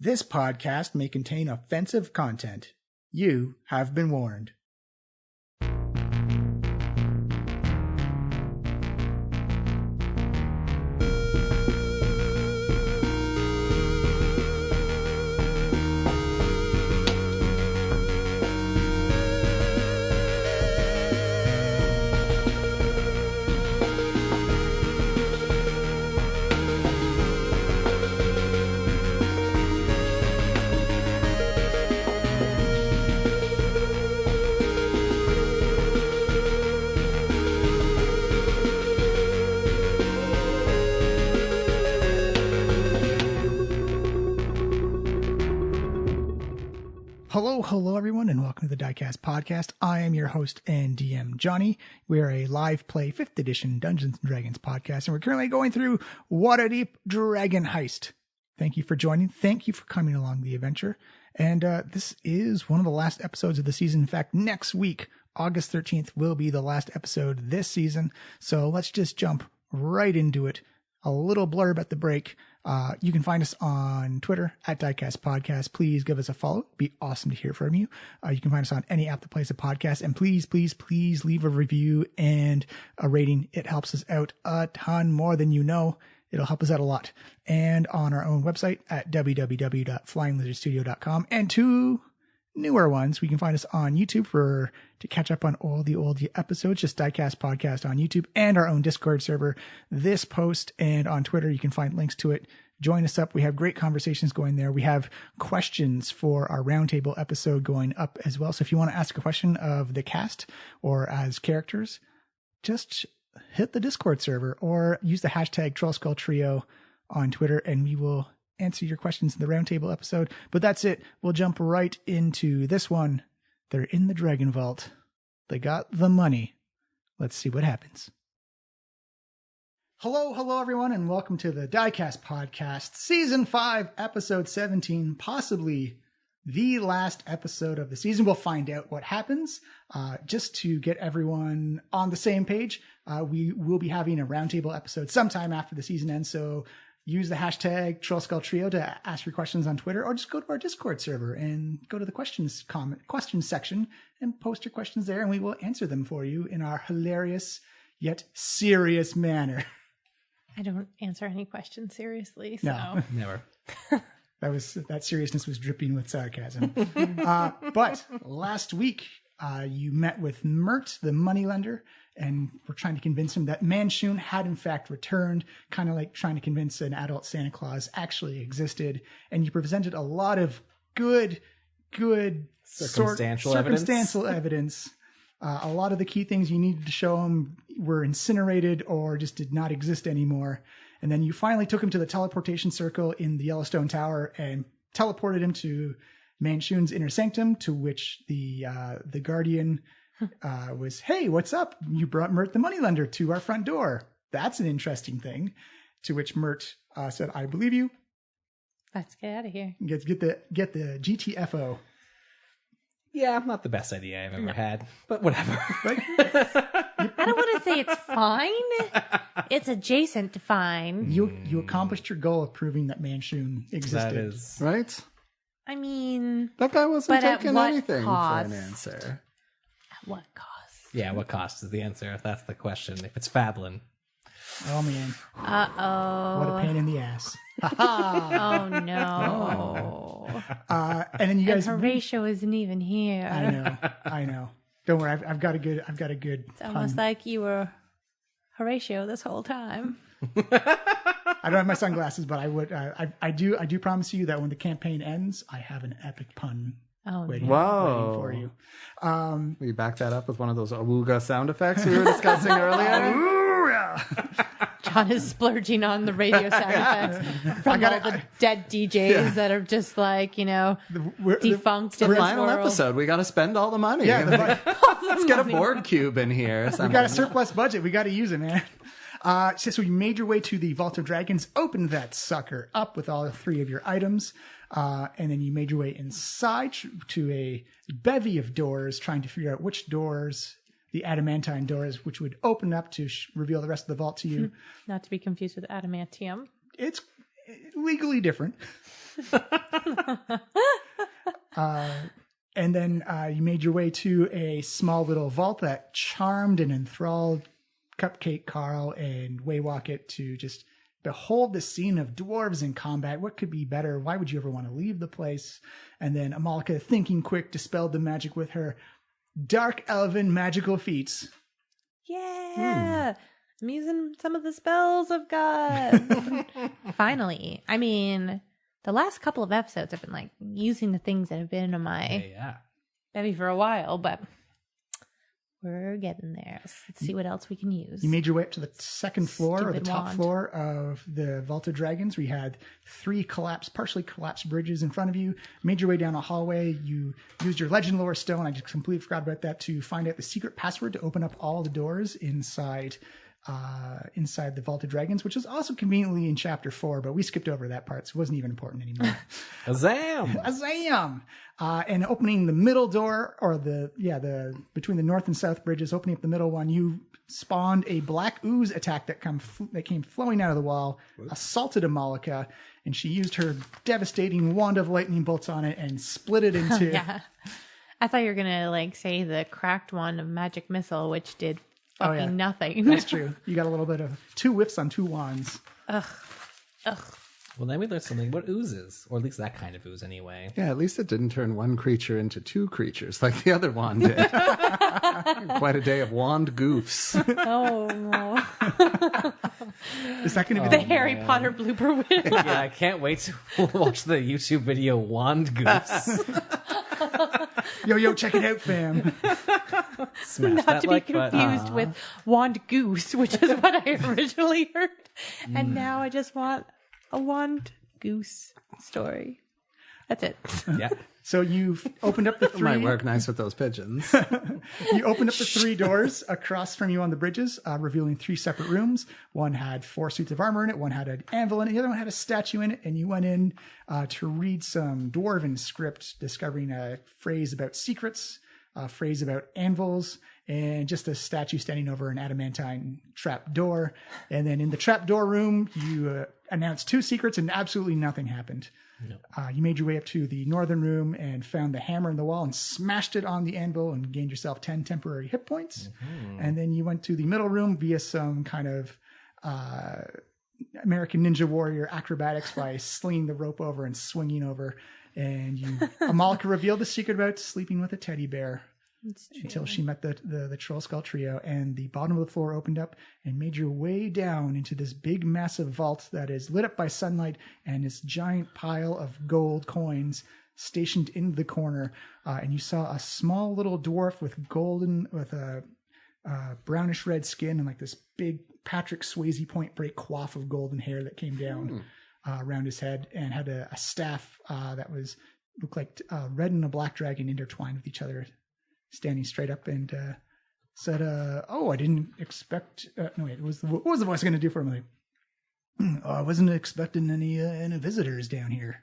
This podcast may contain offensive content. You have been warned. Hello everyone, and welcome to the Diecast podcast. I am your host and DM, Johnny. We are a live play 5th edition Dungeons & Dragons podcast, and we're currently going through Waterdeep Dragon Heist. Thank you for joining. Thank you for coming along the adventure. And this is one of the last episodes of the season. In fact, next week, August 13th, will be the last episode this season. So let's just jump right into it. A little blurb at the break. You can find us on Twitter at Diecast Podcast. Please give us a follow. It'd be awesome to hear from you. You can find us on any app that plays a podcast. And please leave a review and a rating. It helps us out a ton more than you know. It'll help us out a lot. And on our own website at www.flyinglizardstudio.com. And two newer ones, we can find us on YouTube to catch up on all the old episodes, just Diecast Podcast on YouTube, and our own Discord server. This post and on Twitter, you can find links to it. Join us up. We have great conversations going there. We have questions for our roundtable episode going up as well. So if you want to ask a question of the cast or as characters, just hit the Discord server or use the hashtag Trollskull Trio on Twitter, and we will answer your questions in the roundtable episode. But that's it. We'll jump right into this one. They're in the Dragon Vault. They got the money. Let's see what happens. Hello everyone, and welcome to the Diecast Podcast, Season 5, Episode 17, possibly the last episode of the season. We'll find out what happens. Just to get everyone on the same page, we will be having a roundtable episode sometime after the season ends, so use the hashtag Trollskull Trio to ask your questions on Twitter, or just go to our Discord server and go to the questions section and post your questions there, and we will answer them for you in our hilarious yet serious manner. I don't answer any questions seriously, so. No, never. That seriousness was dripping with sarcasm. But last week, you met with Mirt the Moneylender, and we're trying to convince him that Manshoon had in fact returned, kind of like trying to convince an adult Santa Claus actually existed. And you presented a lot of good circumstantial evidence. A lot of the key things you needed to show him were incinerated or just did not exist anymore. And then you finally took him to the teleportation circle in the Yellowstone Tower and teleported him to Manshoon's inner sanctum, to which the guardian was, "Hey, what's up? You brought Mirt the Moneylender to our front door. That's an interesting thing." To which Mirt said, "I believe you. Let's get out of here. Get the GTFO." Yeah, not the best idea I've ever had, but whatever. I don't want to say it's fine. It's adjacent to fine. You accomplished your goal of proving that Manshoon existed. That is right. I mean, that guy wasn't taking anything cost? for an answer. At what cost? Yeah, what cost is the answer? That's the question. If it's Fadlin. Oh man. Uh-oh. What a pain in the ass. Oh no. And then you guys. And Horatio isn't even here. I know. Don't worry. I've got a good. It's almost like you were Horatio this whole time. I don't have my sunglasses, but I would. I do promise you that when the campaign ends, I have an epic pun waiting for you. Will you back that up with one of those awooga sound effects we were discussing earlier? John is splurging on the radio sound effects from all the dead DJs that are just like, defunct in this final world. episode. We got to spend all the money. Yeah, let's get a board cube in here. We got a surplus budget. We got to use it, man. So you made your way to the Vault of Dragons, opened that sucker up with all 3 of your items, and then you made your way inside to a bevy of doors, trying to figure out which doors, the adamantine doors, which would open up to reveal the rest of the vault to you. Not to be confused with adamantium. It's legally different. And then you made your way to a small little vault that charmed and enthralled Cupcake Carl and Waywocket to just behold the scene of dwarves in combat. What could be better? Why would you ever want to leave the place? And then Amalika, thinking quick, dispelled the magic with her dark elven magical feats. Yeah. I'm using some of the spells I've got. Finally. I mean, the last couple of episodes I've been like using the things that have been in my bevy for a while, but we're getting there. Let's see what else we can use. You made your way up to the second floor or the top floor of the Vault of Dragons. We had 3 partially collapsed bridges in front of you. Made your way down a hallway. You used your legend lore stone. I just completely forgot about that to find out the secret password to open up all the doors inside the Vault of Dragons, which is also conveniently in chapter 4, but we skipped over that part, so it wasn't even important anymore. Azam! And opening the middle door, or between the north and south bridges, opening up the middle one, you spawned a black ooze attack that came flowing out of the wall, assaulted Amalika, and she used her devastating wand of lightning bolts on it and split it into... Yeah. I thought you were gonna say the cracked one of magic missile, which did fucking nothing. That's true. You got a little bit of 2 whiffs on 2 wands. Ugh. Well, then we learned something. What oozes? Or at least that kind of ooze, anyway. Yeah, at least it didn't turn one creature into 2 creatures like the other wand did. Quite a day of wand goofs. Oh, no. Is that going to be the Harry Potter blooper video? Yeah, I can't wait to watch the YouTube video Wand Goofs. Yo, check it out, fam. Smash Not to be confused with Wand Goose, which is what I originally heard. And now I just want a Wand Goose story. That's it. Yeah. So you've opened up the 3... Might work nice with those pigeons. You opened up the 3 doors across from you on the bridges, revealing 3 separate rooms. One had 4 suits of armor in it. One had an anvil in it. The other one had a statue in it. And you went in to read some dwarven script, discovering a phrase about secrets, a phrase about anvils, and just a statue standing over an adamantine trap door. And then in the trap door room, you announced 2 secrets and absolutely nothing happened. Nope. You made your way up to the northern room and found the hammer in the wall and smashed it on the anvil and gained yourself 10 temporary hit points. Mm-hmm. And then you went to the middle room via some kind of American Ninja Warrior acrobatics by slinging the rope over and swinging over. And Amalika revealed the secret about sleeping with a teddy bear until she met the Trollskull Trio, and the bottom of the floor opened up and made your way down into this big massive vault that is lit up by sunlight and this giant pile of gold coins stationed in the corner. And you saw a small little dwarf with a brownish red skin and like this big Patrick Swayze Point Break coif of golden hair that came down around his head, and had a staff that looked like red and a black dragon intertwined with each other, standing straight up, and said, I didn't expect... what was the voice going to do for him? Like, I wasn't expecting any visitors down here.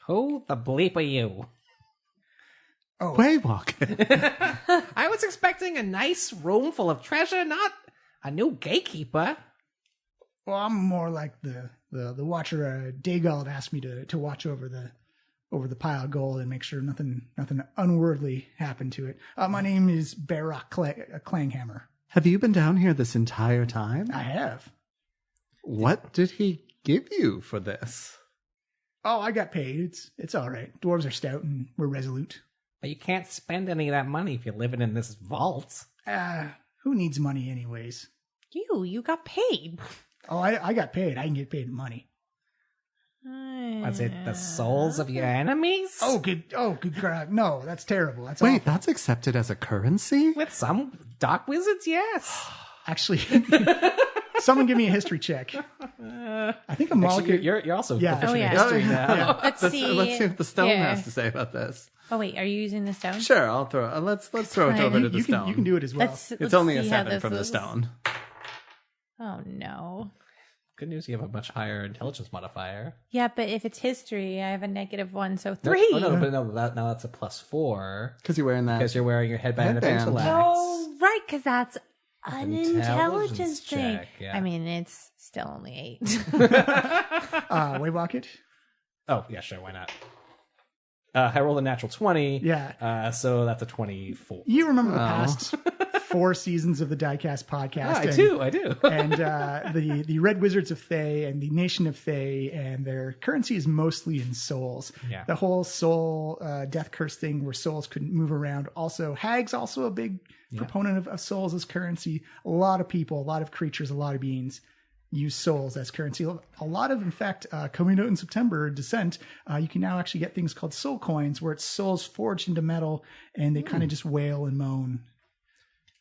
Who the bleep are you? Oh, Waywalk. I was expecting a nice room full of treasure, not a new gatekeeper. Well, I'm more like the watcher. Dagald asked me to watch over the pile of gold and make sure nothing unworldly happened to it. My name is Barak Clanghammer. Have you been down here this entire time? I have. What did he give you for this? Oh, I got paid. It's all right. Dwarves are stout and we're resolute. But you can't spend any of that money if you're living in this vault. Who needs money anyways? You got paid. Oh, I got paid. I can get paid in money. Was it the souls of your enemies? Oh, good crap. No, that's terrible. That's Wait, awful. that's accepted as a currency? With some dark wizards, yes. Actually, someone give me a history check. I think Actually, you're also proficient in history now. Yeah. Let's see what the stone has to say about this. Oh wait, are you using the stone? Sure, I'll throw. Let's throw it over to the stone. You can do it as well. It's only a 7 from the stone. Oh no. Good news, you have a much higher intelligence modifier. Yeah, but if it's history, I have a -1, so 3. Now that's a +4. Because you're wearing that. Because you're wearing your headband of intellect. Oh, right, because that's an intelligence thing. Check, yeah. I mean, it's still only 8. Waywocket? Oh, yeah, sure, why not? I rolled a natural 20. Yeah. So that's a 24. You remember the past 4 seasons of the Diecast podcast. I do. And the Red Wizards of Thay and the Nation of Thay, and their currency is mostly in souls. Yeah. The whole soul death curse thing where souls couldn't move around. Also, Hag's also a big proponent of souls as currency. A lot of people, a lot of creatures, a lot of beings use souls as currency. A lot of, in fact, coming out in September, Descent, you can now actually get things called soul coins, where it's souls forged into metal, and they kind of just wail and moan.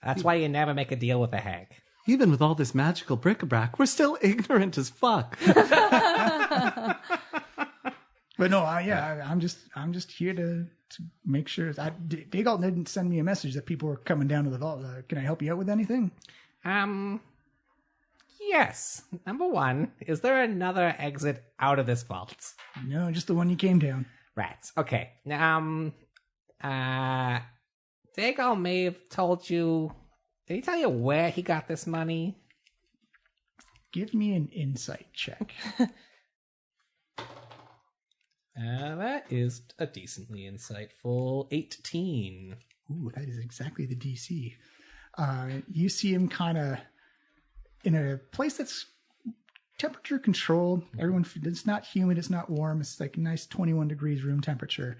That's why you never make a deal with a hag. Even with all this magical bric-a-brac, we're still ignorant as fuck. But no, I'm just here to make sure. Dagalt didn't send me a message that people were coming down to the vault. Can I help you out with anything? Yes. Number 1, is there another exit out of this vault? No, just the one you came down. Rats. Okay. Dagal may have told you. Did he tell you where he got this money? Give me an insight check. That is a decently insightful 18. Ooh, that is exactly the DC. You see him kind of in a place that's temperature controlled. Everyone, it's not humid, it's not warm. It's like a nice 21 degrees room temperature.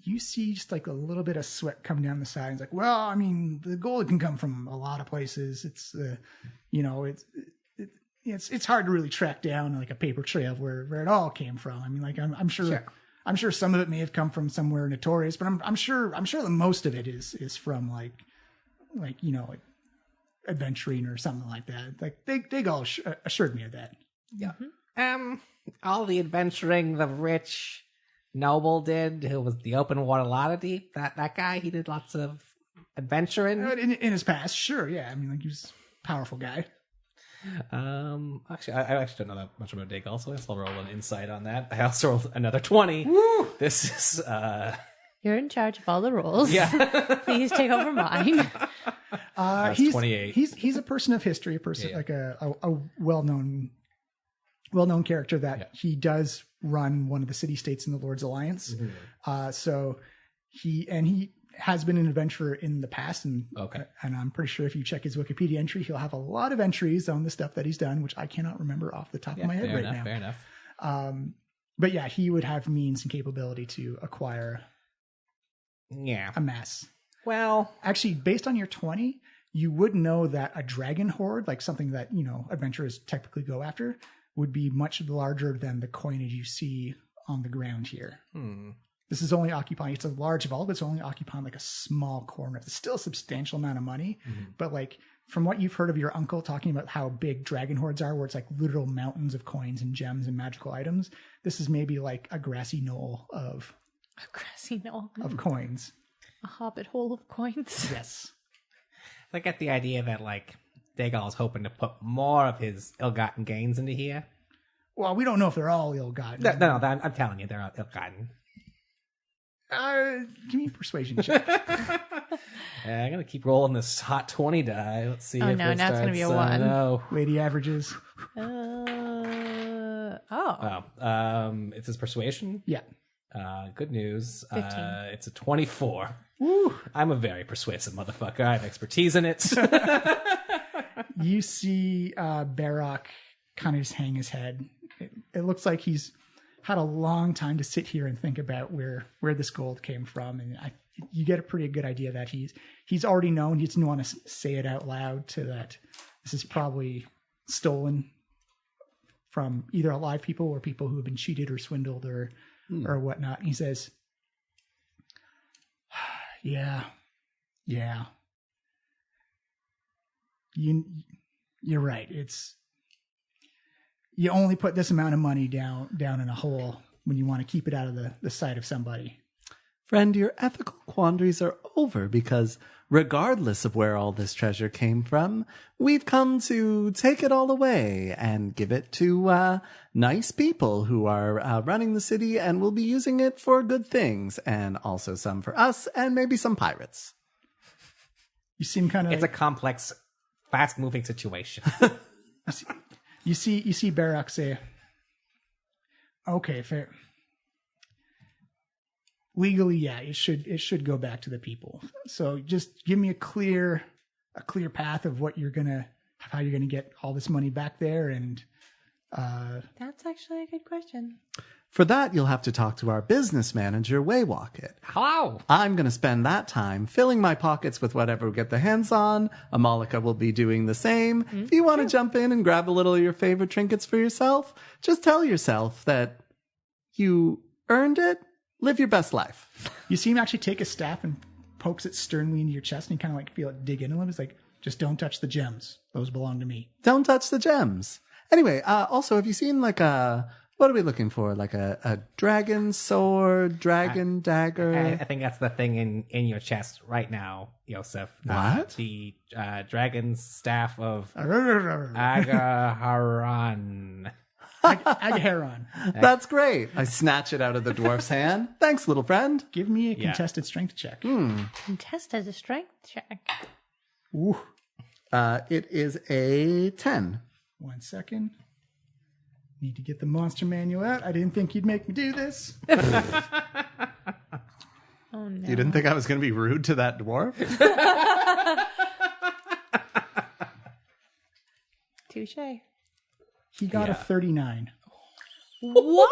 You see just like a little bit of sweat come down the side. It's like, well, I mean, the gold can come from a lot of places. It's, it's hard to really track down like a paper trail of where it all came from. I mean, like I'm sure some of it may have come from somewhere notorious, but I'm sure the most of it is from like adventuring or something like that. Like they all assured me of that. Yeah. All the adventuring the rich noble did, who was the open water Lottie, that guy, he did lots of adventuring in his past. Sure, yeah. I mean, like he was a powerful guy. Actually, I actually don't know that much about Dake. Also, I'll roll an insight on that. I also rolled another 20. Woo! This is You're in charge of all the rolls. Yeah. Please take over mine. That's 28. He's a person of history, a person like a well-known character that he does run one of the city states in the Lord's Alliance. Mm-hmm. So he has been an adventurer in the past, and I'm pretty sure if you check his Wikipedia entry, he'll have a lot of entries on the stuff that he's done, which I cannot remember off the top of my head right now. Fair enough. But yeah, he would have means and capability to acquire a mass. Well, actually, based on your 20, you would know that a dragon hoard, like something that, adventurers typically go after, would be much larger than the coinage you see on the ground here. This is only occupying, it's a large vault, but it's only occupying like a small corner. It's still a substantial amount of money, but like from what you've heard of your uncle talking about how big dragon hoards are, where it's like literal mountains of coins and gems and magical items, this is maybe like a grassy knoll of coins. A hobbit hole of coins. Yes. I get the idea that like Dagal is hoping to put more of his ill-gotten gains into here. Well, we don't know if they're all ill-gotten. No, I'm telling you, they're all ill-gotten. Give me a persuasion check. I'm going to keep rolling this hot 20 die. Let's see. Oh, no, now it's going to be a 1. No. Lady averages. It's his persuasion? Yeah. Good news. 15. It's a 24. Woo. I'm a very persuasive motherfucker. I have expertise in it. You see Barak kind of just hang his head. It looks like he's had a long time to sit here and think about where this gold came from, and you get a pretty good idea that he's already known. He doesn't want to say it out loud to that this is probably stolen from either alive people or people who have been cheated or swindled or whatnot. And he says, "Yeah, you're right. You only put this amount of money down in a hole when you want to keep it out of the sight of somebody." Friend, your ethical quandaries are over because regardless of where all this treasure came from, we've come to take it all away and give it to nice people who are running the city and will be using it for good things, and also some for us and maybe some pirates. You seem kind of... It's a complex, fast-moving situation. You see Barak say, "Okay, fair legally, yeah, it should go back to the people. So just give me a clear path of how you're gonna get all this money back there, and That's actually a good question. For that, you'll have to talk to our business manager, Waywocket. Hello. I'm going to spend that time filling my pockets with whatever we get the hands on. Amalika will be doing the same. If you want to jump in and grab a little of your favorite trinkets for yourself, just tell yourself that you earned it. Live your best life. you see him actually take his staff and pokes it sternly into your chest, and you kind of like feel it dig in a little. It's like, just don't touch the gems. Those belong to me. Don't touch the gems. Anyway, also, have you seen what are we looking for? Like a dragon sword, dragon dagger? I think that's the thing in your chest right now, Yosef. What? The dragon staff of Agaharan. Agaharon. That's great. I snatch it out of the dwarf's hand. Thanks, little friend. Give me a contested strength check. Contest as a strength check. Ooh. It is a 10. 1 second. Need to get the monster manual out. I didn't think you'd make me do this. Oh no. You didn't think I was going to be rude to that dwarf? Touche. He got a 39. What?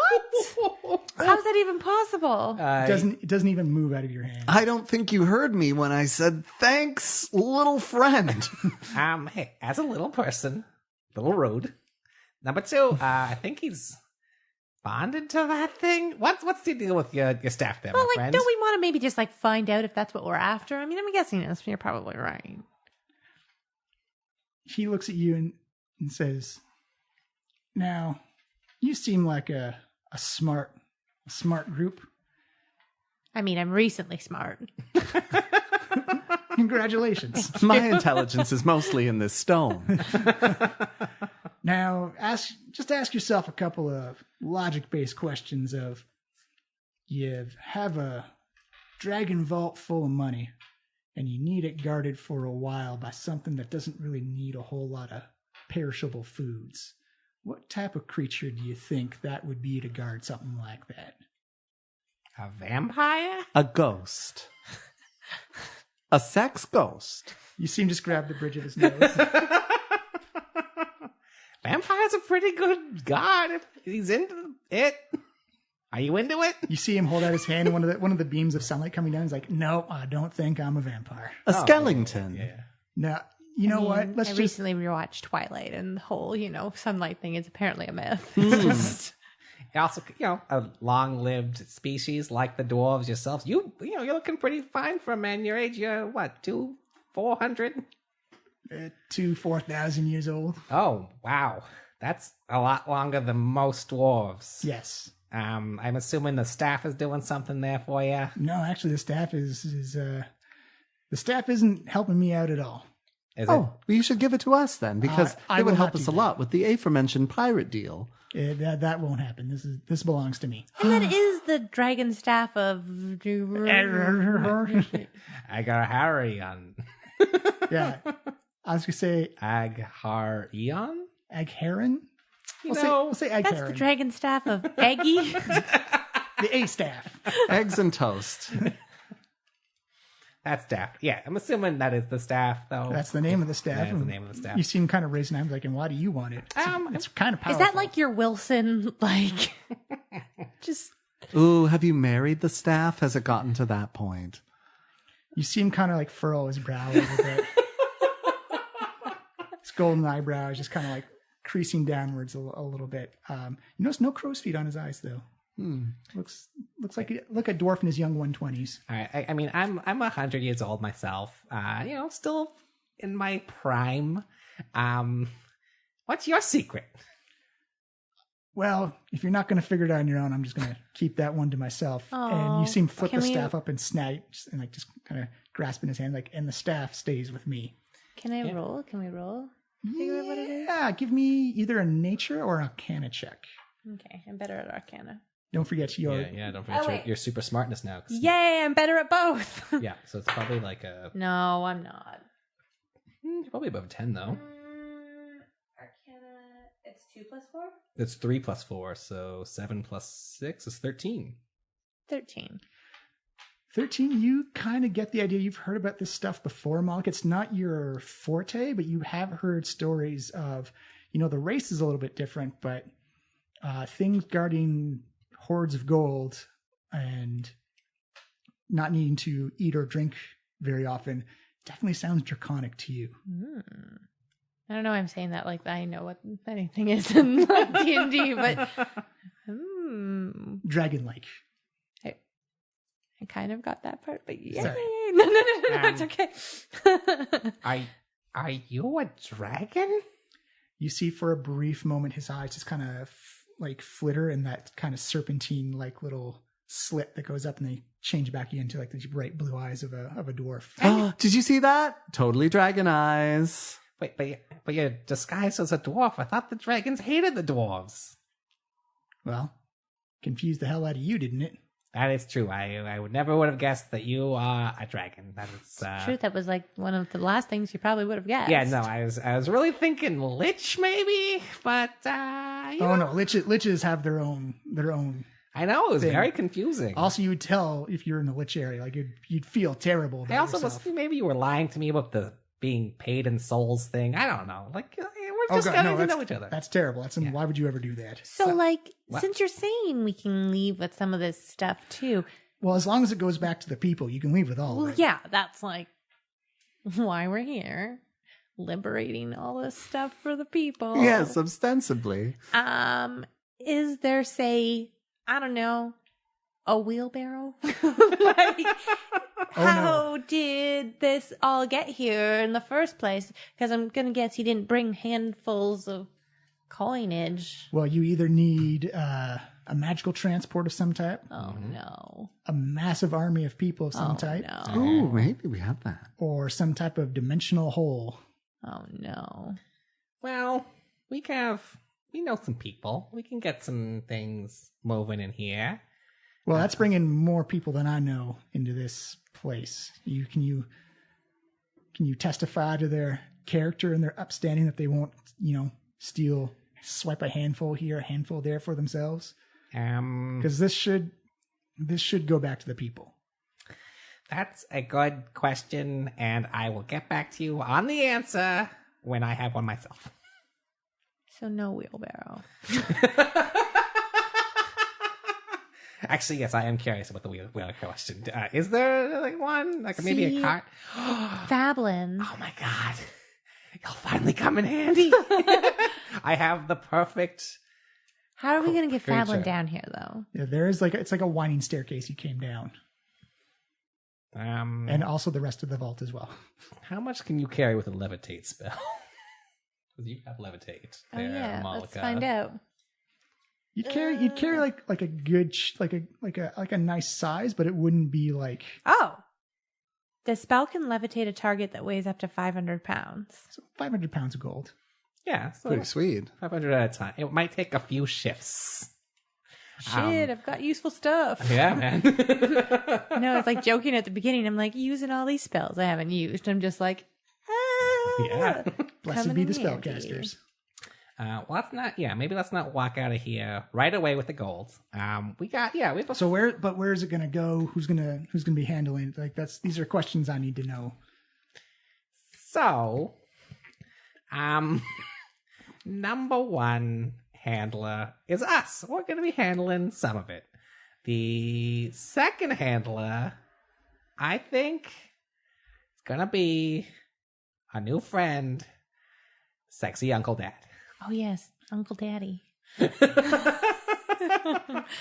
How's that even possible? It doesn't even move out of your hand. I don't think you heard me when I said, thanks, little friend. Hey, as a little person, little rude. Number 2, I think he's bonded to that thing. What's the deal with your staff there, Well, my like, friend? don't we want to maybe just like find out if that's what we're after? I mean, I'm guessing this. You're probably right. He looks at you and says, now, you seem like a smart group. I mean, I'm recently smart. Congratulations. My intelligence is mostly in this stone. Now, ask yourself a couple of logic-based questions of, you have a dragon vault full of money, and you need it guarded for a while by something that doesn't really need a whole lot of perishable foods. What type of creature do you think that would be to guard something like that? A vampire? A ghost. A sex ghost. You see him just grab the bridge of his nose. Vampire's a pretty good god if he's into it. Are you into it? You see him hold out his hand, and one of the beams of sunlight coming down. He's like, "No, I don't think I'm a vampire." A skeleton. Yeah. No, you know what? I recently rewatched Twilight, and the whole, sunlight thing is apparently a myth. Also, a long-lived species like the dwarves yourselves. You're looking pretty fine for a man your age. You're what, 400? 4,000 years old. Oh, wow. That's a lot longer than most dwarves. Yes. I'm assuming the staff is doing something there for you. No, actually, the staff the staff isn't helping me out at all. Is Well, you should give it to us then, because I it would will help not us do a that. lot with the aforementioned pirate deal. That won't happen. This belongs to me. And that is the dragon staff of. I got a Harry on Yeah. I was going to say Agharion? Agharon? You We'll know, say That's Agharon. the dragon staff of Eggy. The A staff. Eggs and toast. that's staff. Yeah, I'm assuming that is the staff, though. That's the name of the staff. That's the name of the staff. You seem kind of raising hands like, and why do you want it? It's kind of Is powerful. that like your Wilson? Like, just. Ooh, have you married the staff? Has it gotten to that point? You see him kind of like furrow his brow a little bit. His golden eyebrow is just kind of like creasing downwards a little bit. You notice no crow's feet on his eyes, though. Looks like look a dwarf in his young 120s. All right. I mean, I'm 100 years old myself. Still in my prime. What's your secret? Well, if you're not going to figure it out on your own, I'm just going to keep that one to myself. And you see him flip the staff up and snatch and like just kind of grasp in his hand, and the staff stays with me. Can I roll? Can we roll? Figure out what it is? Yeah, give me either a nature or an arcana check. Okay, I'm better at Arcana. Don't forget your Don't forget wait. your super smartness now. Yay, I'm better at both. Yeah, so it's probably like a No, I'm not. probably above 10 though. Arcana, it's 2 plus 4? It's 3 plus 4, so 7 plus 6 is 13. 13. 13, you kind of get the idea. You've heard about this stuff before, Malik. It's not your forte, but you have heard stories of, the race is a little bit different, but things guarding hoards of gold and not needing to eat or drink very often definitely sounds draconic to you. I don't know why I'm saying that like I know what anything is in like D&D, but Dragon-like. I kind of got that part, but yay. Sorry. No, it's okay. Are you a dragon? You see for a brief moment his eyes just kind of flitter in that kind of serpentine like little slit that goes up, and they change back into like these bright blue eyes of a dwarf. Did you see that? Totally dragon eyes. Wait, but you're disguised as a dwarf. I thought the dragons hated the dwarves. Well, confused the hell out of you, didn't it? That is true. I would have guessed that you are a dragon. That is Truth, that was like one of the last things you probably would have guessed. Yeah, no, I was really thinking lich maybe, but no, liches have their own. I know, it was thing. very confusing. Also, you would tell if you're in the lich area, like you'd feel terrible about I also yourself. maybe you were lying to me about the being paid in souls thing. I don't know. Like we're just getting to know each other. That's terrible. Why would you ever do that? So since you're saying we can leave with some of this stuff too. Well, as long as it goes back to the people, you can leave with all of it. Yeah, that's like why we're here. Liberating all this stuff for the people. Yes, ostensibly. Is there, say, I don't know, a wheelbarrow? How did this all get here in the first place? Because I'm going to guess he didn't bring handfuls of coinage. Well, you either need a magical transport of some type. Oh, no. A massive army of people of some type. No. Oh, maybe we have that. Or some type of dimensional hole. Oh, no. Well, we know some people. We can get some things moving in here. Well, that's bringing more people than I know into this place. Can you testify to their character and their upstanding that they won't, swipe a handful here, a handful there for themselves? Because this should go back to the people. That's a good question, and I will get back to you on the answer when I have one myself. So no wheelbarrow. Actually, yes, I am curious about the wheel question. Is there one? Maybe a cart? Fablin. Oh my god. You'll finally come in handy. I have the perfect... How are we going to get creature. Fablin down here, though? Yeah, there is it's like a winding staircase you came down. And also the rest of the vault as well. How much can you carry with a levitate spell? Because you have levitate. Oh there, yeah, Malika. let's find out. You'd carry like a good like a nice size, but it wouldn't be like. Oh, the spell can levitate a target that weighs up to 500 pounds. So 500 pounds of gold. Yeah, so Pretty sweet. 500 at a time. It might take a few shifts. Shit, I've got useful stuff. Yeah, man. No, it's like joking at the beginning. I'm like using all these spells I haven't used. I'm just like, Yeah. Blessed coming be in the handy. spellcasters. Well, maybe let's not walk out of here right away with the gold. We have So where is it going to go? Who's going to be handling it? These are questions I need to know. So, number one handler is us. We're going to be handling some of it. The second handler, I think, is going to be a new friend, Sexy Uncle Dad. oh yes, Uncle Daddy.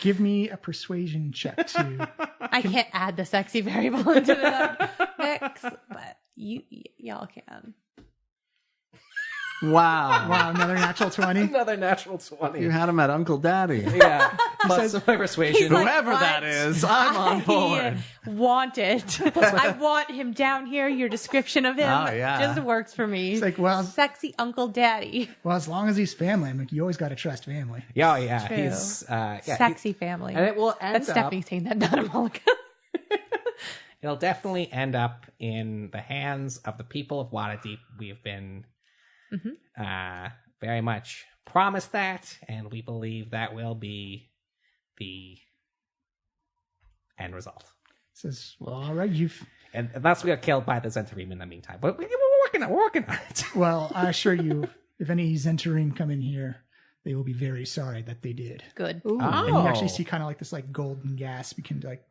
Give me a persuasion check to. I can't add the sexy variable into the mix, but y'all can. Wow. Wow, another natural 20. Another natural 20. You had him at Uncle Daddy. Yeah. Plus my persuasion. He's like, Whoever that "What? is, I'm on board. I want it. I want him down here. Your description of him Oh, yeah. just works for me. It's like, well, Sexy Uncle Daddy. well, as long as he's family, I'm like, you always got to trust family. Yeah, yeah. True. He's Sexy family. and it will end That's up. Stephanie saying that, not a Malika. It'll definitely end up in the hands of the people of Waterdeep. We have been very much promised that, and we believe that will be the end result. Says, well, all right, you've... And unless we are killed by the Zhentarim in the meantime. But we're working on it. Well, I assure you, if any Zhentarim come in here, they will be very sorry that they did. Good. Ooh. Oh. And you actually see kind of like this like golden gas begin to like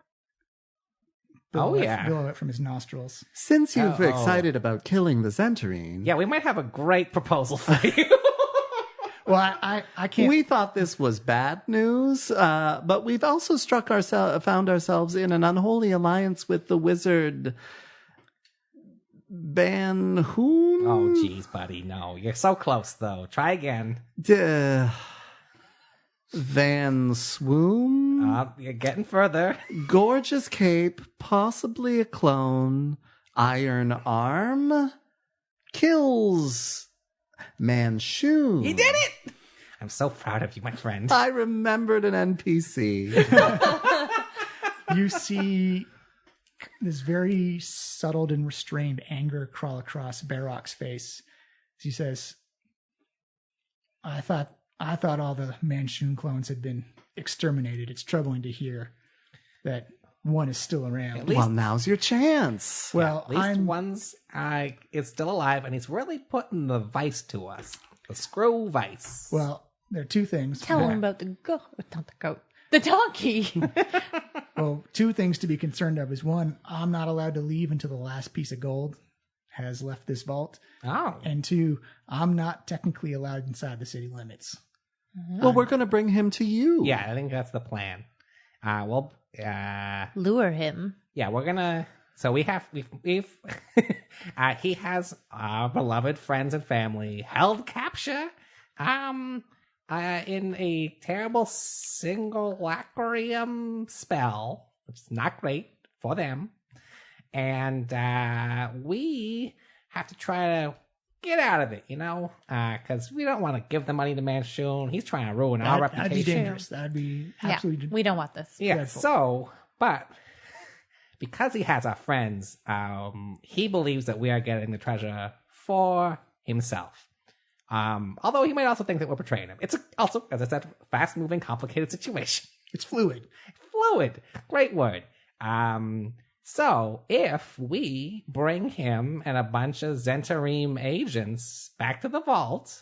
billow it from his nostrils. Since you're excited about killing the Zhentarim, Yeah, we might have a great proposal for you. Well, I can't... we thought this was bad news, but we've also found ourselves in an unholy alliance with the wizard Manshoon. Oh, geez, buddy. No, you're so close, though. Try again. Van Swoon. You're getting further. Gorgeous cape, possibly a clone. Iron arm. Kills Manshoon. He did it! I'm so proud of you, my friend. I remembered an NPC. You see this very settled and restrained anger crawl across Barrock's face. He says, I thought all the Manshoon clones had been exterminated. It's troubling to hear that one is still around. Well, now's your chance. Well, At least one's is still alive, and he's really putting the vice to us. The screw vice. Well, there are two things. Tell him about the goat. Not the goat. The donkey. Well, two things to be concerned of is one, I'm not allowed to leave until the last piece of gold has left this vault. Oh. And two, I'm not technically allowed inside the city limits. Well, we're going to bring him to you. Yeah, I think that's the plan. Lure him. Yeah, we're gonna. So we've he has our beloved friends and family held capture, in a terrible simulacrum spell, which is not great for them, and we have to try to get out of it, because we don't want to give the money to Manshoon. He's trying to ruin our reputation. That'd be dangerous. That'd be absolutely... Yeah, we don't want this. Yeah, dreadful. so, but because he has our friends, he believes that we are getting the treasure for himself. Although he might also think that we're betraying him. It's also, as I said, fast-moving, complicated situation. It's fluid. Fluid. Great word. So, if we bring him and a bunch of Zhentarim agents back to the vault,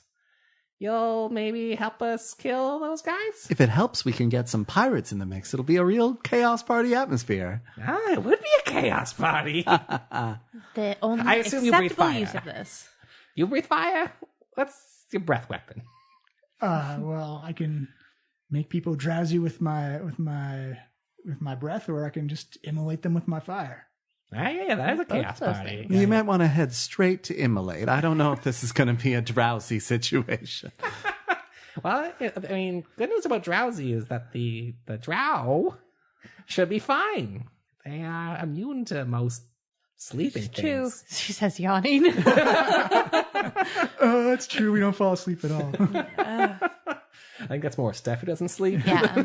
you'll maybe help us kill those guys? If it helps, we can get some pirates in the mix. It'll be a real chaos party atmosphere. It would be a chaos party. The only I assume you breathe acceptable fire. use of this. You breathe fire? What's your breath weapon? Well, I can make people drowsy with my breath, or I can just immolate them with my fire. Yeah, that is a chaos those party. things. You might want to head straight to immolate. I don't know if this is going to be a drowsy situation. Well, I mean, good news about drowsy is that the drow should be fine. They are immune to most sleeping It's true. things. She says, yawning. Oh, that's true. We don't fall asleep at all. I think that's more Steph who doesn't sleep. Yeah.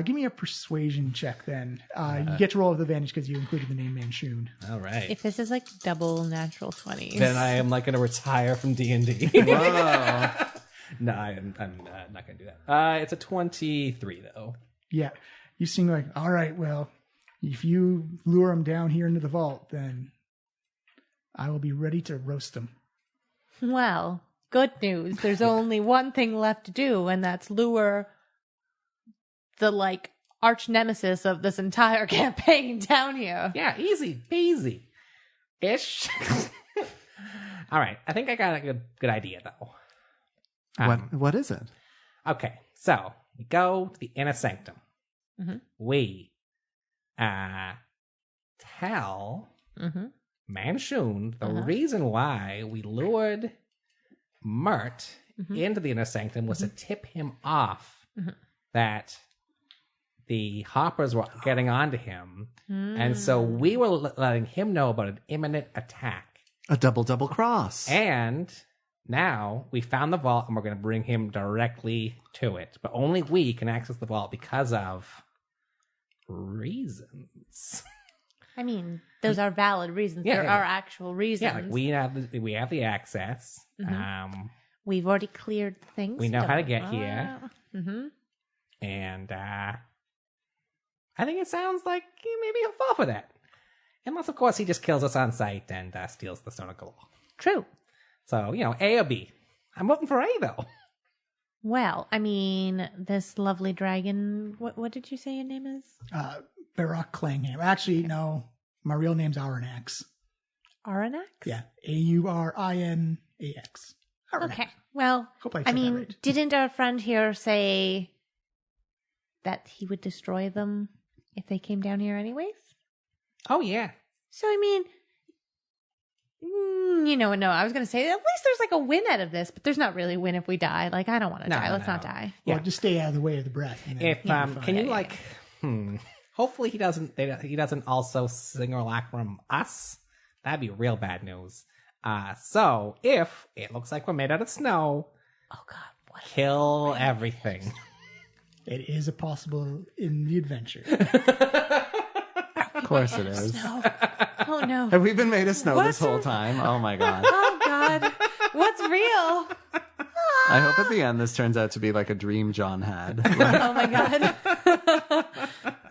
Give me a persuasion check then. You get to roll with advantage because you included the name Manshoon. All right. If this is like double natural 20s. Then I am like going to retire from D&D. Whoa. No, I'm not going to do that. It's a 23 though. Yeah. You seem like, all right, well, if you lure him down here into the vault, then I will be ready to roast him. Well, good news. There's only one thing left to do, and that's lure the arch nemesis of this entire campaign down here. Yeah, easy peasy. Ish. All right. I think I got a good idea though. What is it? Okay, so we go to the inner sanctum. Mm-hmm. We tell Manshoon the reason why we lured Mirt into the inner sanctum was to tip him off that the hoppers were getting onto him, and so we were letting him know about an imminent attack. A double cross. And now we found the vault, and we're going to bring him directly to it. But only we can access the vault because of reasons. I mean, those are valid reasons. Yeah, there yeah. are actual reasons. Yeah, we have the access. We've already cleared things. We know how to get here. Mm-hmm. And I I think it sounds like maybe he'll fall for that. Unless, of course, he just kills us on sight and steals the Stone of Galore. True. So, A or B. I'm voting for A, though. Well, I mean, this lovely dragon. What did you say your name is? Barak Clangham. Actually, no. My real name's Aranax. Aranax? Yeah. Aurinax. Aranax. Okay. Well, Hope I I said that mean, right. didn't our friend here say that he would destroy them if they came down here anyways? Oh, yeah. So, I mean, no, I was going to say, at least there's like a win out of this, but there's not really a win if we die. Like, I don't want to die. Let's not die. Well, Yeah. just stay out of the way of the breath. And then If you'll be can fine. you hopefully he doesn't also simulacrum us. That'd be real bad news. So if it looks like we're made out of snow, Oh, God. What? kill everything. It is a possible in the adventure. Of course it is. No. Oh, no. Have we been made of snow this What's whole time? Oh my god. Oh, God. What's real? I hope at the end this turns out to be like a dream John had. Oh, my God.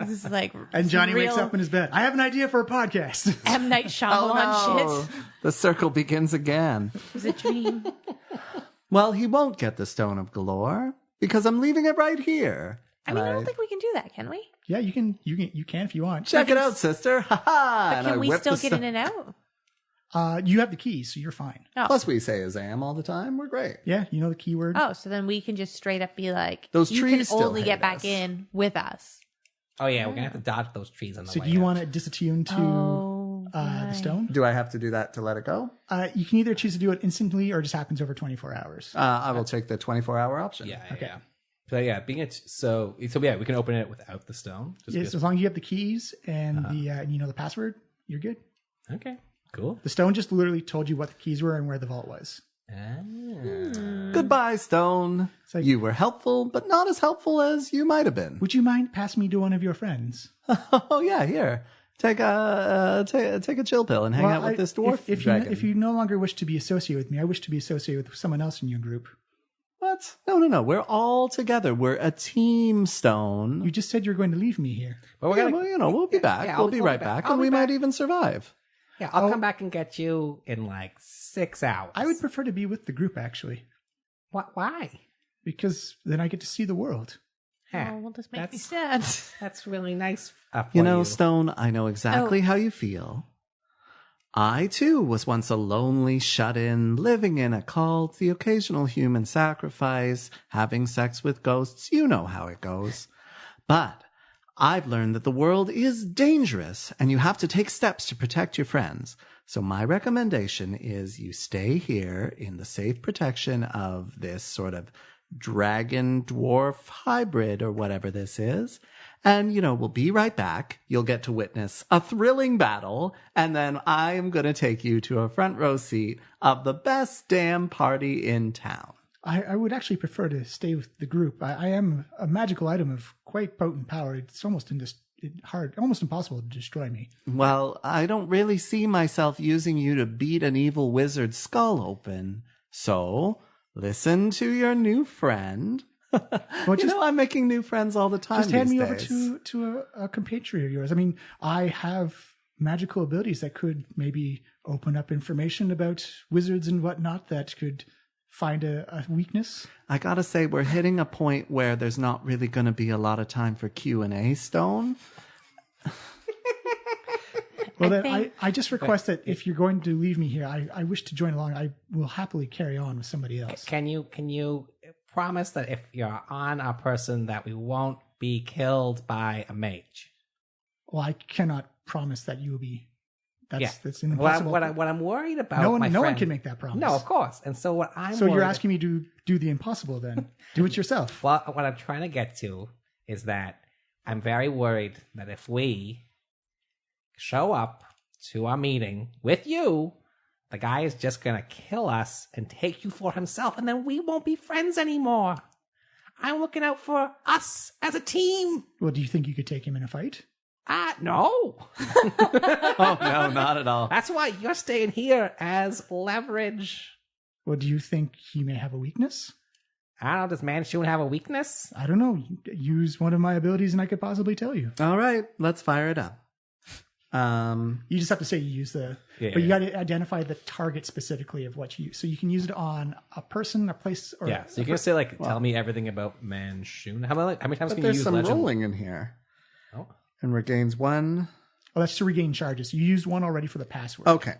This is like And Johnny wakes real up in his bed. I have an idea for a podcast. M. Night Shyamalan shit. The circle begins again. It was a dream. Well, he won't get the Stone of Galore because I'm leaving it right here. I mean, I don't Right. think we can do that, can we? Yeah, you can if you want. Check it out, sister. Ha ha. But can we still get in and out? You have the keys, so you're fine. Oh. Plus, we say Azam all the time. We're great. Yeah, you know the keyword. Oh, so then we can just straight up be like, Those you trees can still only hate get back us. in with us. Oh yeah, we're gonna have to dodge those trees on the So way do you out. want to disattune to Oh, the right. stone? Do I have to do that to let it go? You can either choose to do it instantly or it just happens over 24 hours. I will take the 24-hour option. Yeah, Okay. yeah. So yeah, so yeah, we can open it without the stone. Just Yes, as long as you have the keys and and you know the password, you're good. Okay, cool. The stone just literally told you what the keys were and where the vault was. Goodbye, Stone. It's like- You were helpful, but not as helpful as you might have been. Would you mind passing me to one of your friends? Oh yeah, here. Take a chill pill and hang out with this dwarf if dragon. you no longer wish to be associated with me, I wish to be associated with someone else in your group. What? No. We're all together. We're a team, Stone. You just said you were going to leave me here. But we're Yeah, gonna, well, we'll be back. yeah, we'll I'll be be right back. back, I'll and be we might back. even survive. yeah, I'll come back and get you in like 6 hours. I would prefer to be with the group actually, Why? because then I get to see the world. Huh. Oh, well, this makes me That's- sad. That's really nice. For You know, Stone, I know exactly how you feel. I, too, was once a lonely shut-in, living in a cult, the occasional human sacrifice, having sex with ghosts. You know how it goes. But I've learned that the world is dangerous, and you have to take steps to protect your friends. So my recommendation is you stay here in the safe protection of this sort of dragon dwarf hybrid or whatever this is. And, we'll be right back. You'll get to witness a thrilling battle. And then I am going to take you to a front row seat of the best damn party in town. I would actually prefer to stay with the group. I am a magical item of quite potent power. It's almost almost impossible to destroy me. Well, I don't really see myself using you to beat an evil wizard's skull open. So listen to your new friend. Well, I'm making new friends all the time. just hand these me over days. to a compatriot of yours. I mean, I have magical abilities that could maybe open up information about wizards and whatnot that could find a weakness. I gotta say, we're hitting a point where there's not really going to be a lot of time for Q&A, Stone. Well, I then think- I just request that if you're going to leave me here, I wish to join along. I will happily carry on with somebody else. Can you promise that if you're on a person that we won't be killed by a mage? Well, I cannot promise that you will be. That's an What impossible. I'm worried about. no one friend, can make that promise. No, of course. And so what I'm So you're worried- asking me to do the impossible then? Do it yourself. Well, what I'm trying to get to is that I'm very worried that if we show up to our meeting with you, the guy is just going to kill us and take you for himself, and then we won't be friends anymore. I'm looking out for us as a team. Well, do you think you could take him in a fight? No. Oh, no, not at all. That's why you're staying here as leverage. Well, do you think he may have a weakness? I don't know, does Manshoon have a weakness? I don't know. Use one of my abilities and I could possibly tell you. All right, let's fire it up. You just have to say you use the... Yeah. But you got to identify the target specifically of what you use. So you can use it on a person, a place, or... Yeah, so you can say, like, tell me everything about Manshoon. How many times But can you there's use some legend? rolling in here. Oh. And regains 1. Oh, that's to regain charges. You used one already for the password. Okay.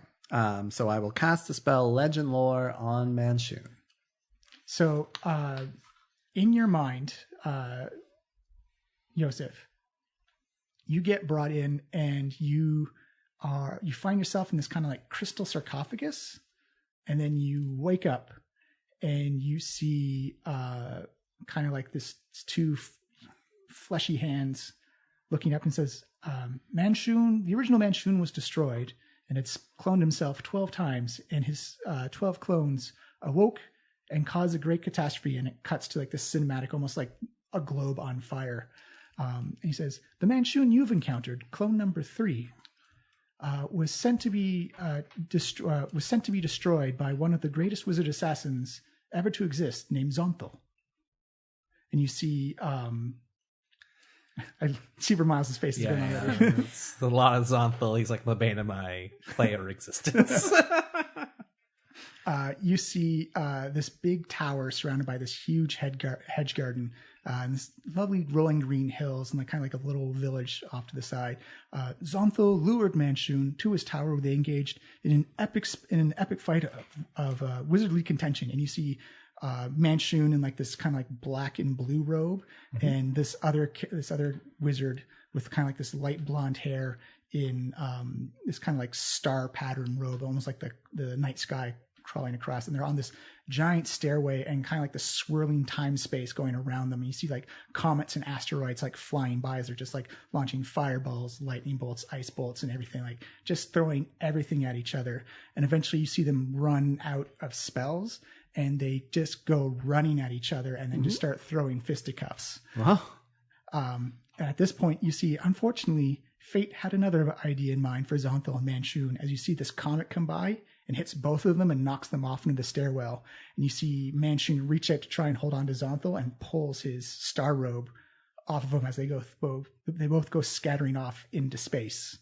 So I will cast the spell Legend Lore on Manshoon. So, in your mind, Yosef, you get brought in and you find yourself in this kind of like crystal sarcophagus, and then you wake up and you see kind of like this two fleshy hands looking up and says, Manshoon, the original Manshoon was destroyed and it's cloned himself 12 times, and his 12 clones awoke and caused a great catastrophe. And it cuts to like this cinematic, almost like a globe on fire. And he says, the Manshoon you've encountered, clone number 3, was sent to be destroyed by one of the greatest wizard assassins ever to exist, named Zhentarim. And you see, I see where Miles' face is going on. Yeah. It's a lot of Zhentarim. He's like the bane of my player existence. You see this big tower surrounded by this huge hedge garden, and this lovely rolling green hills, and like kind of like a little village off to the side. Zhentarim lured Manshoon to his tower, where they engaged in an epic fight of wizardly contention. And you see Manshoon in like this kind of like black and blue robe, and this other wizard with kind of like this light blonde hair in this kind of like star pattern robe, almost like the night sky crawling across. And they're on this giant stairway and kind of like the swirling time space going around them. And you see like comets and asteroids like flying by as they're just like launching fireballs, lightning bolts, ice bolts, and everything, like just throwing everything at each other. And eventually you see them run out of spells and they just go running at each other and then just start throwing fisticuffs. Wow. At this point, you see, unfortunately, fate had another idea in mind for Zhentarim and Manshoon, as you see this comet come by and hits both of them and knocks them off into the stairwell. And you see Manshoon reach out to try and hold on to Zhentarim and pulls his star robe off of him as they both go scattering off into space.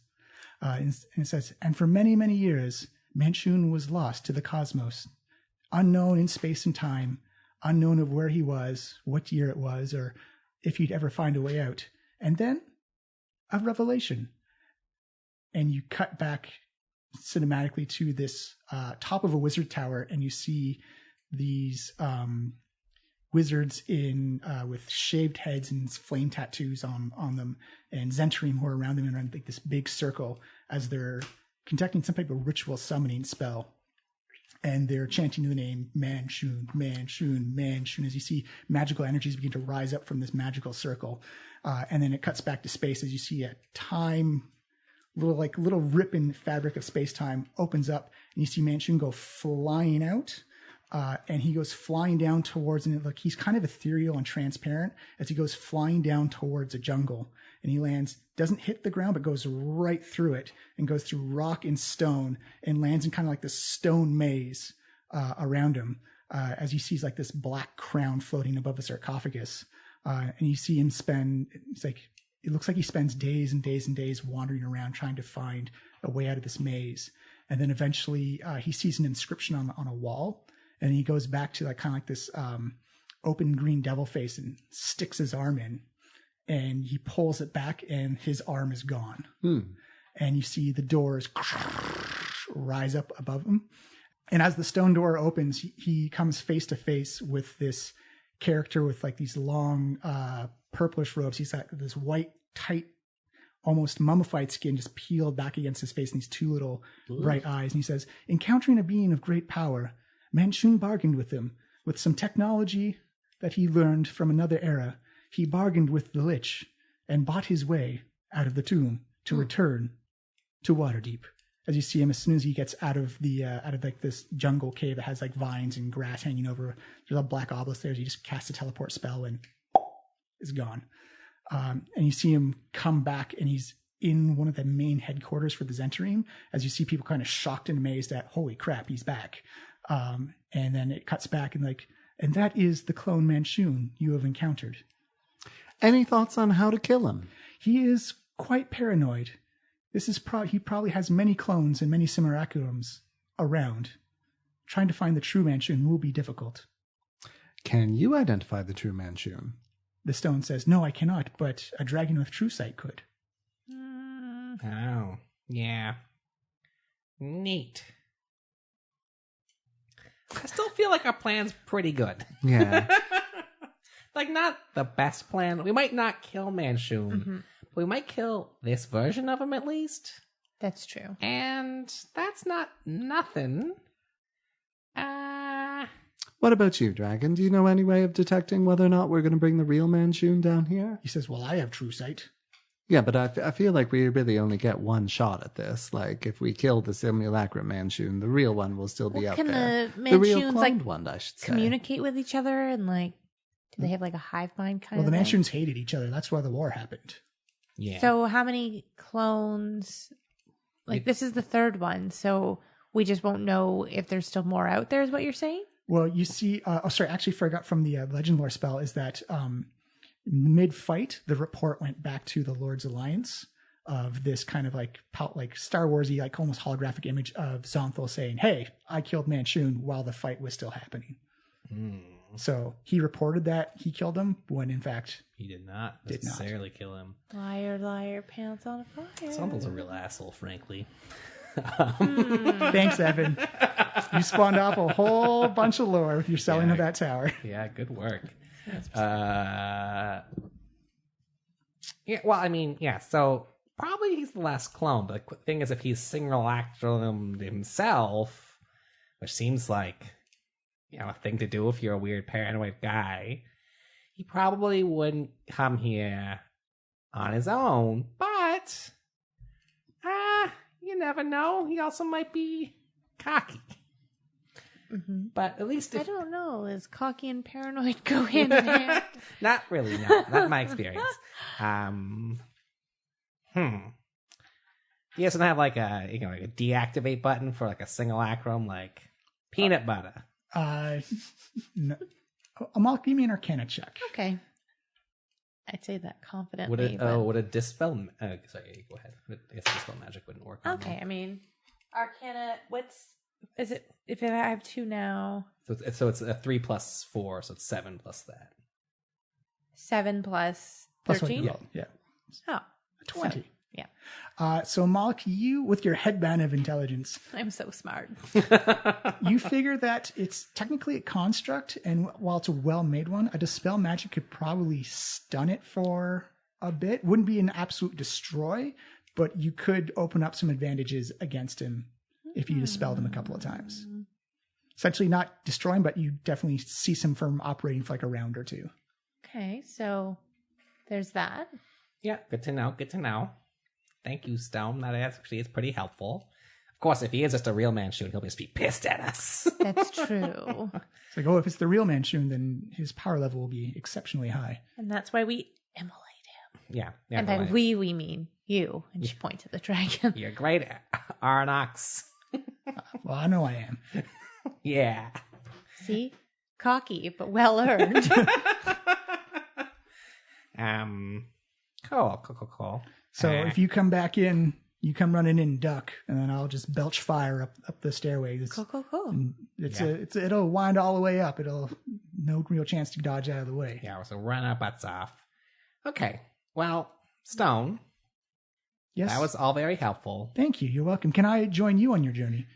And it says, and for many, many years, Manshoon was lost to the cosmos, unknown in space and time, unknown of where he was, what year it was, or if he'd ever find a way out. And then a revelation. And you cut back cinematically to this top of a wizard tower, and you see these wizards in with shaved heads and flame tattoos on them, and Zhentarim who are around them in like this big circle as they're conducting some type of ritual summoning spell. And they're chanting the name Manshoon, Manshoon, Manshoon, as you see magical energies begin to rise up from this magical circle. And then it cuts back to space as you see a little rip in fabric of space-time opens up, and you see Manshoon go flying out. And he goes flying down towards, and look, he's kind of ethereal and transparent as he goes flying down towards a jungle. And he lands, doesn't hit the ground, but goes right through it and goes through rock and stone and lands in kind of like this stone maze around him. As he sees like this black crown floating above a sarcophagus. And you see him it looks like he spends days and days and days wandering around trying to find a way out of this maze. And then eventually he sees an inscription on a wall. And he goes back to like kind of like this open green devil face and sticks his arm in, and he pulls it back, and his arm is gone. And you see the doors rise up above him. And as the stone door opens, he comes face to face with this character with like these long purplish robes. He's got this white, tight, almost mummified skin just peeled back against his face, and these two little bright eyes. And he says, encountering a being of great power, Manshoon bargained with him. With some technology that he learned from another era, he bargained with the Lich and bought his way out of the tomb to return to Waterdeep. As you see him, as soon as he gets out of like this jungle cave that has like vines and grass hanging over, there's a black obelisk there. He just casts a teleport spell and is gone. And you see him come back, and he's in one of the main headquarters for the Zhentarim, as you see people kind of shocked and amazed at, holy crap, he's back. And then it cuts back, and like And that is the clone Manshoon you have encountered. Any thoughts on how to kill him? He is quite paranoid. He probably has many clones and many simulacrums around. Trying to find the true Manshoon will be difficult. Can you identify the true Manshoon? The stone says, no, I cannot, but a dragon with true sight could. Oh, yeah. Neat. I still feel like our plan's pretty good. Yeah. Like, not the best plan. We might not kill Manshoon, but we might kill this version of him at least. That's true. And that's not nothing. What about you, Dragon? Do you know any way of detecting whether or not we're going to bring the real Manshoon down here? He says, well, I have true sight. Yeah, but I feel like we really only get one shot at this. Like, if we kill the simulacrum Manshoon, the real one will still be up can there. the real Manshoons, cloned one, I should say. communicate with each other and do they have a hive mind kind Well, of the thing? Manshoons hated each other. That's why the war happened. Yeah. So how many clones? This is the third one, so we just won't know if there's still more out there, is what you're saying? Well, you see, actually forgot from the legend lore spell is that mid-fight, the report went back to the Lord's Alliance of this kind of Star Wars-y, almost holographic image of Zonthal saying, hey, I killed Manshoon while the fight was still happening. So he reported that he killed him when, in fact, he did not necessarily kill him. Liar, liar, pants on fire. Zonthal's a real asshole, frankly. Thanks, Evan. You spawned off a whole bunch of lore with your selling of that tower. Yeah, good work. Yeah, well, I mean, yeah, so probably he's the last clone, but the thing is, if he's simulacrum himself, which seems like, a thing to do if you're a weird paranoid guy, he probably wouldn't come here on his own, but you never know. He also might be cocky. But at least I don't know. Is cocky and paranoid go hand in hand? Not really, no. Not my experience. He doesn't have a deactivate button for a simulacrum, like peanut butter. No. Amal, give me an Arcana check. Okay. I'd say that confidently. Would a dispel? Sorry, go ahead. I guess dispel magic wouldn't work. Okay, I mean, Arcana. Is it? If I have 2 now. So it's a 3 plus 4, so it's 7 plus that. 7 plus 13. Yeah. Oh, 20. So, yeah. So Malik, you with your headband of intelligence, I'm so smart. you figure that it's technically a construct, and while it's a well-made one, a dispel magic could probably stun it for a bit. Wouldn't be an absolute destroy, but you could open up some advantages against him if you dispelled him a couple of times. Essentially not destroying, but you definitely cease him from operating for a round or two. Okay, so there's that. Yeah, good to know. Thank you, Stone. That actually is pretty helpful. Of course, if he is just a real Manshoon, he'll just be pissed at us. That's true. It's if it's the real Manshoon, then his power level will be exceptionally high. And that's why we immolate him. Yeah. And by we mean you. And she points at the dragon. You're great, Arnox. Well, I know I am. Yeah. See? Cocky, but well earned. Cool. So if you come back in, you come running in, duck, and then I'll just belch fire up the stairway. Cool. It'll wind all the way up. It'll no real chance to dodge out of the way. Yeah, so run our butts off. Okay. Well, Stone. Yes. That was all very helpful. Thank you. You're welcome. Can I join you on your journey?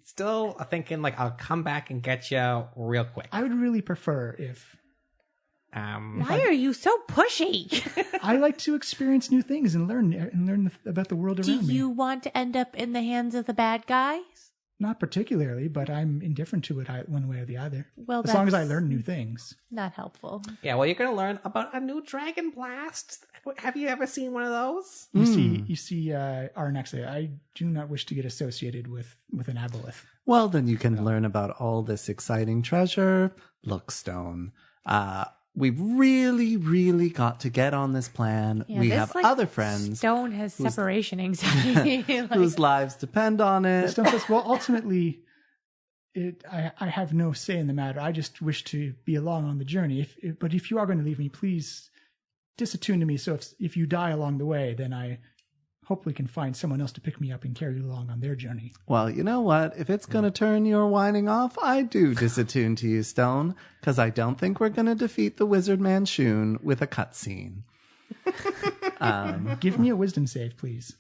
Still thinking I'll come back and get you real quick. I would really prefer if. Why are you so pushy? I like to experience new things and learn about the world around me. Do you want to end up in the hands of the bad guys? Not particularly, but I'm indifferent to it one way or the other. Well, as long as I learn new things. Not helpful. Yeah, well, you're going to learn about a new dragon blast. Have you ever seen one of those? You see, Arnex, I do not wish to get associated with an aboleth. Well, then you can learn about all this exciting treasure. Look, Stone, we've really, really got to get on this plan. Yeah, we have other friends. Stone has separation anxiety. Whose lives depend on it. Stone says, well, ultimately, I have no say in the matter. I just wish to be along on the journey. But if you are going to leave me, please disattune to me. So if you die along the way, then I hopefully can find someone else to pick me up and carry you along on their journey. Well, you know what? If it's going to turn your whining off, I do disattune to you, Stone, because I don't think we're going to defeat the wizard Manshoon with a cutscene. Give me a wisdom save, please.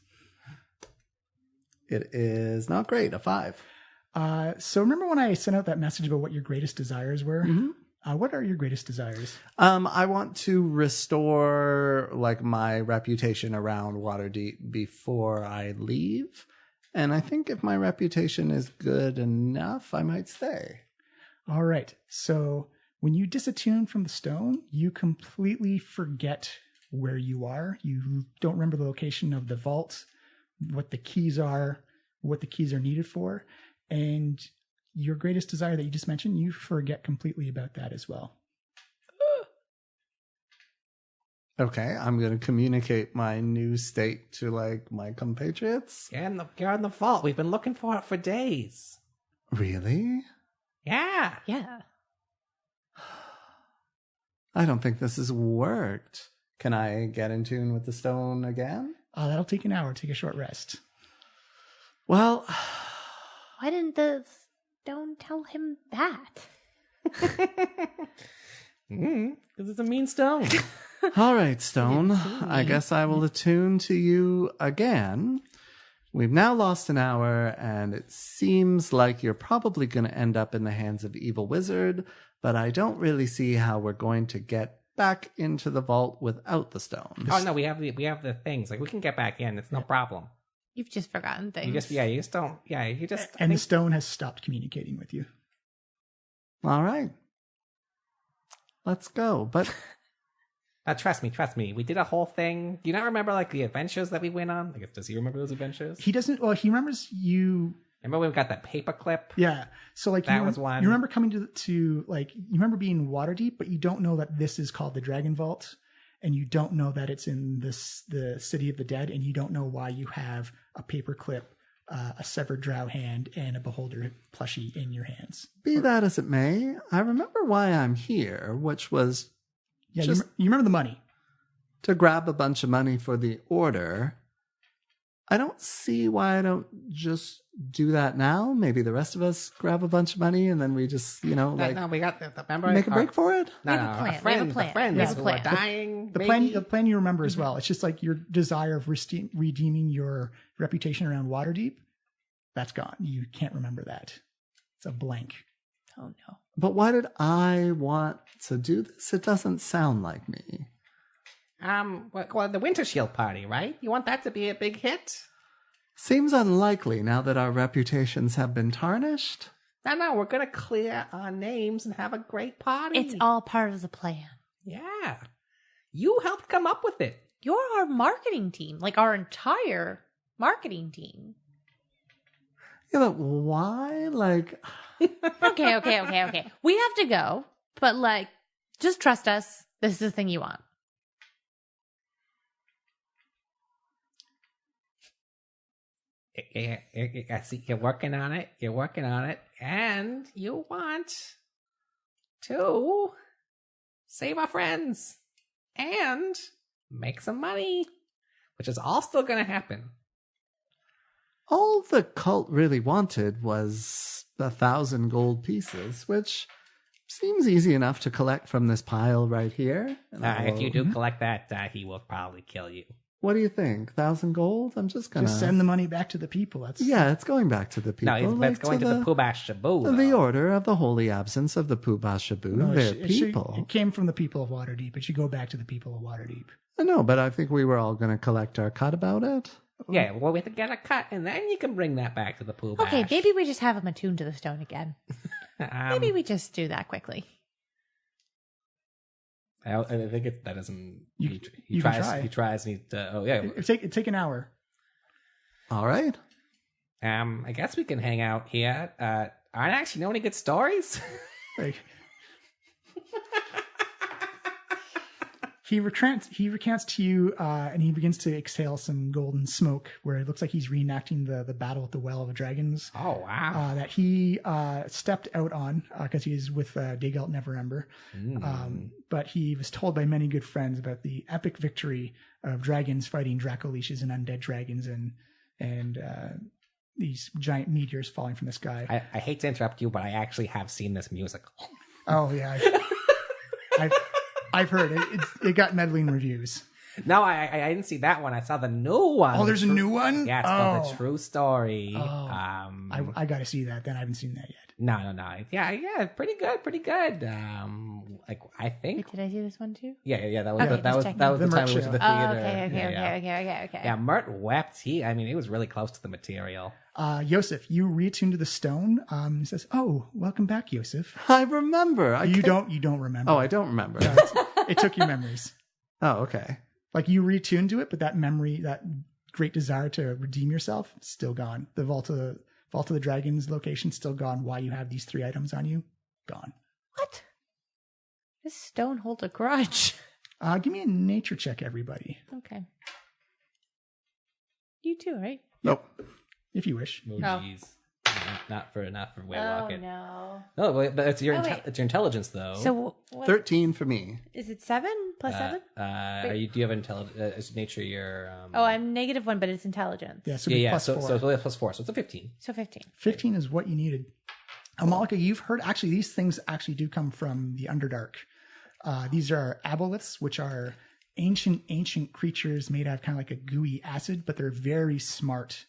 It is not great, a 5. So remember when I sent out that message about what your greatest desires were? Mm-hmm. What are your greatest desires? I want to restore like my reputation around Waterdeep before I leave. And I think if my reputation is good enough, I might stay. All right. So when you disattune from the stone, you completely forget where you are. You don't remember the location of the vault, what the keys are needed for. And your greatest desire that you just mentioned, you forget completely about that as well. Okay, I'm going to communicate my new state to like my compatriots. You're in the vault. We've been looking for it for days. Really? Yeah. Yeah. I don't think this has worked. Can I get in tune with the stone again? That'll take an hour. Take a short rest. Well, Why didn't the stone tell him that? Because it's a mean stone. all right, Stone. I guess I will attune to you again. We've now lost an hour, and it seems like you're probably going to end up in the hands of Evil Wizard, but I don't really see how we're going to get back into the vault without the stone. Oh no, we have the things. Like we can get back in. It's no problem. You've just forgotten things. You just don't. Yeah, you just. And the stone has stopped communicating with you. All right. Let's go. But trust me. We did a whole thing. Do you not remember like the adventures that we went on? I guess, does he remember those adventures? He doesn't. Well, he remembers you. Remember when we got that paperclip? Yeah. So like that was one. You remember coming to like you remember being Waterdeep, but you don't know that this is called the Dragon Vault, and you don't know that it's in the City of the Dead, and you don't know why you have a paperclip, a severed drow hand, and a beholder plushie in your hands. be that as it may, I remember why I'm here, which was Yeah, just you remember the money. to grab a bunch of money for the order. I don't see why I don't just do that now. Maybe the rest of us grab a bunch of money and then we just, No, we got remember make a break for it. No, We have a plan. the friends We have a who plan. are dying. The plan you remember as well. It's just like your desire of redeeming your reputation around Waterdeep. That's gone. You can't remember that. It's a blank. Oh no. But why did I want to do this? It doesn't sound like me. Well, the Winter Shield party, right? You want that to be a big hit? Seems unlikely now that our reputations have been tarnished. No, we're gonna clear our names and have a great party. It's all part of the plan. Yeah. You helped come up with it. You're our marketing team, like our entire marketing team. Yeah, but why? Like, Okay. We have to go, but like, just trust us. This is the thing you want. I see you're working on it. And you want to save our friends and make some money, which is all still going to happen. all the cult really wanted was 1,000 gold pieces, which seems easy enough to collect from this pile right here. If you do collect that, he will probably kill you. What do you think? 1,000 gold? I'm just gonna send the money back to the people. Yeah, it's going back to the people. No, it's going to the Pubash Shabu. The Order of the Holy Absence of the Pubash Shabu. No, They're people. It came from the people of Waterdeep. It should go back to the people of Waterdeep. I know, but I think we were all going to collect our cut about it. Yeah, well, we have to get a cut, and then you can bring that back to the Pubash. Okay, maybe we just have him attuned to the stone again. Maybe we just do that quickly. I think that doesn't. You He can tries. try. He tries, and he. Oh yeah. It'd take an hour. All right. I guess we can hang out here. Aren't actually know any good stories? Like, he recounts to you, and he begins to exhale some golden smoke, where it looks like he's reenacting the battle at the Well of the Dragons. Oh, wow. That he stepped out on because he was with Dagalt Neverember. But he was told by many good friends about the epic victory of dragons fighting Dracoleches and undead dragons, and these giant meteors falling from the sky. I hate to interrupt you, but I actually have seen this musical. Oh yeah, I've heard it. It got meddling reviews. No, I didn't see that one. I saw the new one. Oh, there's a new one? Yeah, it's called The True Story. Oh. I got to see that. Then I haven't seen that yet. No. Yeah, pretty good. I think. Wait, did I see this one too? Yeah. That was Okay, that was just the checking. time The we went to the Mirt theater. Okay. Yeah, Mirt wept. He was really close to the material. Yosef, you reattune to the stone. He says, "Oh, welcome back, Yosef." I remember. You don't remember. Oh, I don't remember. No, it took your memories. Oh, okay. Like you retuned to it, but that memory, that great desire to redeem yourself, still gone. The Vault of the Dragons location still gone. Why you have these 3 items on you? Gone. What? This stone holds a grudge. Give me a nature check, everybody, Okay. You too, right? Nope. if you wish. Oh, jeez. Not for Waywalk. No. No, but it's your wait. it's your intelligence though. So what, 13 for me. is it 7 plus 7? Do you have intelligence? Is nature your? I'm -1, but it's intelligence. Yeah, so yeah. plus So 4. so it's only plus 4, so it's a 15. So 15. 15 is what you needed. Malika, you've heard, actually, these things actually do come from the Underdark. These are aboliths, which are ancient creatures made out of kind of like a gooey acid, but they're very smart.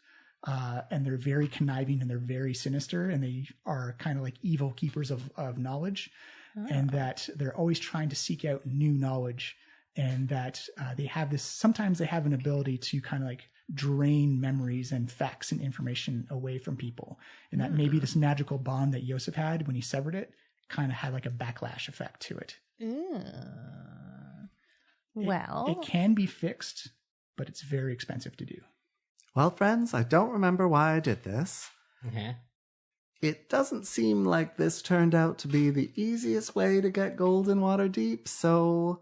And they're very conniving and they're very sinister, and they are kind of like evil keepers of knowledge, and that they're always trying to seek out new knowledge, and that they have this, sometimes they have an ability to kind of like drain memories and facts and information away from people. And that maybe this magical bond that Yosef had when he severed it kind of had like a backlash effect to it. Well, It can be fixed, but it's very expensive to do. Well, friends, I don't remember why I did this. It doesn't seem like this turned out to be the easiest way to get gold in Waterdeep, so,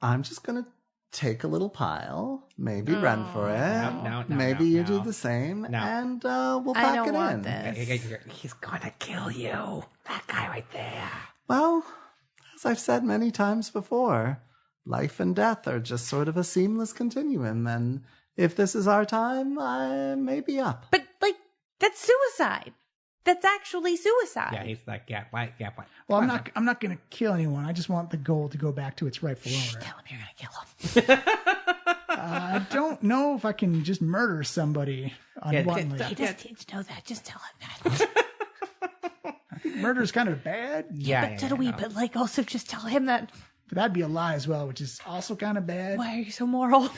I'm just going to take a little pile, maybe run for it. No, maybe you do the same, and we'll I pack don't it want in. this. He's gonna kill you. That guy right there. Well, as I've said many times before, life and death are just sort of a seamless continuum, and if this is our time, I may be up. But that's suicide. That's actually suicide. Yeah, he's like, yeah, why? Well, I'm not going to kill anyone. I just want the gold to go back to its rightful owner. Tell him you're gonna kill him. I don't know if I can just murder somebody unwantonly. He just needs to know that. Just tell him that. I think murder's kind of bad. Yeah, but so do we. But also just tell him that. But that'd be a lie as well, which is also kind of bad. Why are you so moral?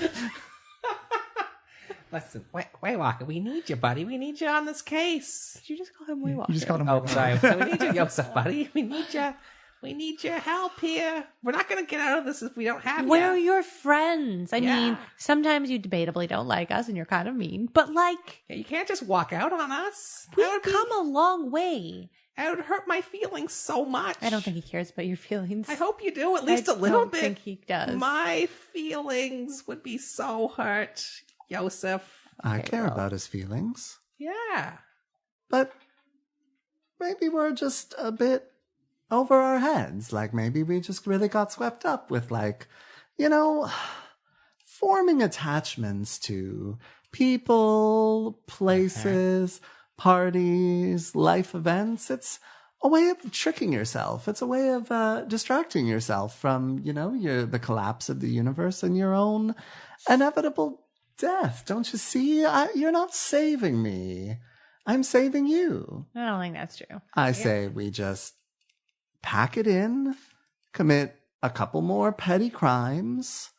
Listen, Waywalker, we need you, buddy. We need you on this case. Did you just call him Waywalker? You just called him Oh, Waywalker. sorry. We need you, Yosef, buddy. We need your help here. We're not going to get out of this if we don't have We're you. your friends. I mean, sometimes you debatably don't like us and you're kind of mean, but Yeah, you can't just walk out on us. we've come a long way. That would hurt my feelings so much. I don't think he cares about your feelings. I hope you do, at least a little don't bit. think he does. My feelings would be so hurt, Yosef. I care about his feelings, Yeah. but maybe we're just a bit over our heads. Like, maybe we just really got swept up with, forming attachments to people, places, parties, life events. It's a way of tricking yourself. It's a way of distracting yourself from, the collapse of the universe and your own inevitable death. Don't you see? You're not saving me. I'm saving you. I don't think that's true. I say we just pack it in, commit a couple more petty crimes,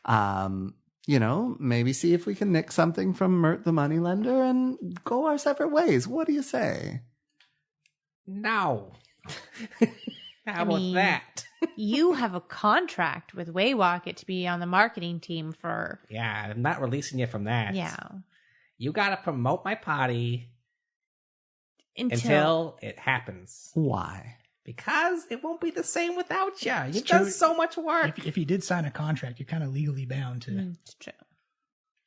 maybe see if we can nick something from Mirt the Moneylender and go our separate ways. What do you say? No. How about that? You have a contract with Waywalk to be on the marketing team for... Yeah, I'm not releasing you from that. Yeah. You gotta promote my party Until it happens. Why? Because it won't be the same without you. You've true. done so much work. If you did sign a contract, you're kind of legally bound to. It's true.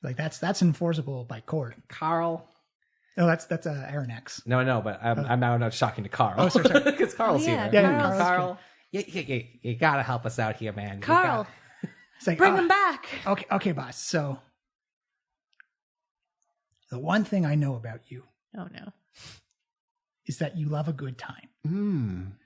Like that's enforceable by court. Carl. Oh, that's Aaron X. No, but I'm now not shocking to Carl. Oh, sorry. Because Carl's yeah, here. Yeah, Carl, you gotta help us out here, man. Carl, It's like, bring him back. Okay, boss. So the one thing I know about you Oh no. is that you love a good time.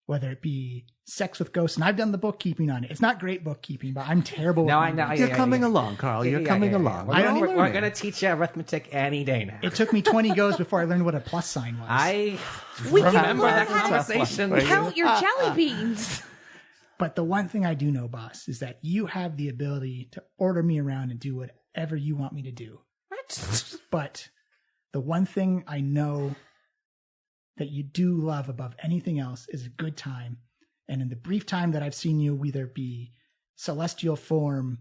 Whether it be sex with ghosts, and I've done the bookkeeping on it. It's not great bookkeeping, but I'm terrible. No, with I know. numbers. You're coming along, Carl. You're coming along. We're gonna teach you arithmetic any day now. It took me 20 goes before I learned what a plus sign was. I We can remember learn that how to conversation. count your jelly beans. But the one thing I do know, boss, is that you have the ability to order me around and do whatever you want me to do. What? But the one thing I know that you do love above anything else is a good time. And in the brief time that I've seen you either be celestial form,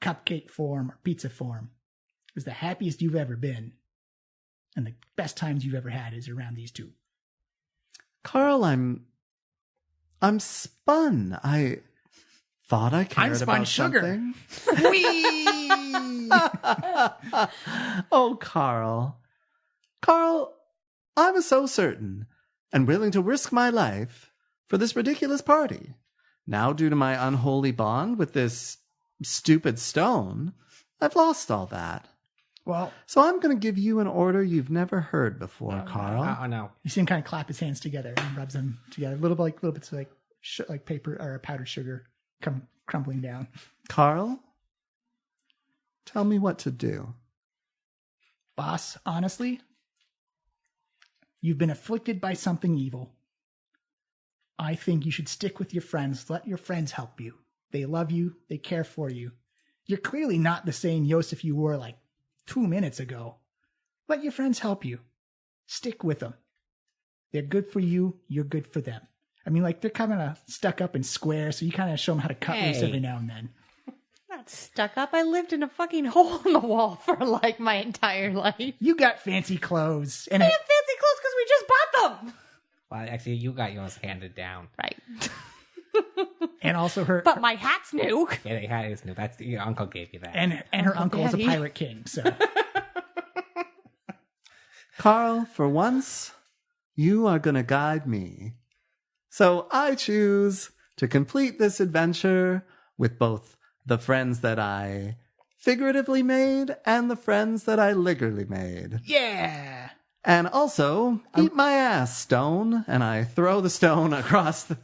cupcake form, or pizza form, is the happiest you've ever been. And the best times you've ever had is around these two. Carl, I'm spun. I thought I cared I'm spun about sugar. something. Whee! Oh, Carl. Carl, I was so certain and willing to risk my life for this ridiculous party. Now, due to my unholy bond with this stupid stone, I've lost all that. Well, So I'm going to give you an order you've never heard before, Carl. Oh no. you see him kind of clap his hands together and rubs them together. Little bits of like paper or powdered sugar come crumbling down. Carl, tell me what to do. Boss, honestly, you've been afflicted by something evil. I think you should stick with your friends. Let your friends help you. They love you. They care for you. You're clearly not the same Yosef you were like 2 minutes ago. Let your friends help you. Stick with them. They're good for you. You're good for them. I mean, like, they're kind of stuck up and square, so you kind of show them how to cut loose every now and then. Not stuck up. I lived in a fucking hole in the wall for like my entire life. You got fancy clothes. And I have fancy clothes because we just bought them. Well, actually, you got yours handed down. Right. and also her... But my hat's new. Yeah, they had his new. That's your uncle gave you that. And her uncle is a Daddy. pirate king, so... Carl, for once, you are going to guide me. So I choose to complete this adventure with both the friends that I figuratively made and the friends that I literally made. Yeah! And also, eat my ass, stone. And I throw the stone across the...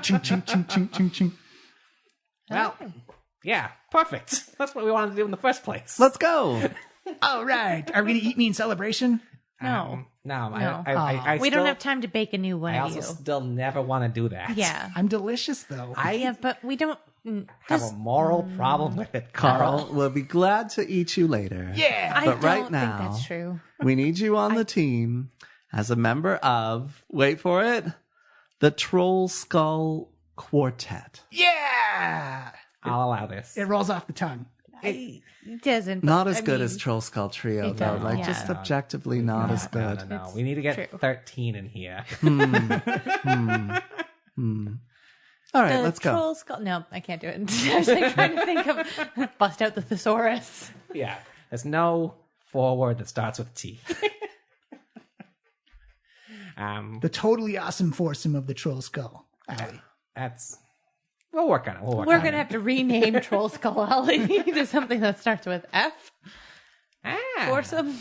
Ching, ching, ching, ching, ching, ching. Well, yeah, perfect. That's what we wanted to do in the first place. Let's go. All right. Are we going to eat me in celebration? No. No. No. I We still, don't have time to bake a new one I of also you. still never want to do that. Yeah. I'm delicious, though. Yeah, but we don't. have a moral problem with it, Carl. Carl, we'll be glad to eat you later. Yeah! I But don't right think now- that's true. We need you on the team as a member of, wait for it, the Trollskull Quartet. Yeah! I'll allow this. It rolls off the tongue. It doesn't. Not as I good mean, as Trollskull Trio, it though. doesn't, Like, yeah. just No. objectively not as good. No. We need to get true. 13 in here. All right, The let's go. troll skull. No, I can't do it. I was like trying to think of bust out the thesaurus. Yeah. There's no foreword that starts with T. The totally awesome foursome of the Troll Skull Alley. That's... We'll work on it. We're gonna have to rename Troll Skull Alley to something that starts with F. Foursome.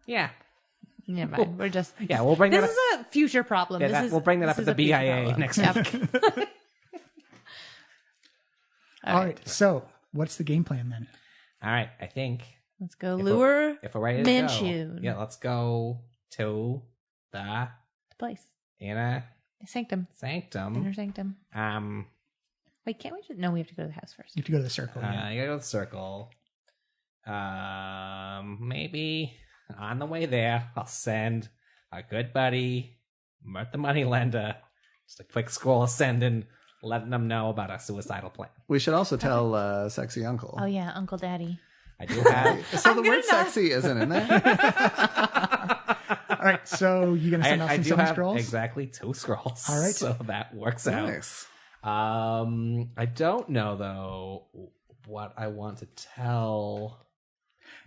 Yeah. Yeah, mind. We're just. Yeah, we'll bring This that is a future problem. Yeah, This we'll bring that this up at is the a future BIA problem. next Yep. week. All right. So, what's the game plan then? All right, I think... Let's go lure If we're ready to Manshoon. go... Yeah, let's go to the place. inner Sanctum. sanctum. Inner sanctum. Wait, can't we just... No, we have to go to the house first. You have to go to the circle. yeah. You gotta go to the circle. Maybe on the way there, I'll send our good buddy, Mirt the Moneylender, just a quick scroll of sending, letting them know about our suicidal plan. We should also tell Sexy Uncle. Oh, yeah, Uncle Daddy. I do have... So the I'm word gonna not- sexy isn't in there? All right, so you gonna send off I some do summon have scrolls? exactly 2 scrolls. All right. So that works out. Nice. I don't know though what I want to tell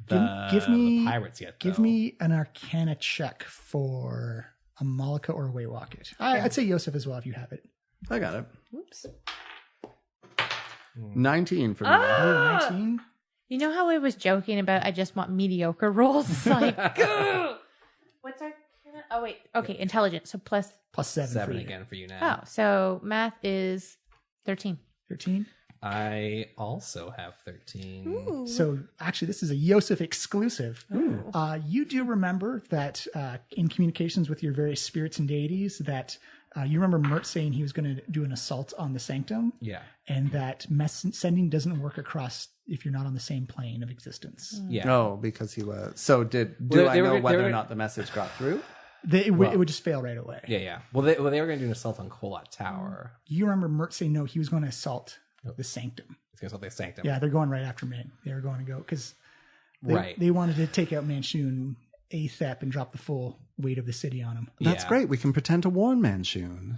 Give me the pirates yet. Give though. me an Arcana check for a Malika or a Waywocket. I'd say Yosef as well if you have it. I got it. Whoops. 19 for me. Oh, 19. You know how I was joking about I just want mediocre rolls? It's like, ugh. What's our... Oh, wait. Okay, intelligence. So plus... Plus 7 for 7 you. again for you now. Oh, so math is 13. 13. I also have 13. So actually, this is a Yosef exclusive. You do remember that in communications with your various spirits and deities that you remember Mirt saying he was going to do an assault on the sanctum, Yeah. and that sending doesn't work across if you're not on the same plane of existence. Yeah. Oh, because he was. So do Well, I they were- know they whether were- or not the message got through? It would just fail right away. Yeah, yeah. Well, they were going to do an assault on Kolat Tower. You remember Mirt saying no, he was going to assault the sanctum. It's going to assault the sanctum. Yeah, they're going right after Man. They were going to go because Right. they wanted to take out Manshoon ASAP and drop the full weight of the city on him. That's Yeah. great. We can pretend to warn Manshoon.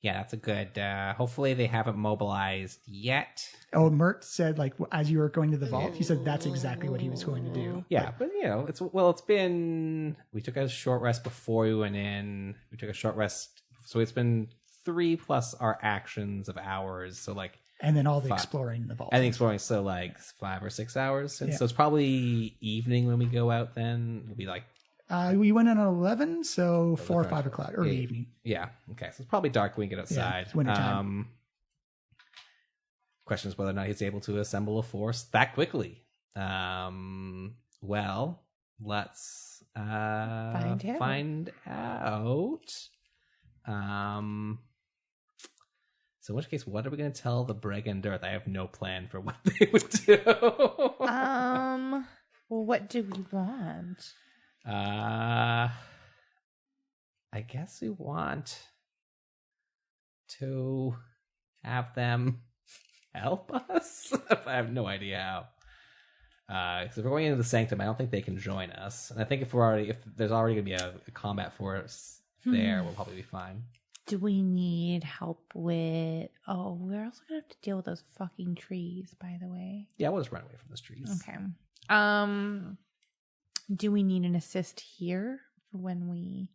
Yeah, that's a good... hopefully they haven't mobilized yet. Oh, Mirt said, like, as you were going to the vault, he said that's exactly what he was going to do. Yeah, but you know, it's been... We took a short rest before we went in. We took a short rest. So it's been 3 plus our actions of hours. So like... And then all the 5. exploring in the vault. I think exploring, so like 5 or 6 hours. Since, Yeah. So it's probably evening when we go out then. It'll be like... We went in at 11, so 4 or 5 dark. o'clock, early Yeah. evening. Yeah. Okay. So it's probably dark when we get outside. it's wintertime. Question is whether or not he's able to assemble a force that quickly. Well, let's find out. So in which case, what are we going to tell the Brandath? I have no plan for what they would do. Well, what do we want? I guess we want to have them help us. I have no idea how. Because if we're going into the sanctum, I don't think they can join us. And I think if there's already going to be a combat force there, we'll probably be fine. Do we need help with... Oh, we're also going to have to deal with those fucking trees, by the way. Yeah, we'll just run away from those trees. Okay. Do we need an assist here for when we...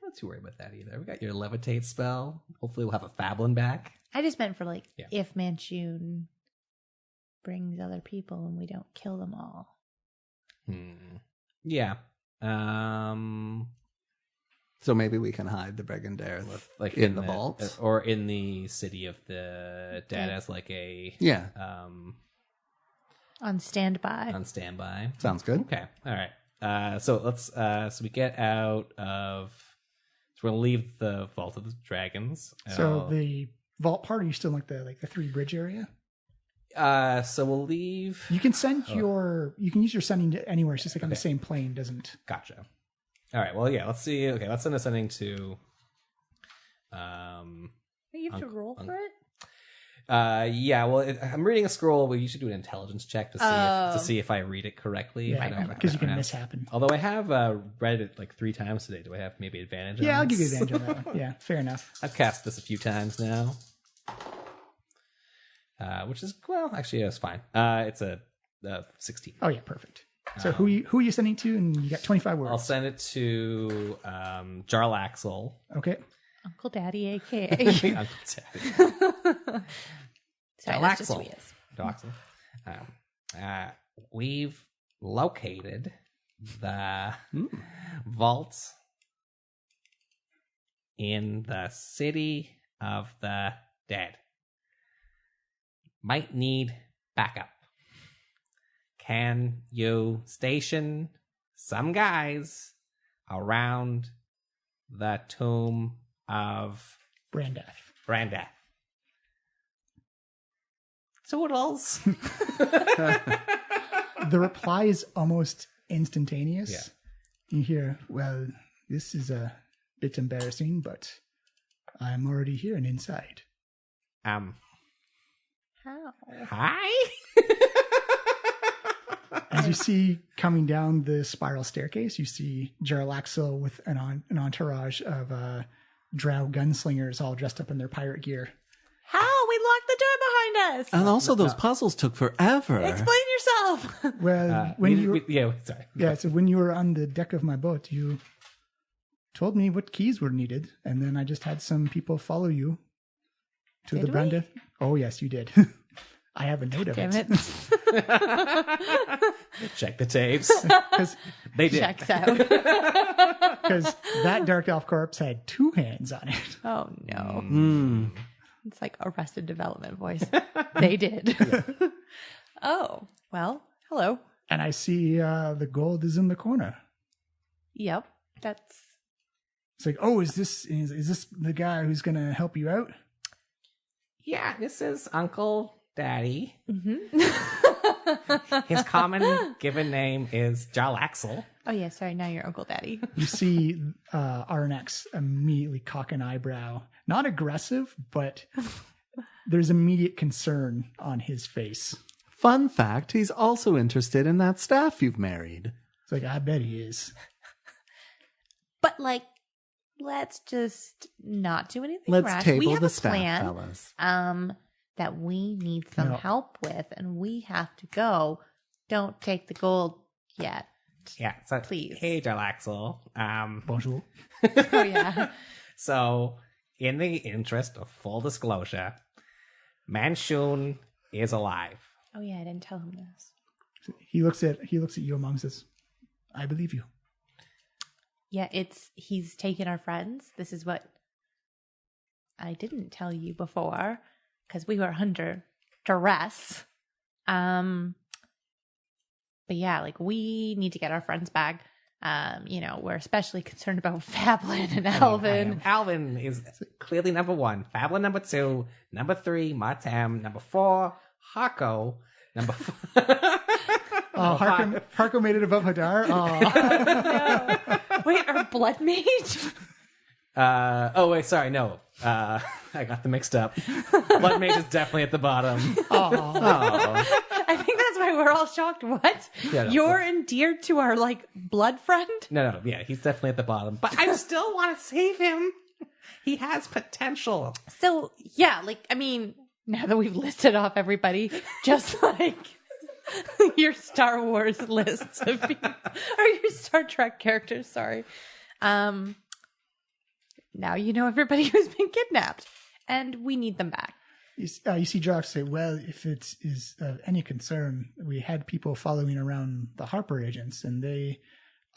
Not too worried about that either. We got your levitate spell. Hopefully we'll have a Fablin back. I just meant for like, Yeah. if Manshoon brings other people and we don't kill them all. Yeah. So maybe we can hide the Brandath Like in the vault. or in the city of the dead as like a Yeah, On standby. on standby. sounds good. Okay. All right. So let's so we get out of so we're gonna leave the Vault of the Dragons. So the vault part, are you still in like the 3 bridge area? So we'll leave. You can send you can use your sending to anywhere. It's just like on the Okay. same plane, doesn't... Gotcha. All right. Well, yeah. Let's see. Okay. Let's send a sending to. You have to roll for it? Yeah. Well, I'm reading a scroll. We usually do an intelligence check to see if I read it correctly. Yeah, I don't because you can pronounce- mishappen. Although I have read it like 3 times today. Do I have maybe advantage? on Yeah, I'll give you this? advantage on that one. Yeah, fair enough. I've cast this a few times now. Which is, well, actually, it's fine. It's a 16. Oh, yeah, perfect. So who are you sending to? And you got 25 words. I'll send it to Jarlaxle. Okay. Uncle Daddy, a.k.a. Uncle Teddy. Sorry, that's just who he is. Jarlaxle. We've located the vault in the city of the dead. Might need backup. Can you station some guys around the tomb of Brandath. Toodles? The reply is almost instantaneous. Yeah. You hear, well, this is a bit embarrassing, but I'm already here and inside. How? Hi? As you see coming down the spiral staircase, you see Jarlaxle with an entourage of drow gunslingers all dressed up in their pirate gear. How? We locked the door behind us. And also, those puzzles took forever. Explain yourself. Well, so when you were on the deck of my boat, you told me what keys were needed, and then I just had some people follow you to the Brandath. Oh, yes, you did. I have a note of Damn it. Check the tapes. They did. Checks out. Because that dark elf corpse had 2 hands on it. Oh, no. It's like Arrested Development voice. They did. Oh, well, hello. And I see the gold is in the corner. Yep, that's... It's like, oh, is this the guy who's going to help you out? Yeah, this is Uncle Daddy. Mm-hmm. His common given name is Jarlaxle. Oh, yeah, sorry, now you're Uncle Daddy. You see Arnex immediately cock an eyebrow. Not aggressive, but there's immediate concern on his face. Fun fact, he's also interested in that staff you've married. It's like, I bet he is. But, like, let's just not do anything Let's rash. table We have the a staff, plan, fellas. that we need some No. help with, and we have to go. Don't take the gold yet. Yeah, so Please. Hey, Jarlaxle. Bonjour. Oh, yeah. So, in the interest of full disclosure, Manshoon is alive. Oh, yeah, I didn't tell him this. He looks at you among and says, I believe you. Yeah, he's taken our friends. This is what I didn't tell you before, because we were under duress. But yeah, like, we need to get our friends back. We're especially concerned about Fablin and Alvin. Alvin is clearly number 1. Fablin number 2. Number 3, Martem. Number 4, Hako. Number 5. Oh, Harko made it above Hadar. Oh. No. Wait, our blood mage? Wait, sorry, no. I got them mixed up. Blood Mage is definitely at the bottom. Oh. I think that's why we're all shocked. What? Yeah, no, You're endeared to our, like, blood friend? No, yeah, he's definitely at the bottom. But I still want to save him. He has potential. So, yeah, like, I mean, now that we've listed off everybody, just like your Star Wars lists of people, or your Star Trek characters, sorry. Now you know everybody who's been kidnapped, and we need them back. You see Josh say, well, if it is of any concern, we had people following around the Harper agents, and they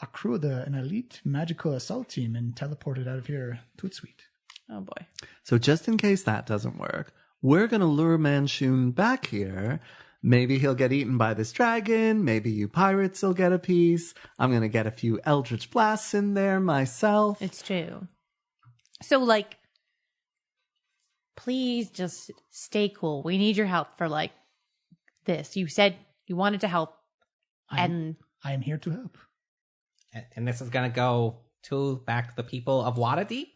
accrued an elite magical assault team and teleported out of here Tootsuite. Oh, boy. So just in case that doesn't work, we're going to lure Manshoon back here. Maybe he'll get eaten by this dragon. Maybe you pirates will get a piece. I'm going to get a few Eldritch Blasts in there myself. It's true. So, like, please just stay cool. We need your help for, like, this. You said you wanted to help, I am here to help. And this is going to go back to the people of Waterdeep?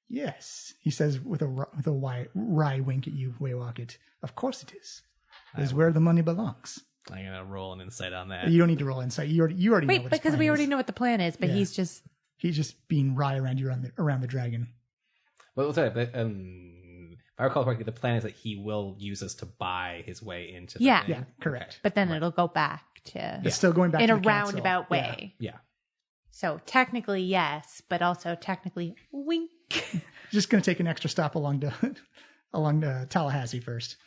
Yes, he says with a wry wink at you, Waywocket. Of course it is. It is where the money belongs. I'm going to roll an insight on that. You don't need to roll insight. You already know what his Wait, because plan we is. already know what the plan is, but Yeah. he's just being wry around you around the dragon. Well, sorry, but if I recall correctly, the plan is that he will use us to buy his way into the thing. Yeah, correct. But then it'll go back to It's still going back in to a the council. roundabout way. Yeah. So technically, yes, but also technically, wink. Just going to take an extra stop along to Tallahassee first.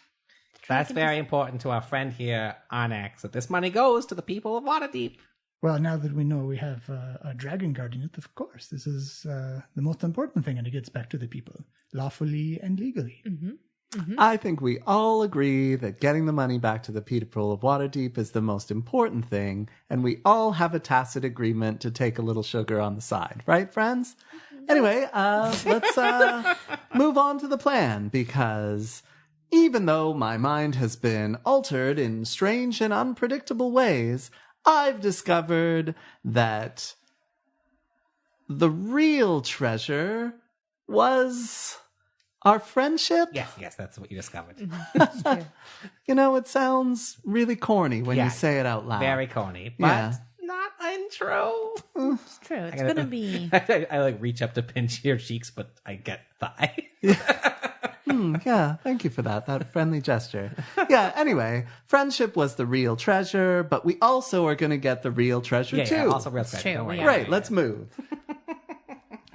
That's very important to our friend here, Onyx, that this money goes to the people of Waterdeep. Well, now that we know we have a dragon guardian, of course, this is the most important thing, and it gets back to the people, lawfully and legally. Mm-hmm. Mm-hmm. I think we all agree that getting the money back to the people of Waterdeep is the most important thing, and we all have a tacit agreement to take a little sugar on the side. Right, friends? Anyway, let's move on to the plan, because even though my mind has been altered in strange and unpredictable ways, I've discovered that the real treasure was Our friendship? Yes, that's what you discovered. It's true. You know, it sounds really corny when Yeah. you say it out loud. Very corny, but Yeah. not untrue. It's true. It's going to be. I like reach up to pinch your cheeks, but I get thigh. Yeah, thank you for that friendly gesture. Yeah, anyway, friendship was the real treasure, but we also are going to get the real treasure too. Yeah, also real treasure. true, Don't worry. yeah. Right, let's move.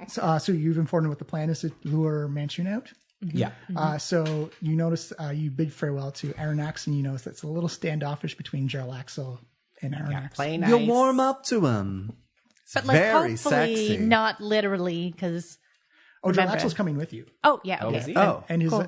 So you've informed him what the plan is to lure Manshoon out. Yeah. So you notice you bid farewell to Aranax, and you notice that's a little standoffish between Jarlaxle and Aranax. Play nice. You'll warm up to him. But like, very hopefully sexy. not literally, because. Remember. Jarlaxle's coming with you, Oh, yeah. Okay. is he? Oh, and his Cool.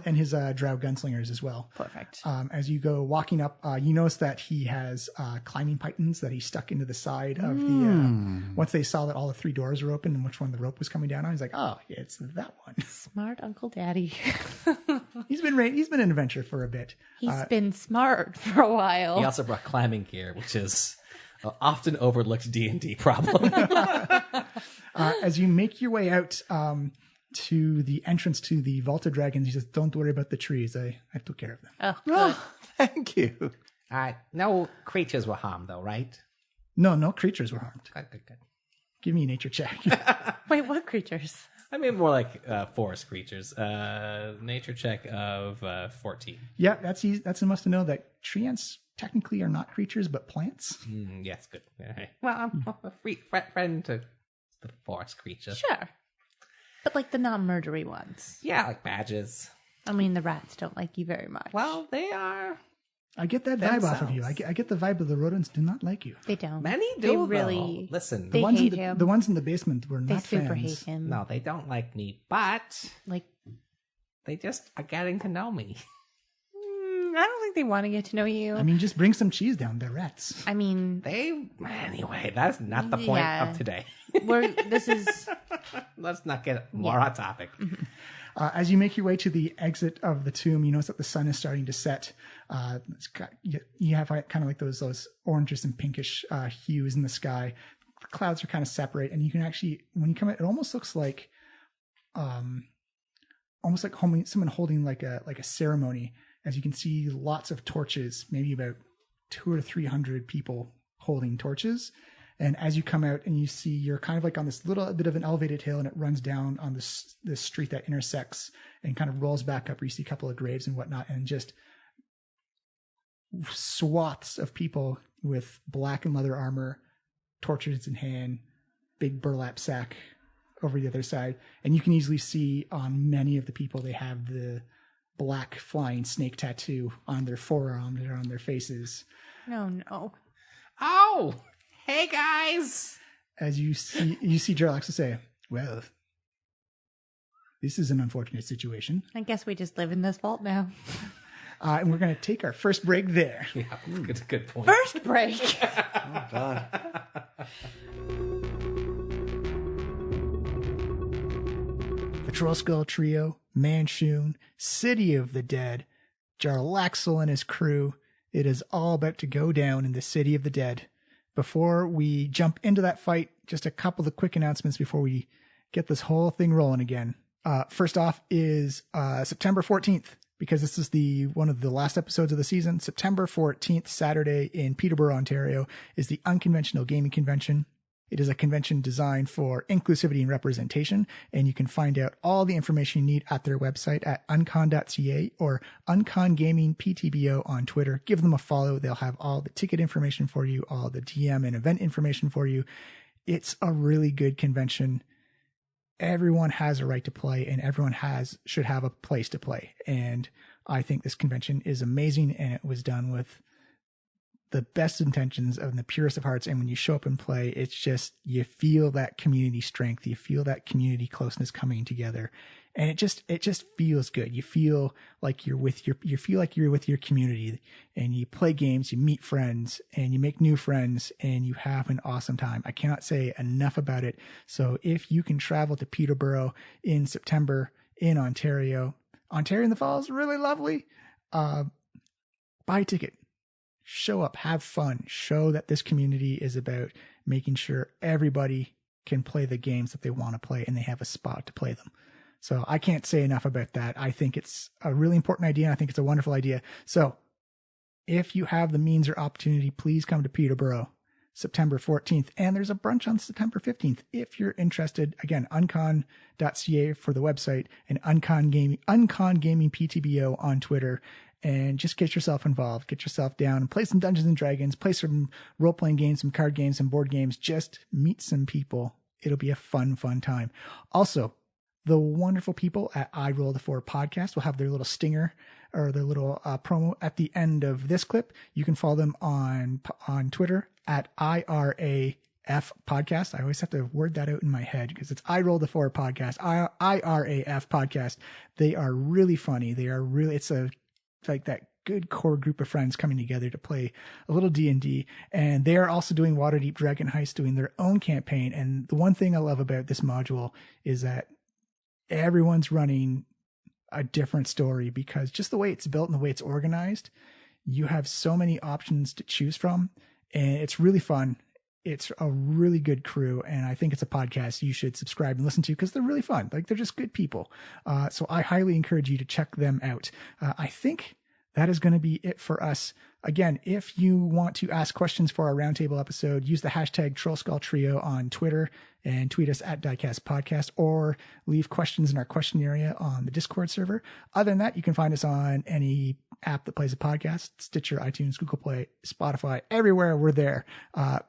drow gunslingers as well. Perfect. As you go walking up, you notice that he has climbing pythons that he stuck into the side of the. Once they saw that all the 3 doors were open and which one the rope was coming down on, he's like, "Oh, yeah, it's that one." Smart Uncle Daddy. He's been an adventurer for a bit. He's been smart for a while. He also brought climbing gear, which is an often overlooked D&D problem. As you make your way out to the entrance to the Vault of Dragons, he says, "Don't worry about the trees. I took care of them." Oh, good. oh, thank you. No creatures were harmed, though, right? No creatures were harmed. Good. Give me a nature check. Wait, what creatures? I mean, more like forest creatures. Nature check of 14. Yeah, that's easy. That's a must to know that tree ants technically are not creatures but plants. Yes, good. All right. Well, I'm a friend to the forest creature. Sure. But like the non-murdery ones. Yeah, like badges. I mean, the rats don't like you very much. Well, they are. I get that vibe off of you. I get the vibe that the rodents do not like you. They don't. Many do, They though. really. Listen, They Ones in hate the, him. the ones in the basement were They not super fans. hate him. no, they don't like me, but Like, they just are getting to know me. I don't think they want to get to know you. I mean, just bring some cheese down. They're rats. Anyway, that's not the point Yeah. of today. This is. Let's not get more on topic. As you make your way to the exit of the tomb, you notice that the sun is starting to set. You have kind of like those oranges and pinkish hues in the sky. The clouds are kind of separate, and you can actually, when you come out, it almost looks like, someone holding like a ceremony. As you can see, lots of torches, maybe about 200 or 300 people holding torches. And as you come out and you see, you're kind of like on this little bit of an elevated hill, and it runs down on this street that intersects and kind of rolls back up where you see a couple of graves and whatnot, and just swaths of people with black and leather armor, torches in hand, big burlap sack over the other side. And you can easily see on many of the people, they have the black flying snake tattoo on their forearms or on their faces. No. Oh, hey guys! As you see Jarlaxle say, "Well, this is an unfortunate situation." I guess we just live in this vault now. And we're going to take our first break there. Yeah, good point. First break. Oh, God. The Trollskull Trio, Manshoon, City of the Dead, Jarlaxle and his crew. It is all about to go down in the City of the Dead. Before we jump into that fight, just a couple of quick announcements before we get this whole thing rolling again. First off is September 14th, because this is one of the last episodes of the season. September 14th, Saturday in Peterborough, Ontario, is the Unconventional Gaming Convention. It is a convention designed for inclusivity and representation, and you can find out all the information you need at their website at uncon.ca or uncongamingptbo on Twitter. Give them a follow. They'll have all the ticket information for you, all the DM and event information for you. It's a really good convention. Everyone has a right to play, and everyone should have a place to play. And I think this convention is amazing, and it was done with the best intentions and the purest of hearts. And when you show up and play, it's just, you feel that community strength. You feel that community closeness coming together. And it just feels good. You feel like you're with your community, and you play games, you meet friends, and you make new friends, and you have an awesome time. I cannot say enough about it. So if you can travel to Peterborough in September in Ontario in the fall is really lovely. Buy a ticket. Show up, have fun, show that this community is about making sure everybody can play the games that they want to play and they have a spot to play them. So I can't say enough about that. I think it's a really important idea. And I think it's a wonderful idea. So if you have the means or opportunity, please come to Peterborough, September 14th. And there's a brunch on September 15th. If you're interested, again, uncon.ca for the website and Uncon Gaming PTBO on Twitter. And just get yourself involved, get yourself down and play some Dungeons and Dragons, play some role-playing games, some card games, some board games. Just meet some people. It'll be a fun time. Also, the wonderful people at I Roll the 4 podcast will have their little stinger or their little promo at the end of this clip. You can follow them on Twitter at IRAF podcast. I always have to word that out in my head because it's I Roll the 4 podcast, IRAF podcast. They are really funny. It's like that good core group of friends coming together to play a little D&D. And they are also doing Waterdeep Dragon Heist, doing their own campaign. And the one thing I love about this module is that everyone's running a different story, because just the way it's built and the way it's organized, you have so many options to choose from, and it's really fun. It's a really good crew, and I think it's a podcast you should subscribe and listen to because they're really fun. Like, they're just good people. So I highly encourage you to check them out. I think that is going to be it for us. Again, if you want to ask questions for our roundtable episode, use the hashtag Trollskull Trio on Twitter and tweet us at Diecast Podcast, or leave questions in our question area on the Discord server. Other than that, you can find us on any app that plays a podcast: Stitcher, iTunes, Google Play, Spotify, everywhere we're there.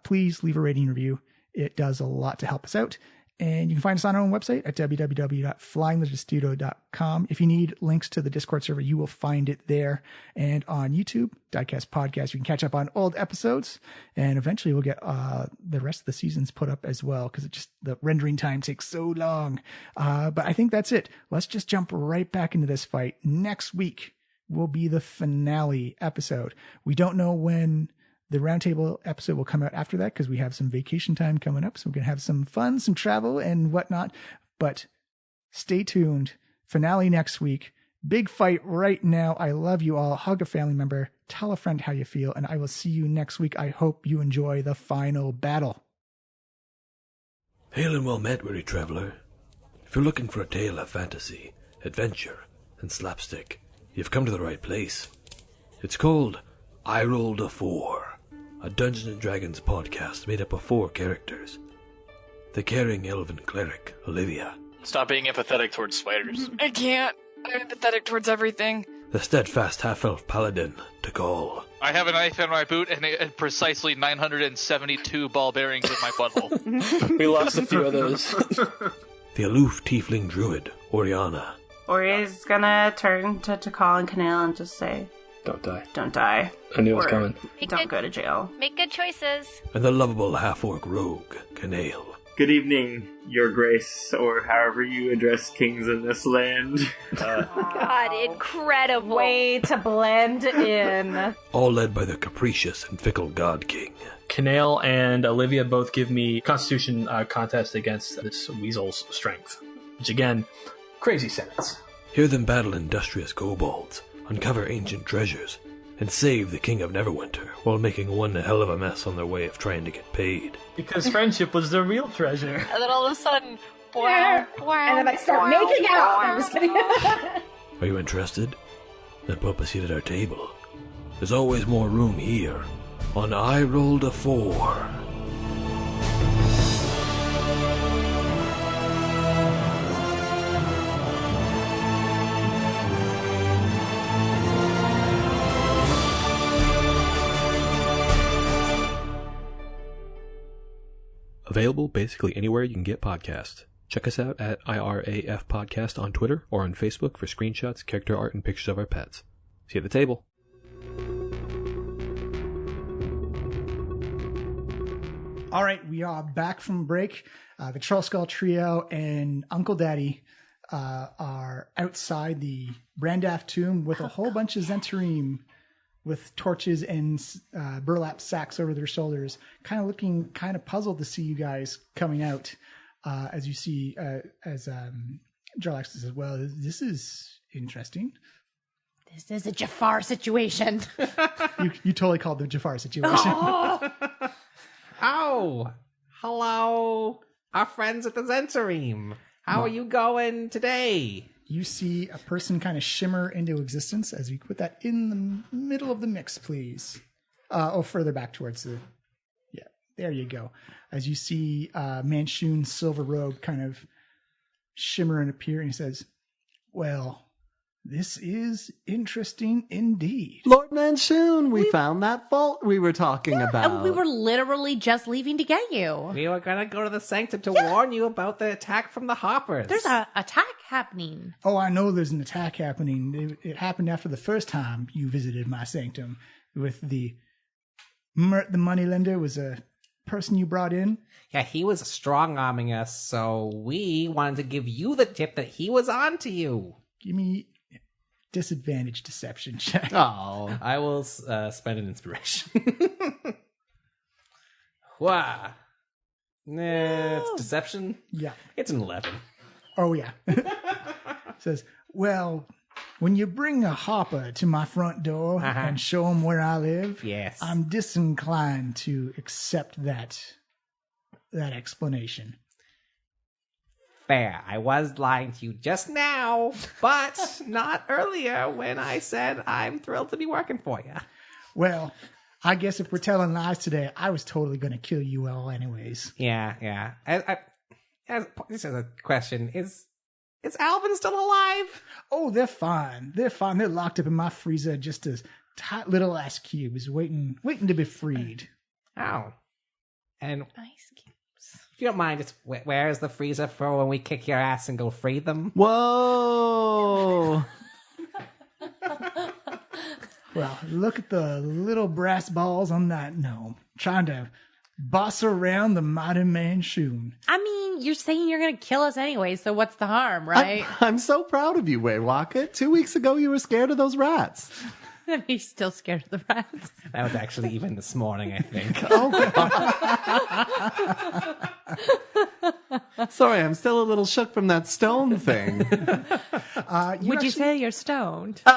Please leave a rating review. It does a lot to help us out. And you can find us on our own website at www.flyinglegistudo.com. If you need links to the Discord server, you will find it there. And on YouTube, Diecast Podcast, you can catch up on old episodes. And eventually we'll get the rest of the seasons put up as well, because the rendering time takes so long. But I think that's it. Let's just jump right back into this fight. Next week will be the finale episode. We don't know when the roundtable episode will come out after that, because we have some vacation time coming up. So we're going to have some fun, some travel and whatnot. But stay tuned. Finale next week. Big fight right now. I love you all. Hug a family member. Tell a friend how you feel. And I will see you next week. I hope you enjoy the final battle. Hail and well met, weary traveler. If you're looking for a tale of fantasy, adventure, and slapstick, you've come to the right place. It's called I Rolled a 4. A Dungeons & Dragons podcast made up of 4 characters. The caring elven cleric, Olivia. Stop being empathetic towards spiders. I can't. I'm empathetic towards everything. The steadfast half-elf paladin, Tikal. I have a knife in my boot and precisely 972 ball bearings in my butthole. We lost a few of those. The aloof tiefling druid, Oriana. Ori's gonna turn to Tikal and Canale and just say, Don't die. Don't die. I knew it was coming. Don't go to jail. Make good choices. And the lovable half-orc rogue, Canale. Good evening, Your Grace, or however you address kings in this land. God, incredible. Way to blend in. All led by the capricious and fickle God King. Canale and Olivia both give me Constitution contest against this weasel's strength. Which, again, crazy sentence. Hear them battle industrious kobolds, uncover ancient treasures, and save the King of Neverwinter while making one hell of a mess on their way of trying to get paid. Because friendship was the real treasure. And then all of a sudden, wow, And then I start making out. I'm just kidding. Are you interested? Then pull up a seat at our table. There's always more room here on I Rolled a 4. Available basically anywhere you can get podcasts. Check us out at IRAF Podcast on Twitter or on Facebook for screenshots, character art, and pictures of our pets. See you at the table. All right, we are back from break. The Trollskull Trio and Uncle Daddy are outside the Brandath tomb with a whole bunch of Zhentarim with torches and burlap sacks over their shoulders, kind of looking kind of puzzled to see you guys coming out. As you see, as Jarlax says, well, this is interesting. This is a Jafar situation. You totally called the Jafar situation. Oh, hello, our friends at the Zhentarim. How are you going today? You see a person kind of shimmer into existence as we put that in the middle of the mix, please. Further back towards the... Yeah, there you go. As you see Manshoon's silver robe kind of shimmer and appear, and he says, well, this is interesting indeed. Lord Manshoon, we found that vault we were talking about. And we were literally just leaving to get you. We were going to go to the Sanctum to warn you about the attack from the Hoppers. There's an attack happening. Oh, I know there's an attack happening. It happened after the first time you visited my sanctum with the Mirt the Moneylender was a person you brought in. Yeah, he was strong-arming us, so we wanted to give you the tip that he was on to you. Give me disadvantage deception check. Oh, I will spend an inspiration. Wow. It's deception? Yeah. It's an 11. Oh, yeah. Says, well, when you bring a hopper to my front door and show him where I live, yes, I'm disinclined to accept that explanation. Fair. I was lying to you just now, but not earlier when I said I'm thrilled to be working for you. Well, I guess if we're telling lies today, I was totally going to kill you all anyways. Yeah. This is a question. Is Alvin still alive? Oh, they're fine. They're fine. They're locked up in my freezer just as tight little ice cubes waiting to be freed. Oh. And Ice cubes. if you don't mind, just where's the freezer for when we kick your ass and go free them? Whoa! Well, look at the little brass balls on that gnome, trying to boss around the mighty Manshoon. I mean, you're saying you're going to kill us anyway, so what's the harm, right? I'm so proud of you, Waywocket. 2 weeks ago, you were scared of those rats. He's still scared of the rats. That was actually even this morning, I think. Sorry, I'm still a little shook from that stone thing. Would you say you're stoned? Girl,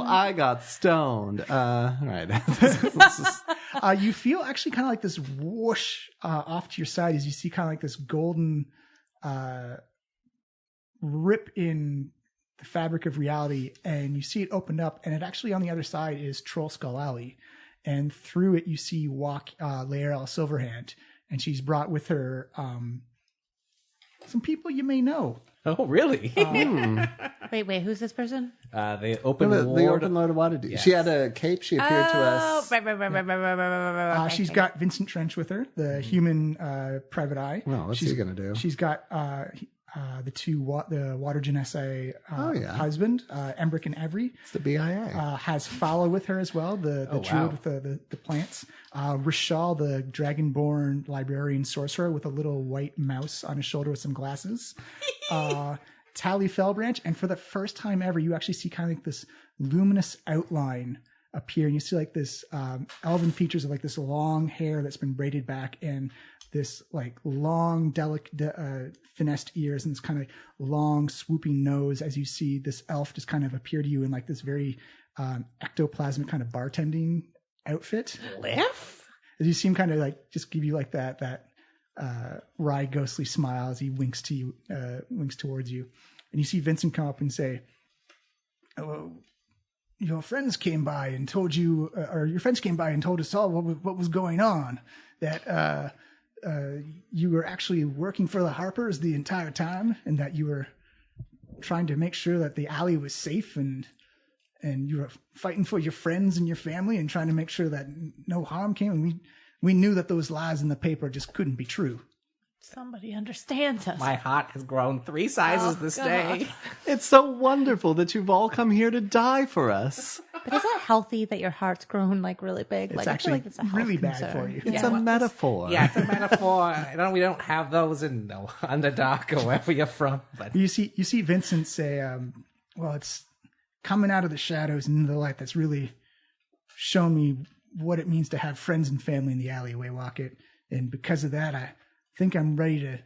I got stoned. All right. You feel actually kind of like this whoosh off to your side as you see kind of like this golden rip in the fabric of reality, and you see it opened up, and it actually on the other side is Trollskull Alley, and through it you see walk Laerel Silverhand, and she's brought with her some people you may know. Oh, really? Wait, who's this person? The Open the Lord. Open Lord of Waterdeep. Yes. She had a cape. She appeared to us. Right. She's got Vincent Trench with her, the human private eye. Well, what's he going to do? She's got the Water Genasi husband, Embrick and Every. It's the BIA. Has Fala with her as well, the druid with the plants. Rishal, the dragonborn librarian sorcerer with a little white mouse on his shoulder with some glasses. Tally Fellbranch, and for the first time ever, you actually see kind of like this luminous outline appear, and you see like this elven features of like this long hair that's been braided back, and this like long, delicate, finessed ears, and this kind of long, swooping nose. As you see this elf just kind of appear to you in like this very ectoplasmic kind of bartending outfit. Liff? As you see him kind of like just give you like that wry, ghostly smile as he winks to you, winks towards you, and you see Vincent come up and say, "Oh, your friends came by and told you, or your friends came by and told us all what was going on. That you were actually working for the Harpers the entire time, and that you were trying to make sure that the alley was safe, and you were fighting for your friends and your family, and trying to make sure that no harm came. And we knew that those lies in the paper just couldn't be true." Somebody understands us. My heart has grown 3 sizes this day. It's so wonderful that you've all come here to die for us. But is that healthy that your heart's grown like really big? It's like, actually I feel like that's a really health bad concern. for you. It's a metaphor. Yeah, it's a metaphor. We don't have those in the Underdark or wherever you're from. But You see Vincent say, well, it's coming out of the shadows and into the light that's really shown me what it means to have friends and family in the alleyway, Wocket. And because of that, I think I'm ready to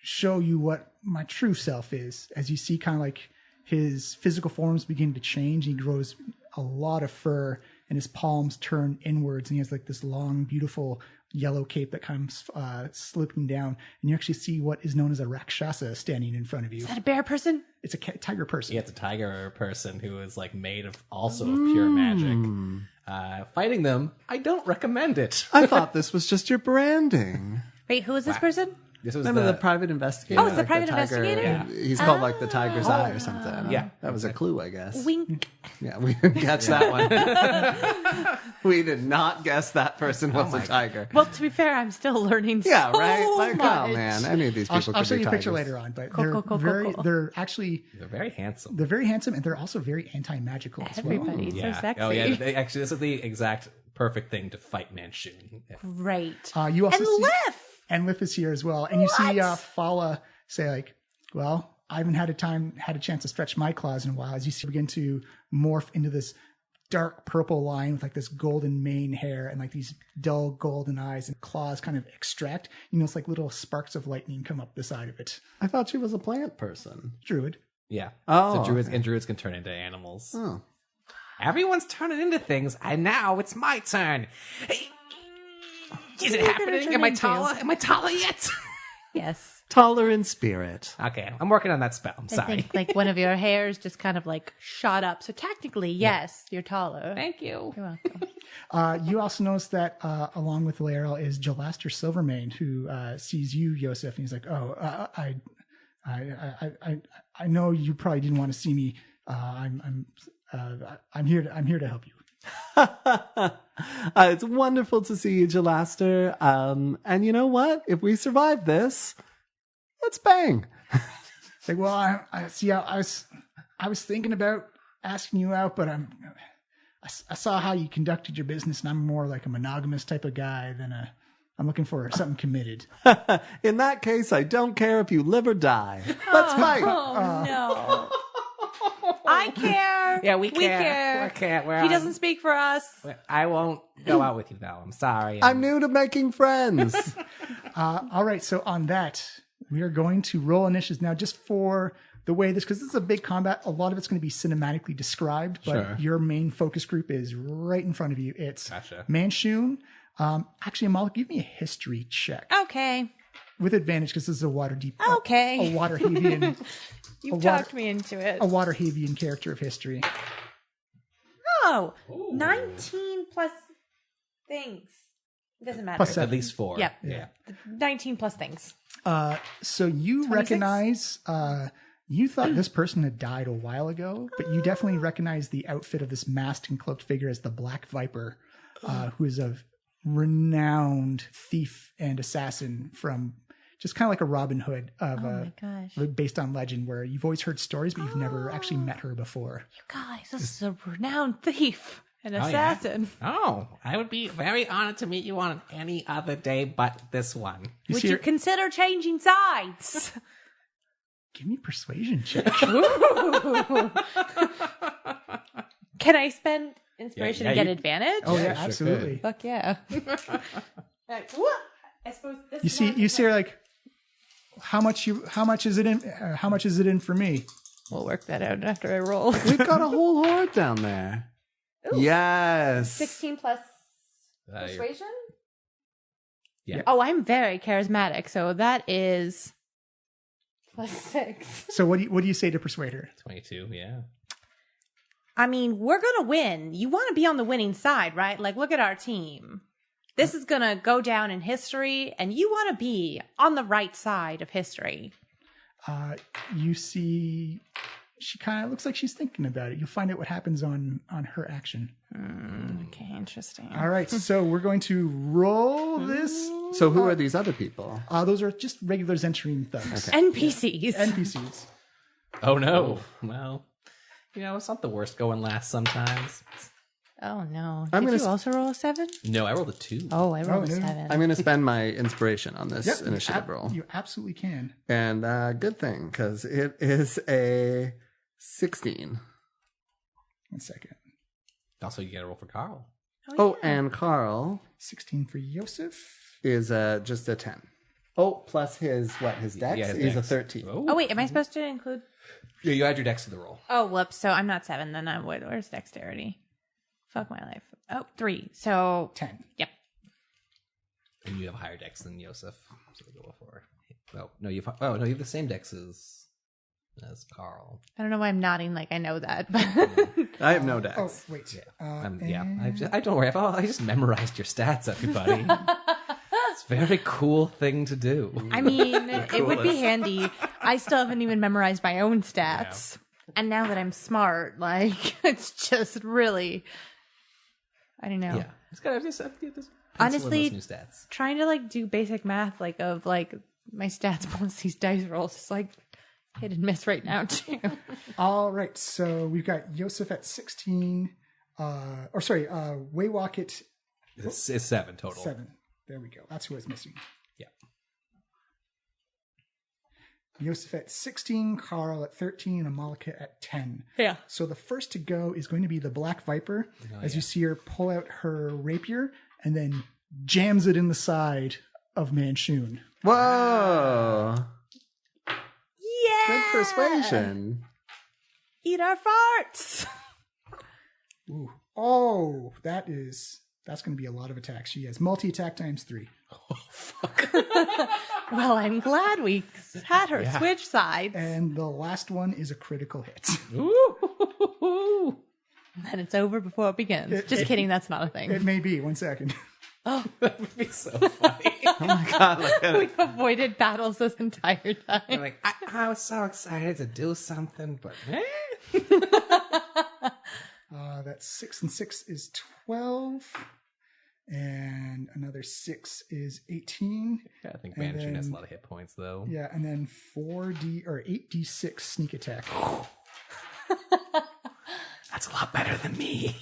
show you what my true self is. As you see kind of like his physical forms begin to change. He grows a lot of fur and his palms turn inwards, and he has like this long, beautiful yellow cape that comes slipping down, and you actually see what is known as a Rakshasa standing in front of you. Is that a bear person? It's a tiger person. Yeah, it's a tiger person who is like made of also of pure magic. Fighting them, I don't recommend it. I thought this was just your branding. Wait, who is this person? This was Remember the private investigator? Oh, it's the private tiger, investigator? Yeah. He's called like the tiger's eye or something. Yeah. That was a clue, I guess. Wink. Yeah, we didn't catch that one. We did not guess that person was a tiger. Well, to be fair, I'm still learning Yeah, so right? Like, much. oh man, any of these people I'll could show be you a picture tigers. later on, but Cool. they're actually They're very handsome. they're very handsome, and they're also very anti-magical as well. Everybody's so sexy. Oh yeah. Actually, this is the exact perfect thing to fight Manshoon. Yeah. Great. You also And see Lif! and Lif is here as well, and you see Fala say like, "Well, I haven't had a chance to stretch my claws in a while." As you see, begin to morph into this dark purple line with like this golden mane hair and like these dull golden eyes, and claws kind of extract. You know, it's like little sparks of lightning come up the side of it. I thought she was a plant person. Druid. Yeah. Oh, So druids okay. and druids can turn into animals. Oh. Everyone's turning into things, and now it's my turn. Hey, is it you gonna happening? turn Am I into? taller? Am I taller yet? Yes. Taller in spirit. Okay, I'm working on that spell. I'm I sorry. think like one of your hairs just kind of like shot up. So technically, yes, you're taller. Thank you. You're welcome. You also notice that along with Laeral is Jalaster Silvermane, who sees you, Yosef, and he's like, "Oh, I know you probably didn't want to see me. I'm here to help you." It's wonderful to see you, Jalaster. And you know what? If we survive this, let's bang. Like, well, I see. I was thinking about asking you out, but I saw how you conducted your business, and I'm more like a monogamous type of guy than I'm looking for something committed. In that case, I don't care if you live or die. Let's fight. Oh no. I care. Yeah, we care. He doesn't speak for us. I won't go out with you, though. I'm sorry. I'm new to making friends. All right, so on that, we are going to roll initiatives now, just for the way because this is a big combat. A lot of it's going to be cinematically described, but Sure. your main focus group is right in front of you. It's Gotcha. Manshoon. Actually, Amal, give me a history check Okay. with advantage because this is a Waterdeep. Okay. A Waterhavian. You talked me into it. A Waterhavian character of history. Oh, 19 plus things. It doesn't matter. Plus At least 4. Yep. Yeah. 19 plus things. So you 26? recognize, you thought this person had died a while ago, but you definitely recognize the outfit of this masked and cloaked figure as the Black Viper, who is a renowned thief and assassin from just kind of like a Robin Hood of Oh my gosh. based on legend, where you've always heard stories, but you've never actually met her before. You guys, this is a renowned thief and yeah? assassin. Oh, I would be very honored to meet you on any other day but this one. Would see you her- consider changing sides? Give me a persuasion check. Can I spend inspiration Yeah, and get you- advantage? Oh Yeah, yeah, sure absolutely. Fuck yeah. Right. I suppose this You see her like, how much is it in for me? We'll work that out after I roll. We've got a whole horde down there. Ooh. Yes. 16 plus You're- persuasion? Yeah. Oh, I'm very charismatic, so that is plus 6. So what do you say to persuade her? 22, yeah. I mean, we're going to win. You want to be on the winning side, right? Like, look at our team. This is going to go down in history, and you want to be on the right side of history. You see, she kind of looks like she's thinking about it. You'll find out what happens on her action. Okay, interesting. All right, so we're going to roll this. So who are these other people? Those are just regular Zhentarim thugs. NPCs. NPCs. Oh, no. Well, it's not the worst going last sometimes. Oh, no. I'm Did gonna you also roll a 7? No, I rolled a 2. Oh, I rolled a no. 7. I'm going to spend my inspiration on this Yep, initiative roll. You absolutely can. And good thing, because it is a 16. 1 second. Also, you got to roll for Carl. Oh, and Carl 16 for Yosef. is just a 10. Oh, plus his dex? Yeah, his He's a dex. 13. Oh, wait. Am I supposed to include? Yeah, you add your dex to the roll. Oh, whoops. So I'm not 7. Then I'm where's dexterity? Fuck my life. Oh, 3. So 10. Yep. And you have a higher dex than Yosef. So we'll go for... no, you have the same dex as Carl. I don't know why I'm nodding like I know that. But I have no dex. Oh, wait. I don't worry. I just memorized your stats, everybody. It's a very cool thing to do. I mean, it would be handy. I still haven't even memorized my own stats. Yeah. And now that I'm smart, like, it's just really... I don't know. Yeah. It's got honestly, new stats. Trying to like do basic math, like of like my stats plus these dice rolls, is like hit and miss right now too. All right, so we've got Yosef at 16. Waywalk at... It's 7 total. 7. There we go. That's who I was missing. Yeah. Yosef at 16, Carl at 13, and Amalika at 10. Yeah. So the first to go is going to be the Black Viper, you see her pull out her rapier and then jams it in the side of Manshoon. Whoa! Yeah! Good persuasion. Eat our farts! Ooh. Oh, that's going to be a lot of attacks. She has multi-attack times 3. Oh, fuck. Well, I'm glad we had her switch sides. And the last one is a critical hit. Ooh. And it's over before it begins. Just kidding, that's not a thing. It may be. 1 second. Oh, that would be so funny. Oh my god, look at it. We've avoided battles this entire time. I'm like, I was so excited to do something, but... That's 6 and 6 is 12. And another 6 is 18. Yeah, I think Manshoon has a lot of hit points, though. Yeah, and then 8d6 sneak attack. That's a lot better than me.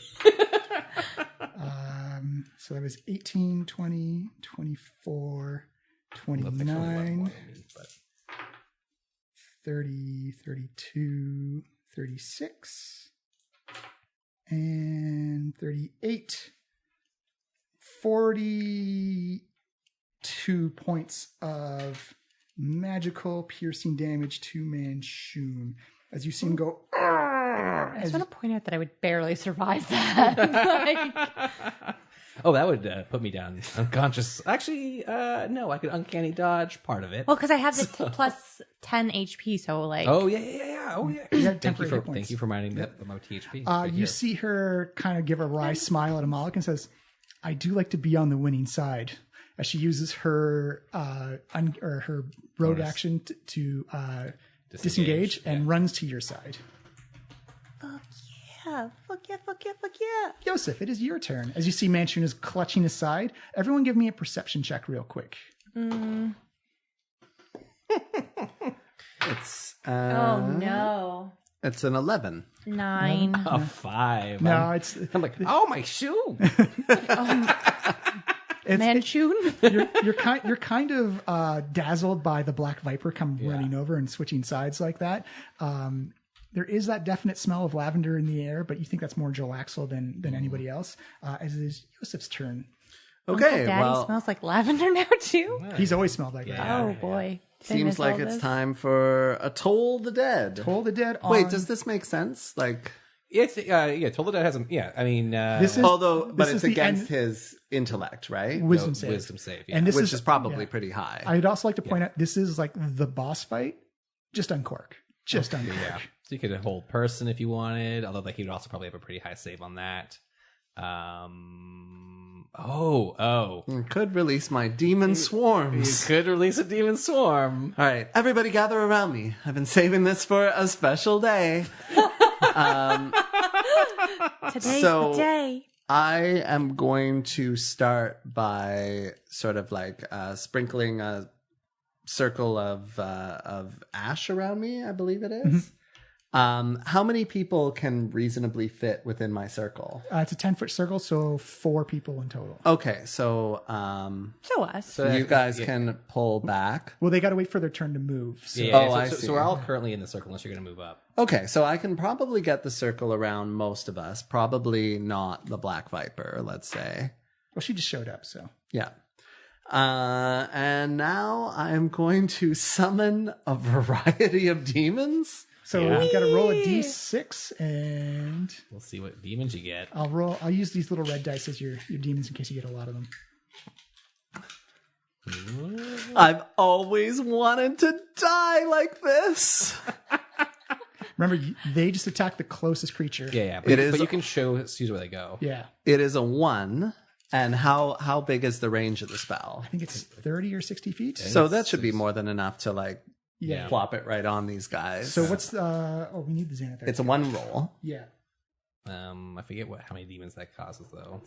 So that was 18, 20, 24, 29, 30, 32, 36, and 38. 42 points of magical piercing damage to Manshoon as you see him go. I just want to point out that I would barely survive that. Oh, that would put me down unconscious. Actually, no, I could uncanny dodge part of it. Well, because I have the plus 10 HP, so like... Oh, yeah. Oh, yeah. Thank you for reminding me of my THP. You see her kind of give a wry smile at Amalek and says, I do like to be on the winning side, as she uses her her road action to disengage and runs to your side. Fuck yeah. Yosef, it is your turn. As you see Manshoon is clutching his side, everyone give me a perception check real quick. It's oh no. It's an 11. 9. A 5. No, I'm like, oh, my shoe. Manshoon. You're kind of dazzled by the Black Viper come running over and switching sides like that. There is that definite smell of lavender in the air, but you think that's more Joel Axel than anybody else. As it is Yosef's turn. Okay, Uncle Daddy smells like lavender now too. He's always smelled like that. Oh boy. Seems like it's time for a Toll the Dead. Toll the Dead. Wait, does this make sense? Like, it's Toll the Dead has a I mean, this is, but it's against his intellect, right? Wisdom save. Yeah. And this which is probably pretty high. I'd also like to point out this is like the boss fight, just uncork. Just uncork. Yeah. So you could hold person if you wanted, although like he would also probably have a pretty high save on that. Could release my demon swarms. You could release a demon swarm. All right, everybody gather around me. I've been saving this for a special day. Today's the day. I am going to start by sort of like sprinkling a circle of ash around me, I believe it is. Mm-hmm. How many people can reasonably fit within my circle? It's a 10-foot circle, so 4 people in total. Okay, so show us. So you guys can pull back. Well, they got to wait for their turn to move. So. I see. So we're all currently in the circle unless you're going to move up. Okay, so I can probably get the circle around most of us. Probably not the Black Viper, let's say. Well, she just showed up, so. Yeah. And now I'm going to summon a variety of demons. So you got to roll a d6, and we'll see what demons you get. I'll use these little red dice as your demons in case you get a lot of them. I've always wanted to die like this. Remember, they just attack the closest creature. Yeah. But you can choose where they go. Yeah. It is a 1. And how big is the range of the spell? I think it's 30 or 60 feet. So that should be more than enough to Yeah. plop it right on these guys. So what's we need the Xanathar. It's a 1 roll. Yeah. I forget how many demons that causes though.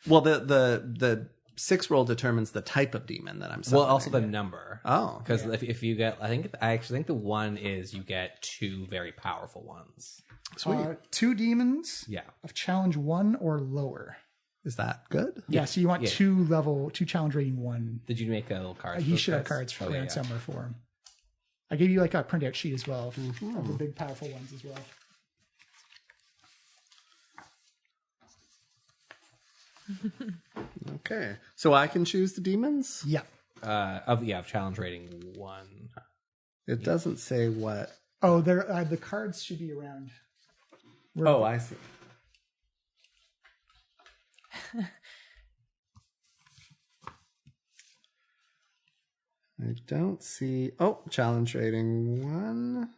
Well, the 6 roll determines the type of demon that I'm summoning. Well, also the number. Oh, because if you get, I actually think the 1 is you get 2 very powerful ones. Sweet. 2 demons. Yeah. Of challenge 1 or lower. Is that good? Yeah. So you want 2 challenge rating 1. Did you make a little card? He should have cards for somewhere for him. I gave you a printout sheet as well of the big powerful ones as well. Okay, so I can choose the demons. Yeah. Of challenge rating 1. It doesn't say what. Oh, the cards should be around. I see. I don't see. Oh, challenge rating 1.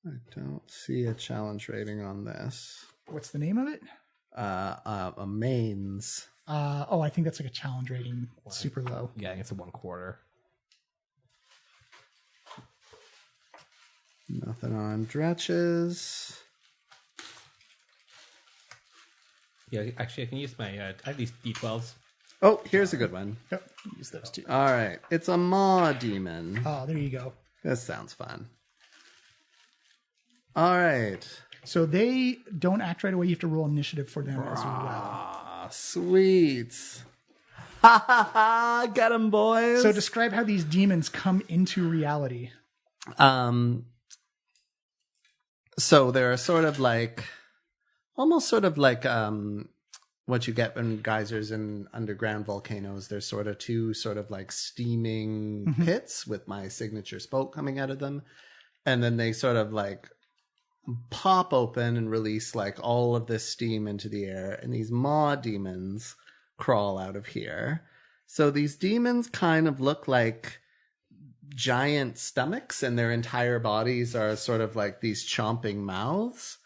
I don't see a challenge rating on this. What's the name of it? A mains. I think that's like a challenge rating super low. Yeah, I think it's a 1/4. Nothing on dretches. Yeah, actually, I can use my. I have these D12s. Oh, here's a good one. Yep, use those 2. All right, it's a maw demon. Oh, there you go. This sounds fun. All right. So they don't act right away. You have to roll initiative for them as well. Ah, sweet. Ha ha ha! Get them, boys. So describe how these demons come into reality. So they're almost sort of like what you get in geysers and underground volcanoes. There's sort of 2 sort of like steaming pits with my signature spoke coming out of them, and then they sort of like pop open and release like all of this steam into the air, and these maw demons crawl out of here. So these demons kind of look like giant stomachs, and their entire bodies are sort of like these chomping mouths.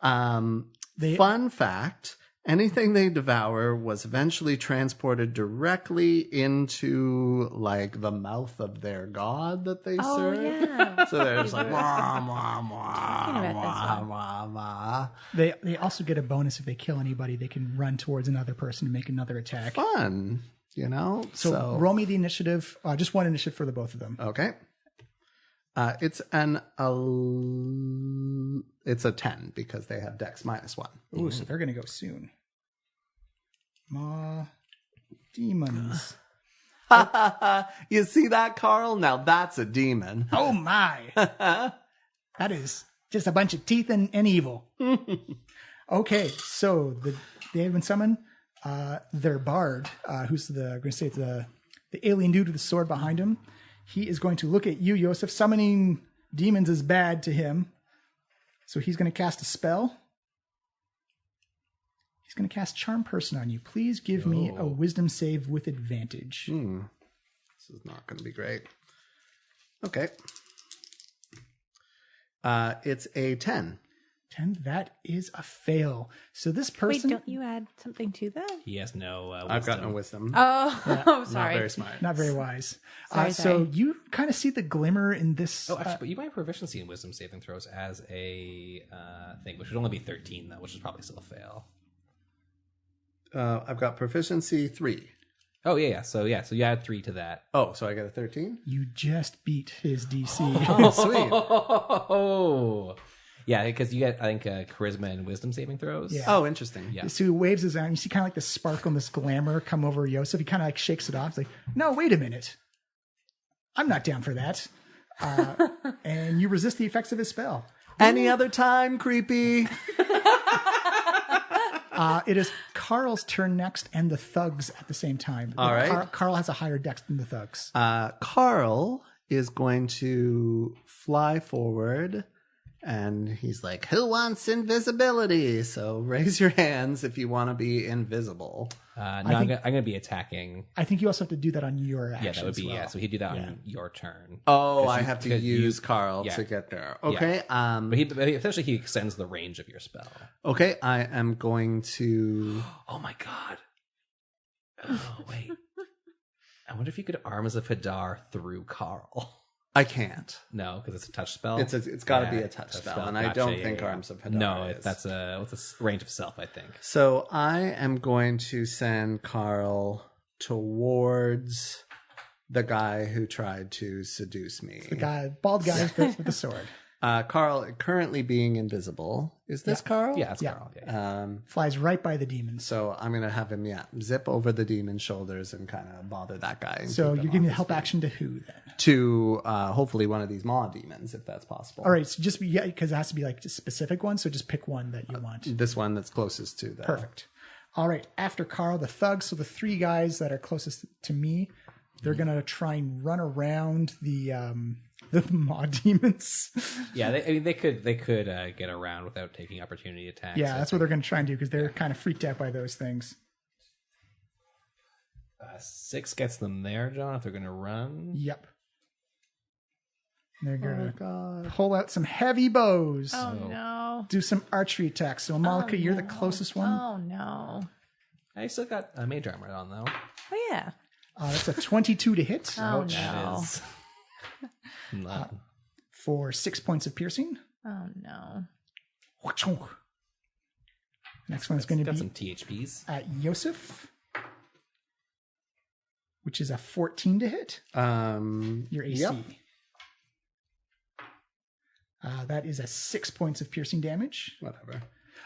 Fun fact, anything they devour was eventually transported directly into like the mouth of their god that they serve. Yeah. So they're just like wah, wah, wah, wah, wah, wah. They also get a bonus if they kill anybody. They can run towards another person and make another attack. Fun, So roll me the initiative. Just 1 initiative for the both of them. Okay. It's a 10 because they have Dex -1. Ooh, so they're gonna go soon. Maw demons. You see that, Carl? Now that's a demon. Oh my! That is just a bunch of teeth and evil. Okay, so they have been summoned. Their bard, who's I'm going to say it's the alien dude with the sword behind him. He is going to look at you, Yosef. Summoning demons is bad to him. So he's going to cast a spell. He's going to cast Charm Person on you. Please give me a wisdom save with advantage. This is not going to be great. Okay. It's a 10. 10, that is a fail. So this person... Wait, don't you add something to that? He has no wisdom. I've got no wisdom. Oh, sorry. Not very smart. Not very wise. Sorry. So you kind of see the glimmer in this... Oh, actually, but you might have proficiency in wisdom saving throws as a thing, which would only be 13, though, which is probably still a fail. I've got proficiency 3. Oh, yeah. So you add 3 to that. Oh, so I got a 13? You just beat his DC. Oh, sweet. Oh, yeah, because you get, I think, charisma and wisdom saving throws. Yeah. Oh, interesting. Yeah. So he waves his arm. You see kind of like the sparkle and this glamour come over Yosef. He kind of like shakes it off. He's like, no, wait a minute. I'm not down for that. And you resist the effects of his spell. Any other time, creepy. It is Carl's turn next and the thugs at the same time. All right. Carl has a higher dex than the thugs. Carl is going to fly forward And he's like, who wants invisibility? So raise your hands if you want to be invisible. I'm going to be attacking. I think you also have to do that on your action. Yeah, that would be, well. So he'd do that on your turn. Oh, I have to use Carl yeah. to get there. Okay. Yeah. But essentially he extends the range of your spell. Okay, I am going to... Oh my god. Oh, wait. I wonder if you could Arms of Hadar through Carl. I can't. No, because it's a touch spell. It's got to be a touch spell, and I don't think Arms of Hadar No, is. that's a range of self, I think. So I am going to send Carl towards the guy who tried to seduce me. The bald guy with the sword. Carl currently being invisible. Is this Carl? Yeah, it's Carl. Yeah. Flies right by the demon. So I'm going to have him, zip over the demon's shoulders and kind of bother that guy. So you're giving the help action to who then? To hopefully one of these maw demons, if that's possible. All right, so just because it has to be like a specific one, so just pick one that you want. This one that's closest to that. Perfect. All right, after Carl, the thugs, so the three guys that are closest to me, they're going to try and run around the maw demons. Yeah, they could get around without taking opportunity attacks. Yeah, that's what they're going to try and do because they're kind of freaked out by those things. 6 gets them there, John, if they're going to run. Yep. They're going to pull out some heavy bows. Oh, no. Do some archery attacks. So, Malika, you're the closest one. Oh, no. I still got a mage armor on, though. Oh, yeah. That's a 22 to hit. Oh, that no. is... for 6 points of piercing. Oh, no. Next one is going to got be some THPs. At Yosef, which is a 14 to hit. Your AC. Yep. That is a 6 points of piercing damage. Whatever.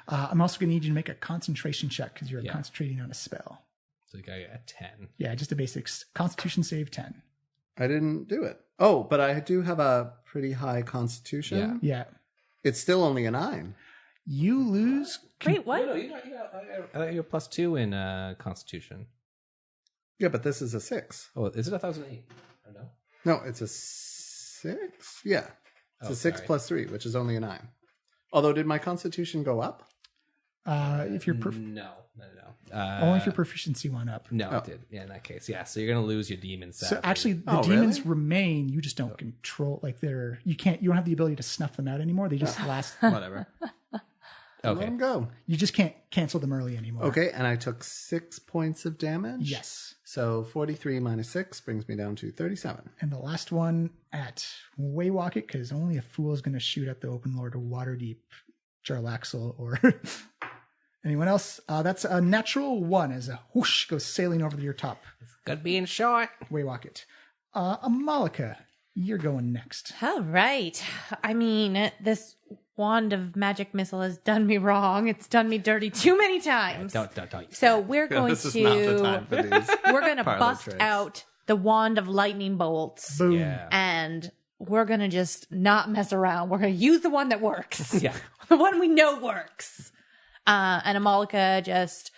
I'm also going to need you to make a concentration check because you're concentrating on a spell. So you got a 10. Yeah, just a basic Constitution save 10. I didn't do it. Oh, but I do have a pretty high constitution. Yeah. It's still only a 9. You lose. Wait, what? No, you got you're +2 in Constitution. Yeah, but this is a 6. Oh, is it 1,008? Or no? No, it's a 6. Yeah, it's a 6 plus 3, which is only a 9. Although, did my constitution go up? If you're no. only if your proficiency went up. No, it did. Yeah, in that case, yeah. So you're gonna lose your demon. So actually, the demons remain. You just don't control. Like you don't have the ability to snuff them out anymore. They just last. Whatever. Okay. Let them go. You just can't cancel them early anymore. Okay, and I took 6 points of damage. Yes. So 43 minus 6 brings me down to 37. And the last one at Waywocket, because only a fool is going to shoot at the Open Lord or Waterdeep, Jarlaxle, or anyone else. That's a natural 1 as a whoosh goes sailing over to your top. Good being short. Waywocket. Amalika, you're going next. All right. I mean, this wand of magic missile has done me wrong. It's done me dirty too many times. Don't. So we're going This is not the time for these. We're going to parlor bust tricks. out the wand of lightning bolts. Boom. Yeah. And we're going to just not mess around. We're going to use the one that works. Yeah. The one we know works. And Amalika just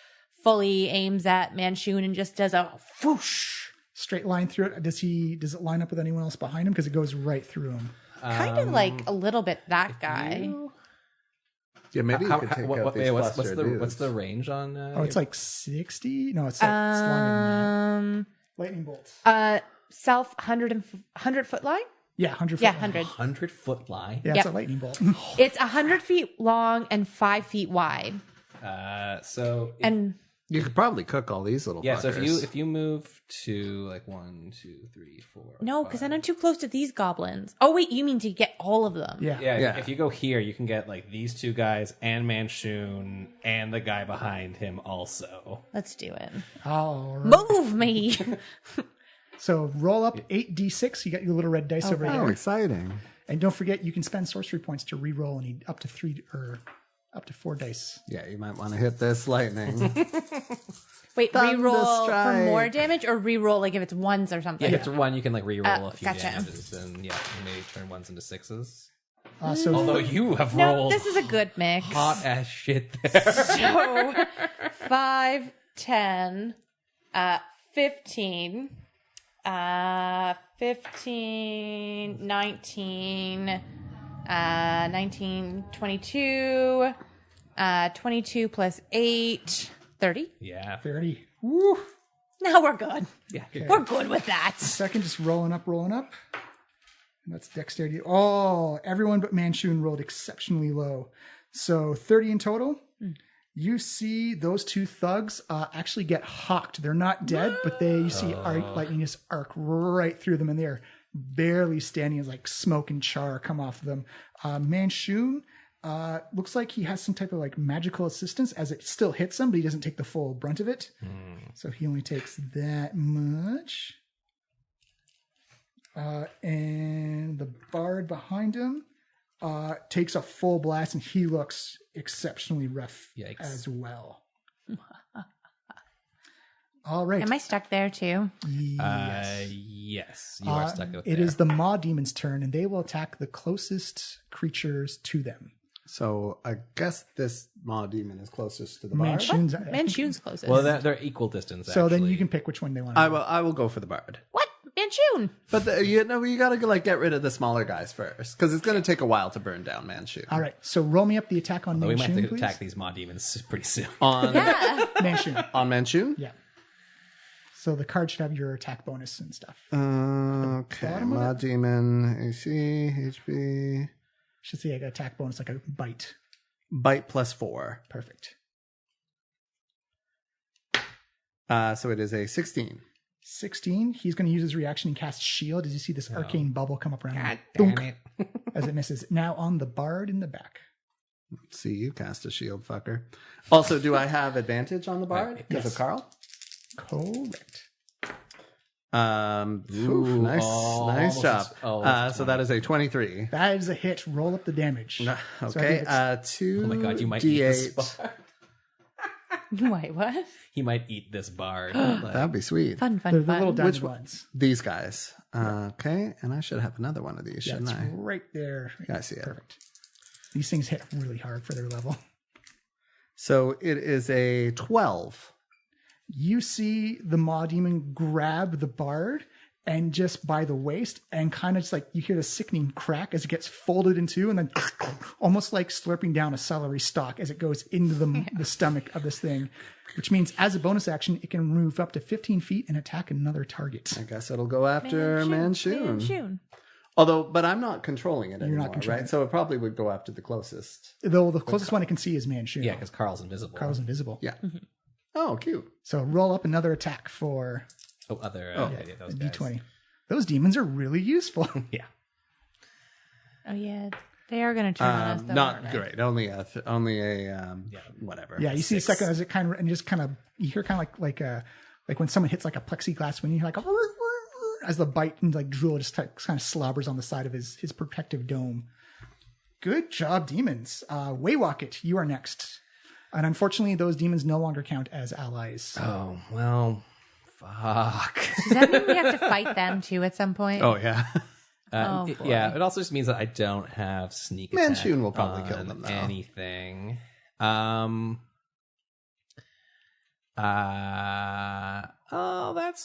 fully aims at Manshoon and just does a whoosh. Straight line through it. Does it line up with anyone else behind him? Because it goes right through him. Kind of like a little bit that guy. Yeah, maybe you could take out these cluster dudes. What's the range on? It's like 60? No, it's longer than that. Lightning bolts. South 100 foot line? Yeah, 100 foot. Yeah, long. 100. 100-foot line. Yeah, Yep. it's a lightning bolt. It's 100 feet long and 5 feet wide. And You could probably cook all these little fuckers. So if you move to like 1, 2, 3, 4. No, because then I'm too close to these goblins. Oh wait, you mean to get all of them? Yeah. If you go here, you can get like these 2 guys and Manshoon and the guy behind him also. Let's do it. All right. Move me. So roll up 8d6. You got your little red dice over Oh, there. exciting. And don't forget, you can spend sorcery points to re-roll and need up to 3 or up to 4 dice. Yeah, you might want to hit this lightning. Wait, Thunder re-roll for strike. more damage or re-roll like if it's ones or something? Yeah, if it's 1, you can like re-roll a few gotcha. damages and maybe turn 1s into 6s. So Although you have No, rolled this is a good mix. hot ass shit there. So 5, 10, 15, 15, 19, 19, 22, 22 plus 8, 30. Yeah. 30. Woo. Now we're good. Yeah. We're good with that. Second, just rolling up. And that's dexterity. Oh, everyone but Manshoon rolled exceptionally low. So 30 in total. You see those two thugs actually get hawked. They're not dead, but you see lightning just arc right through them, and they're barely standing as like smoke and char come off of them. Manshoon looks like he has some type of like magical assistance as it still hits him, but he doesn't take the full brunt of it. So he only takes that much. And the bard behind him takes a full blast, and he looks exceptionally rough as well. All right. Am I stuck there too? Yes. You are stuck with It is the Maw Demon's turn, and they will attack the closest creatures to them. So I guess this Maw Demon is closest to the bard. Manshoon's closest. Well, they're equal distance. So then you can pick which one they want. I will go for the bard. What? Manshoon. But you got to like get rid of the smaller guys first, because it's going to take a while to burn down Manshoon. All right. So roll me up the attack on Manshoon, we might have to please. attack these Maw Demons pretty soon. On Manshoon. On Manshoon? Yeah. So the card should have your attack bonus and stuff. Okay. Maw Demon, AC, HP. Should see like an attack bonus, like a bite. Bite plus 4. Perfect. So it is a 16. 16. He's going to use his reaction and cast shield. As you see this arcane bubble come up around him. Damn it. As it misses. Now on the bard in the back. See, you cast a shield, fucker. Also, do I have advantage on the bard because of Carl? Correct. Nice job. So that is a 23. That is a hit. Roll up the damage. Okay, So 2 Oh my god, you might eat this D8. bard. Wait, what? He might eat this bard. That'd be sweet. Fun. the little diamond ones. These guys. Okay, and I should have another one of these, shouldn't That's I? right there. Yeah, I see it. Perfect. These things hit really hard for their level. So it is a 12. You see the Maw Demon grab the bard and just by the waist, and kind of just like you hear the sickening crack as it gets folded in two, and then almost like slurping down a celery stalk as it goes into the stomach of this thing, which means as a bonus action, it can move up to 15 feet and attack another target. I guess it'll go after Manshoon. But I'm not controlling it anymore, controlling right? it. So it probably would go after the closest. Though the closest one I can see is Manshoon. Yeah, because Carl's invisible. Yeah. Mm-hmm. Oh, cute. So roll up another attack for Those guys. D20. Those demons are really useful. Yeah. Oh yeah, they are going to turn on us. Though, Not aren't they? great. Only a whatever. Yeah, you see a 6. second as it kind of, and just kind of, you hear kind of like when someone hits like a plexiglass window, you hear like as the bite and like drool just kind of slobbers on the side of his protective dome. Good job, demons. Waywalk it. You are next. And unfortunately, those demons no longer count as allies. Oh, well, fuck. Does that mean we have to fight them too at some point? Oh, yeah. Boy. Yeah, it also just means that I don't have sneak attack. Manshoon will probably kill them, though. Anything. That's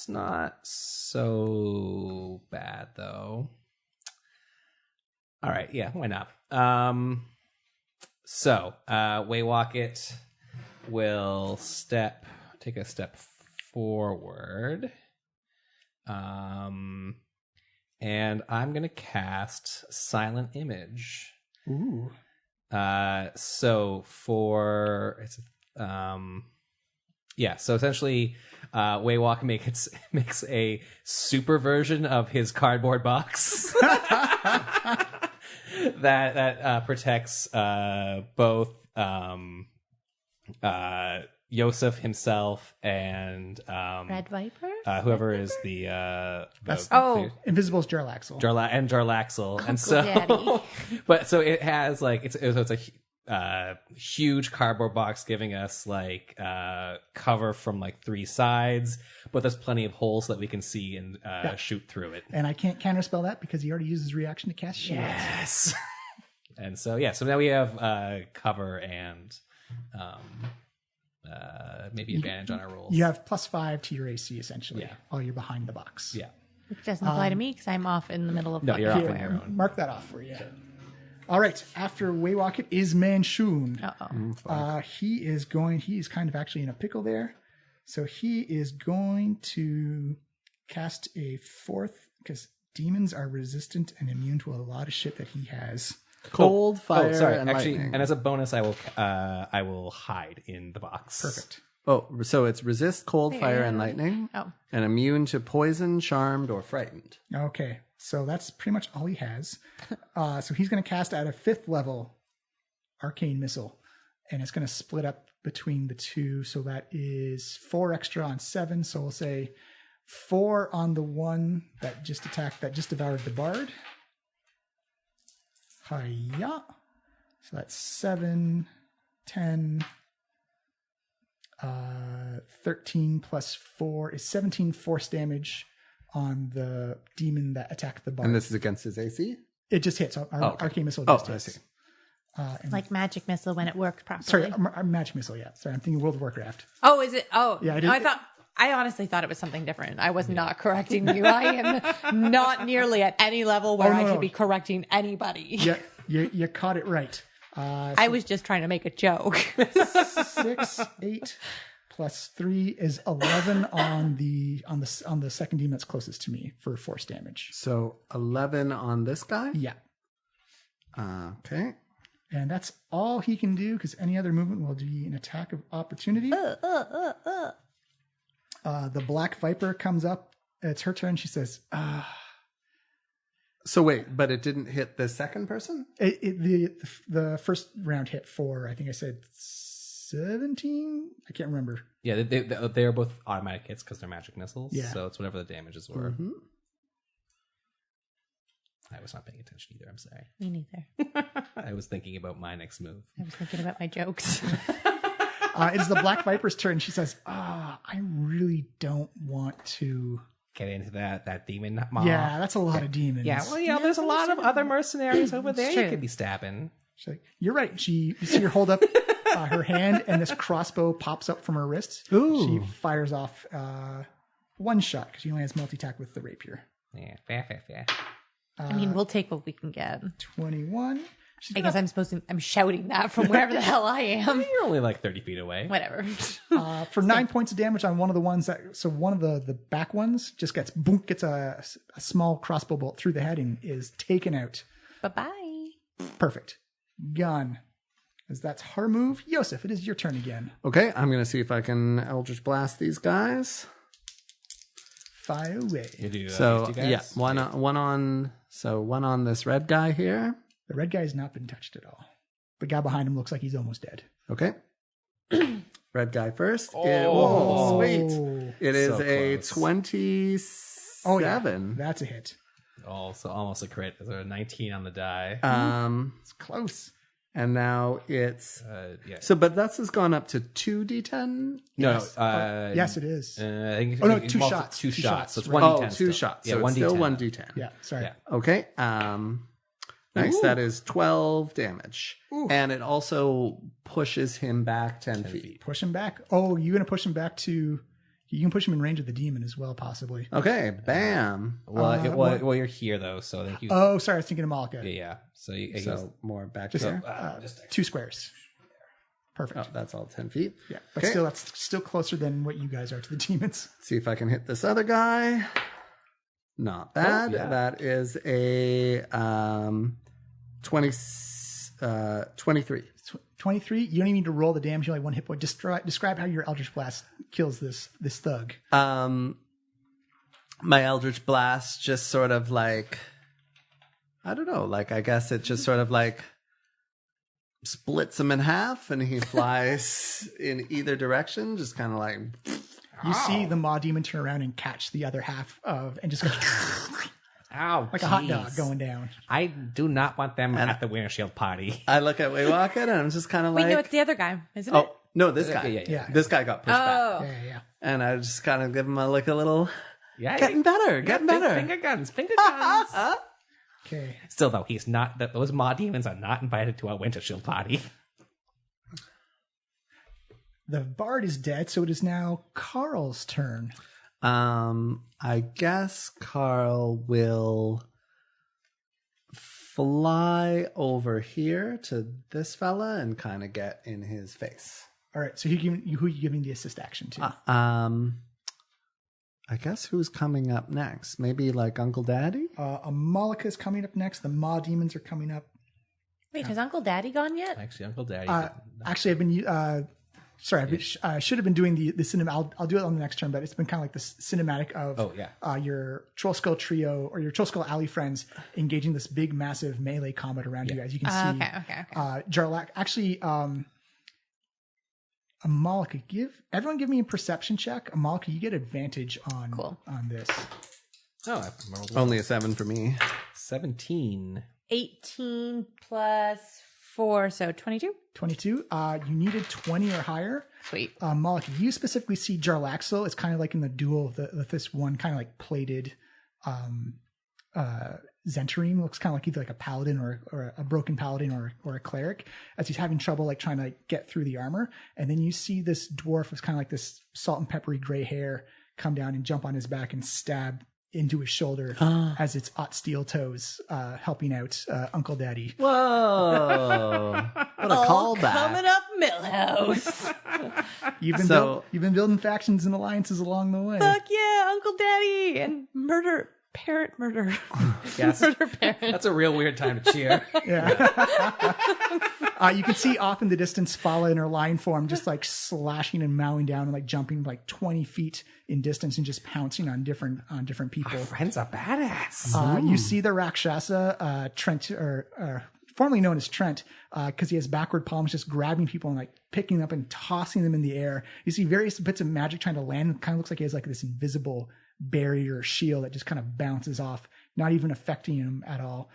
not so bad, though. All right, yeah, why not? So, Waywalk will take a step forward. And I'm going to cast Silent Image. Ooh. So essentially, Waywalk makes a super version of his cardboard box that protects both Yosef himself and Red Viper, whoever is the Invisible's Jarlaxle. Jarlaxle, and so Daddy. but so it has like it's a huge cardboard box giving us like cover from like 3 sides, but there's plenty of holes that we can see and shoot through it. And I can't counterspell that because he already used his reaction to cast shield. Yes. And so so now we have cover and maybe advantage on our rolls. You have +5 to your AC essentially while you're behind the box. Yeah. Which doesn't apply to me because I'm off in the middle of. No, you're off on your own. Mark that off for you. All right. After Waywalk, it is Manshoon. Uh-oh. He's kind of actually in a pickle there. So he is going to cast a fourth, because demons are resistant and immune to a lot of shit that he has. Cold, fire, and actually, lightning. and as a bonus, I will hide in the box. Perfect. Oh, so it's resist cold, fire, and lightning, and immune to poison, charmed, or frightened. Okay. So that's pretty much all he has. So he's going to cast at a 5th level arcane missile, and it's going to split up between the two. So that is 4 extra on 7. So we'll say 4 on the one that just attacked, that just devoured the bard. Hiya. So that's 7, 10, 13 plus 4 is 17 force damage on the demon that attacked the bard. And this is against his AC? It just hits. Arcane missile just hits. I see. Like magic missile when it works properly. Sorry, magic missile, yeah. Sorry, I'm thinking World of Warcraft. Oh, is it? Oh, yeah. I honestly thought it was something different. I was not correcting you. I am not nearly at any level where I should be correcting anybody. Yeah, you caught it right. I was just trying to make a joke. 6, 8 plus 3 is 11 on the second demon that's closest to me for force damage. So 11 on this guy? Yeah. Okay. And that's all he can do, because any other movement will be an attack of opportunity. The Black Viper comes up. It's her turn. She says, So wait, but it didn't hit the second person? The first round hit for, I think I said 17? I can't remember. Yeah, they're both automatic hits because they're magic missiles. Yeah. So it's whatever the damages were. Mm-hmm. I was not paying attention either. I'm sorry. Me neither. I was thinking about my next move. I was thinking about my jokes. It's the Black Viper's turn. She says, I really don't want to get into that demon mob. Yeah, that's a lot of demons. Yeah, well, there's a lot of other mercenaries over there true. you could be stabbing. She's like, you're right. You see her hold up her hand, and this crossbow pops up from her wrist. Ooh. She fires off one shot, because she only has multi-attack with the rapier. Yeah, fair. I mean, we'll take what we can get. 21. I guess I'm shouting that from wherever the hell I am. You're only like 30 feet away. Whatever. For 9 points of damage on one of the ones so one of the back ones just gets a small crossbow bolt through the head and is taken out. Bye-bye. Perfect. Gone. As that's her move. Yosef, it is your turn again. Okay, I'm going to see if I can Eldritch Blast these guys. Fire away. You do, so, yeah, one on this red guy here. The red guy has not been touched at all. The guy behind him looks like he's almost dead. Okay. Red guy first. Oh, sweet. It is a 27. Oh, yeah. That's a hit. Oh, so almost a crit. There's a 19 on the die. It's close. And now it's... yeah. So, but that's has gone up to 2d10? Yes. Yes, it is. I think no, two shots. Two shots. So it's right. 1d10 two still. shots. Yeah, so it's still 1d10. Yeah, sorry. Yeah. Okay. Nice. Ooh. That is 12 damage. Ooh. And it also pushes him back 10 feet. Push him back? Oh, you're going to push him back to... You can push him in range of the demon as well, possibly. Okay, bam. Well, you're here, though, so I think you... Oh, sorry, I was thinking of Malika. Yeah. So more back just there? 2 squares. Perfect. Oh, that's all 10 feet. Yeah, but still, that's still closer than what you guys are to the demons. See if I can hit this other guy. Not bad. Oh, yeah. That is a 23. 23. You don't even need to roll the damage. You only 1 hit point. Describe how your Eldritch Blast kills this thug. My Eldritch Blast just sort of like, I don't know, like I guess it just sort of like splits him in half and he flies in either direction, just kind of like... You see the Maw Demon turn around and catch the other half and just go... Ow, like a hot dog going down. I do not want them at the Winter Shield party. I look at Waywalker and I'm just kind of like... Wait, no, it's the other guy, isn't it? Oh, no, this guy. Yeah. This guy got pushed back. Yeah. And I just kind of give him a little... Yeah, getting better. Finger guns. Okay. Still, though, he's not... Those Maw Demons are not invited to our Winter Shield party. The bard is dead, so it is now Carl's turn. I guess Carl will fly over here to this fella and kind of get in his face. All right. So who you giving the assist action to? I guess who's coming up next? Maybe like Uncle Daddy? Amalika is coming up next. The Maw Demons are coming up. Wait, has Uncle Daddy gone yet? Actually, Uncle Daddy. Actually, I've been. I should have been doing the cinema. I'll do it on the next turn, but it's been kind of like this cinematic of your Trollskull Trio or your Trollskull Alley friends engaging this big, massive melee combat around you guys. You can see. Okay. Jarlath. Actually, Amalika, everyone give me a perception check. Amalika, you get advantage on this. Oh, I rolled Only a 7 for me. 17. 18 plus 4, so 22. 22. You needed 20 or higher. Sweet. Malika, you specifically see Jarlaxle. It's kind of like in the duel with this one kind of like plated Zhentarim. Looks kind of like either like a paladin or a broken paladin or a cleric, as he's having trouble like trying to get through the armor. And then you see this dwarf with kind of like this salt and peppery gray hair come down and jump on his back and stab into his shoulder as its hot steel toes helping out Uncle Daddy. Whoa! What a callback! Coming up, Millhouse. You've been building factions and alliances along the way. Fuck yeah, Uncle Daddy and parent murder. Yes, murder parent. That's a real weird time to cheer. Yeah. You can see off in the distance Fala in her lion form just like slashing and mowing down and like jumping like 20 feet in distance and just pouncing on different people. Our friend's a badass. You see the Rakshasa, Trent, or formerly known as Trent, because he has backward palms, just grabbing people and like picking them up and tossing them in the air. You see various bits of magic trying to land. It kind of looks like he has like this invisible barrier or shield that just kind of bounces off, not even affecting him at all.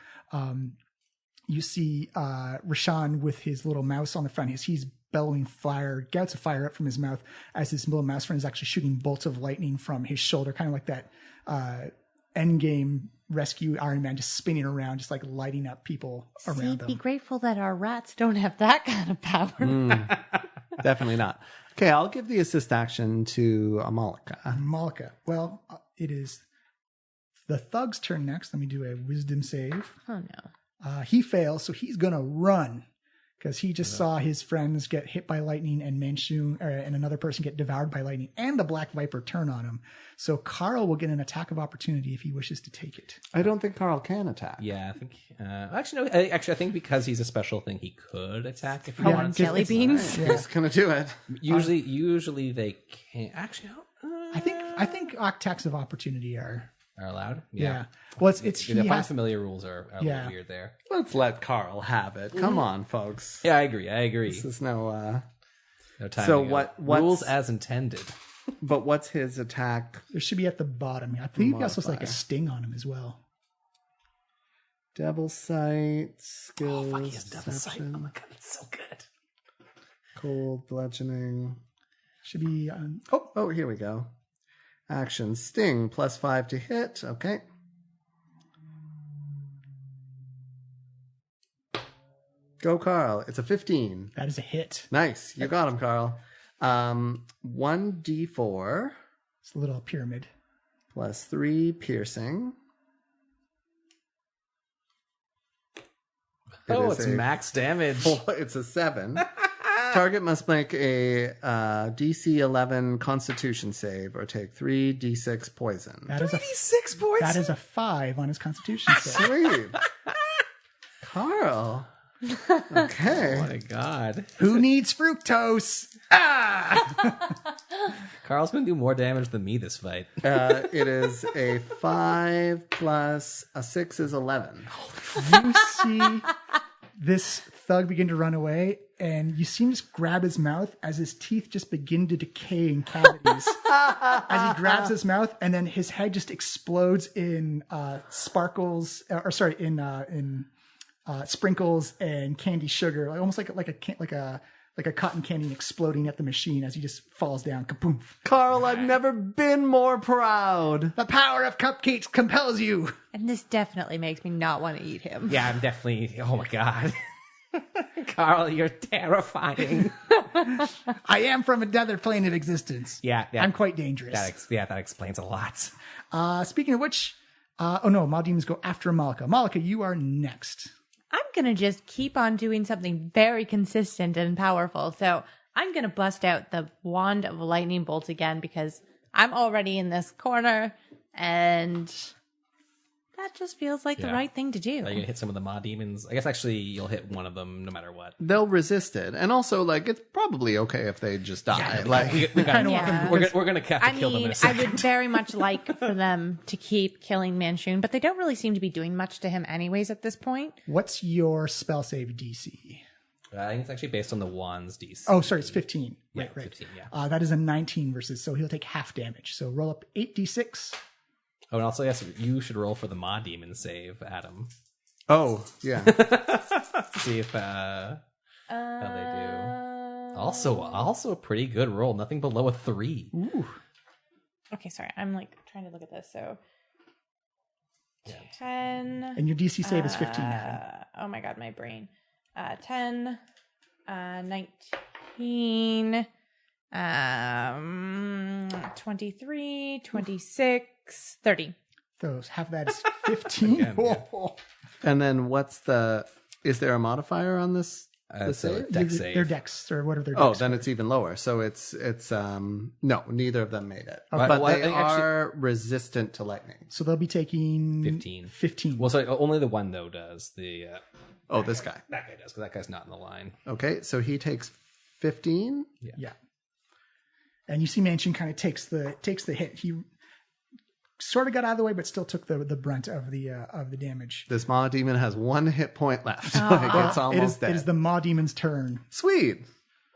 You see Rashan with his little mouse on the front. He's bellowing fire, gouts of fire up from his mouth as his little mouse friend is actually shooting bolts of lightning from his shoulder, kind of like that Endgame rescue Iron Man, just spinning around, just like lighting up people around them. Be grateful that our rats don't have that kind of power. Definitely not. Okay, I'll give the assist action to Amalika. Well, it is the thug's turn next. Let me do a wisdom save. Oh no. He fails, so he's gonna run because he just saw his friends get hit by lightning and Manshoon and another person get devoured by lightning and the Black Viper turn on him. So Carl will get an attack of opportunity if he wishes to take it. I don't think Carl can attack. Yeah, I think. Actually, no. I think because he's a special thing, he could attack if he wanted. Jelly beans. He's gonna do it. Usually they can't. Actually, I think attacks of opportunity are allowed. Yeah. Well, it's the familiar rules are a little weird there. Let's let Carl have it. Come on, folks. Yeah, I agree. This is no time. So what rules as intended? But what's his attack? It should be at the bottom. I think he also has like a sting on him as well. Devil Sight, skills. Oh, fuck, he has Devil Sight. Oh my god, it's so good. Cold bludgeoning. Should be Oh, here we go. Action sting +5 to hit. Okay. Go, Carl. It's a 15. That is a hit. Nice. You got him, Carl. 1d4. It's a little pyramid. +3 piercing. It's max damage. It's a 7. Target must make a DC 11 Constitution save or take 3d6 poison. That is 3d6 poison? That is a 5 on his Constitution save. Sweet. Carl. Okay. Oh my god. Who needs fructose? Carl's going to do more damage than me this fight. It is a 5 plus a 6 is 11. You see this thug begin to run away, and you see him just grab his mouth as his teeth just begin to decay in cavities. As he grabs his mouth, and then his head just explodes in sprinkles and candy sugar, almost like a cotton candy exploding at the machine as he just falls down. Kaboom! Carl, I've never been more proud. The power of cupcakes compels you. And this definitely makes me not want to eat him. Yeah, I'm definitely. Oh my god. Carl, you're terrifying. I am from another plane of existence. Yeah. I'm quite dangerous. That explains a lot. Speaking of which, Maw demons go after Malika. Malika, you are next. I'm going to just keep on doing something very consistent and powerful. So I'm going to bust out the Wand of Lightning Bolt again because I'm already in this corner and that just feels like the right thing to do. Are you going to hit some of the Maw demons? I guess actually you'll hit one of them no matter what. They'll resist it. And also, like, it's probably okay if they just die. Yeah, like, we're going to have to kill them in a I second. would very much like for them to keep killing Manshoon, but they don't really seem to be doing much to him anyways at this point. What's your spell save DC? I think it's actually based on the wand's DC. Oh, sorry, it's 15. Yeah, Right. 15, yeah. That is a 19 versus, so he'll take half damage. So roll up 8d6. Oh, and also, yes, you should roll for the Maw demon save, Adam. Oh, yeah. See if how they do. Also a pretty good roll. Nothing below a 3. Ooh. Okay, sorry. I'm like trying to look at this. So 10. And your DC save is 15. Adam. Oh my god, my brain. 10, 19, 23, 26, 30. So half of that is 15. Again, yeah. And then is there a modifier on this? So dex save. Their dex, or whatever their dex. Oh, then it's even lower. So it's no, neither of them made it. Okay. But Well, they are resistant to lightning. So they'll be taking 15. Well, sorry, only the one, though, does. This guy. That guy does, because that guy's not in the line. Okay, so he takes 15. Yeah. And you see Manshoon kind of takes the hit. He sort of got out of the way, but still took the brunt of the damage. This Maw demon has 1 hit point left. Like, it's almost dead. It is the Maw demon's turn. Sweet.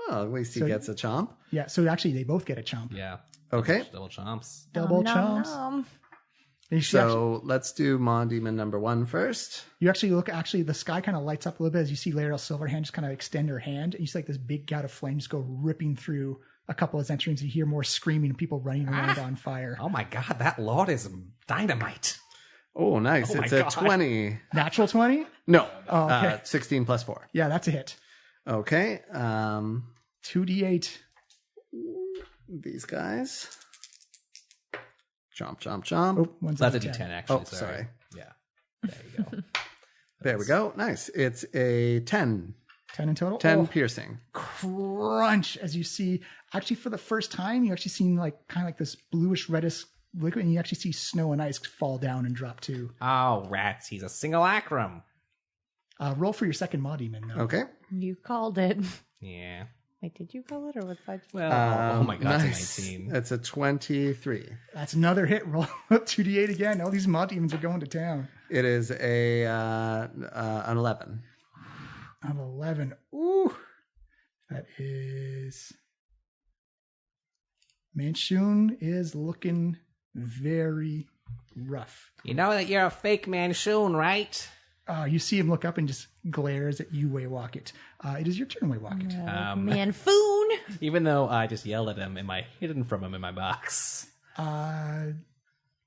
Well, at least he gets a chomp. Yeah, so actually they both get a chomp. Yeah. Okay. Double chomps. Double chomps. So let's do Maw demon number 1 first. You actually look, the sky kind of lights up a little bit as you see Laeral Silverhand just kind of extend her hand. And you see like this big gout of flame just go ripping through a couple of Zhentarims. You hear more screaming and people running around on fire. Oh my god, that lord is dynamite. Oh, nice. It's a 20. Natural 20? No. Oh, okay. 16 plus 4. Yeah, that's a hit. Okay. 2d8. These guys. Chomp, chomp, chomp. Oh, one's That's a D10. D10, actually. Oh, sorry. Yeah. There you go. There we go. Nice. It's a 10. 10 in total? 10 piercing. Crunch. As you see, actually for the first time, you actually see like kind of like this bluish reddish liquid, and you actually see snow and ice fall down and drop too. Oh, rats. He's a simulacrum. Roll for your second Maw demon, though. Okay. You called it. Yeah. Wait, did you call it or was I just... Well, oh my god, nice. it's a 19. It's a 23. That's another hit. Roll 2d8 again. All these Maw demons are going to town. It is an 11. An 11. Ooh. That is... Manshoon is looking very rough. You know that you're a fake Manshoon, right? You see him look up and just glares at you, Waywocket. It is your turn, Waywocket. Manfoon! Even though I just yelled at him, am I hidden from him in my box?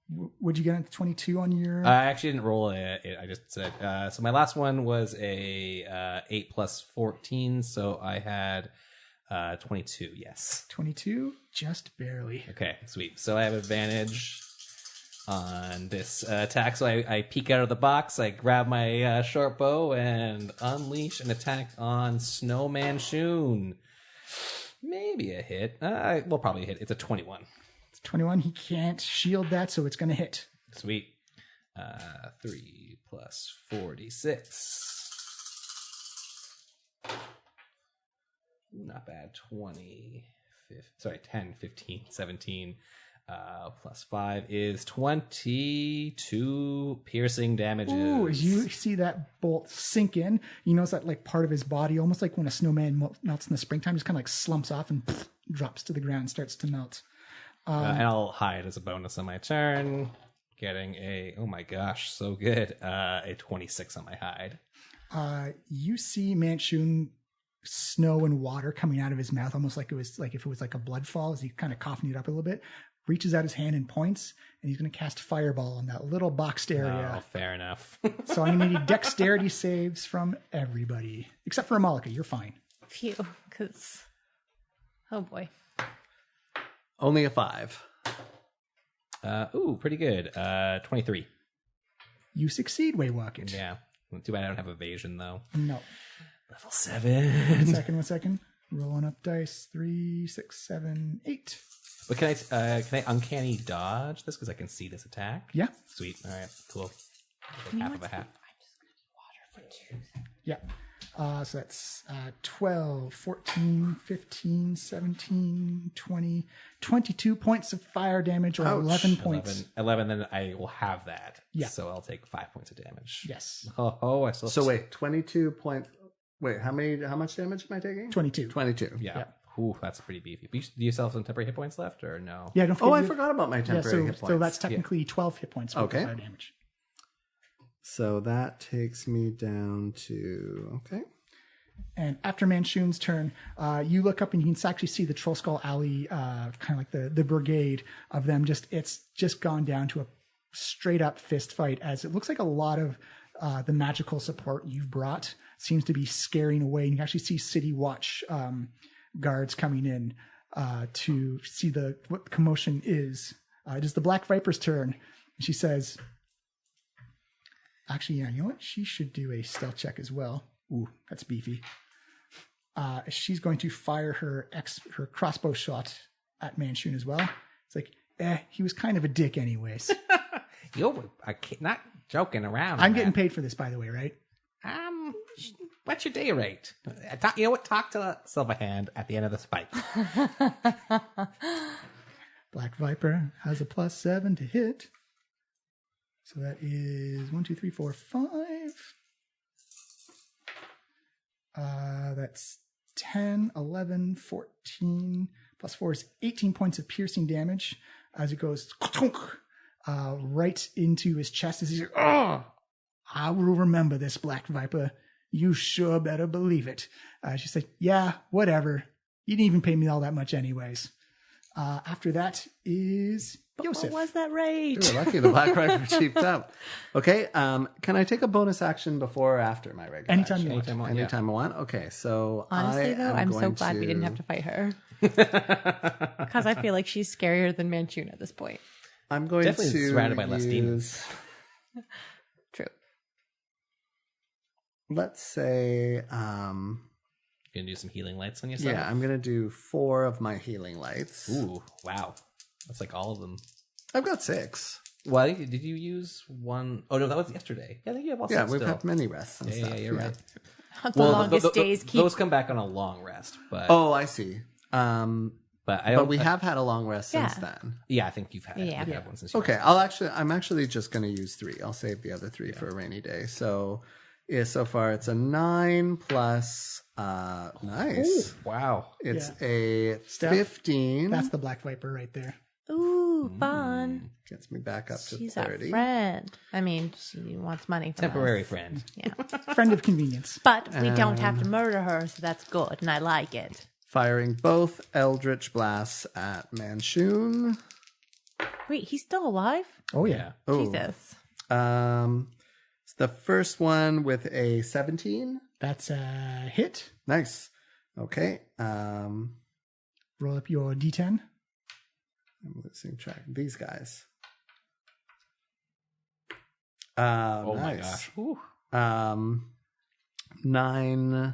Would you get a 22 on your... I actually didn't roll it. I just said... so my last one was a 8 plus 14, so I had 22, yes. 22? Just barely. Okay, sweet. So I have advantage on this attack. So I peek out of the box, I grab my short bow, and unleash an attack on Snow Manshoon. Maybe a hit. Well, probably a hit. It's a 21. 21. He can't shield that, so it's going to hit. Sweet. 3 plus 46. Not bad. 10, 15, 17. Plus 5 is 22 piercing damages. Ooh, as you see that bolt sink in, you notice that like part of his body, almost like when a snowman melts in the springtime, just kind of like slumps off and drops to the ground and starts to melt. And I'll hide as a bonus on my turn. Getting a, oh my gosh, so good. A 26 on my hide. You see Manshoon snow and water coming out of his mouth, almost like it was like if it was like a blood fall, as he kind of coughing it up a little bit, reaches out his hand and points, and he's going to cast Fireball on that little boxed area. Oh, fair enough. So I'm going to need dexterity saves from everybody, except for Amalika. You're fine. Phew, because... Oh boy. Only a 5. Ooh, pretty good. 23. You succeed, Waywalk It. Yeah. Too bad I don't have evasion, though. No. Level 7. One second. Rolling up dice. 3, 6, 7, 8. But can I uncanny dodge this because I can see this attack? Yeah. Sweet. All right. Cool. Like half of a half. Yeah. So that's 12, 14, 15, 17, 20, 22 points of fire damage or 11 points. 11, then I will have that. Yeah. So I'll take 5 points of damage. Yes. I still... So wait, 22 point... Wait, how much damage am I taking? 22. 22. Yeah. Ooh, that's pretty beefy. Do you still have some temporary hit points left or no? Yeah, don't forget. I forgot about my temporary hit points. So that's technically 12 hit points for fire damage. So that takes me down to... Okay. And after Manshoon's turn, you look up and you can actually see the Trollskull Alley, kind of like the brigade of them. It's just gone down to a straight up fist fight, as it looks like a lot of the magical support you've brought seems to be scaring away. And you actually see City Watch guards coming in to see what the commotion is. It is the Black Viper's turn. She says, actually, yeah, you know what? She should do a stealth check as well. Ooh, that's beefy. She's going to fire her crossbow shot at Manshoon as well. It's like, he was kind of a dick anyways. You're not joking around. I'm getting paid for this, by the way, right? What's your day rate? You know what? Talk to Silverhand at the end of this fight. Black Viper has a +7 to hit. So that is 1, 2, 3, 4, 5. That's 10, 11, 14, +4 is 18 points of piercing damage as it goes right into his chest as he's like, I will remember this, Black Viper. You sure better believe it. She's like, yeah, whatever. You didn't even pay me all that much anyways. After that is Yosef. What was that rate? You're lucky the Black Viper cheaped out. Okay, can I take a bonus action before or after my regular Anytime action? you want. Anytime I want? Okay, so honestly, I'm so glad we didn't have to fight her. Because I feel like she's scarier than Manshoon at this point. I'm going Definitely to surrounded by less demons. True. Let's say... You gonna do some healing lights on yourself? Yeah, I'm going to do 4 of my healing lights. Ooh, wow. That's like all of them. I've got 6. Well, did you use one? Oh, no, that was yesterday. Yeah, I think you have all 6 we've still. had many rests and stuff. Yeah, you're right. The longest days keep... Those come back on a long rest. But Oh, I see. But we have had a long rest since then. Yeah, I think you've had one since you Okay, I'm actually just going to use 3. I'll save the other 3 for a rainy day. So, yeah, so far it's a 9 plus... nice. Ooh, wow. It's a 15. That's the Black Viper right there. Ooh, fun. Gets me back up to She's 30. our friend. I mean, she wants money from Temporary us. friend. Yeah. Friend of convenience. But we don't have to murder her, so that's good, and I like it. Firing both Eldritch Blasts at Manshoon. Wait, he's still alive? Oh, yeah. Oh. Jesus. It's the first one with a 17. That's a hit. Nice. Okay. Roll up your D10. I'm losing track of these guys. Oh nice. my gosh. 9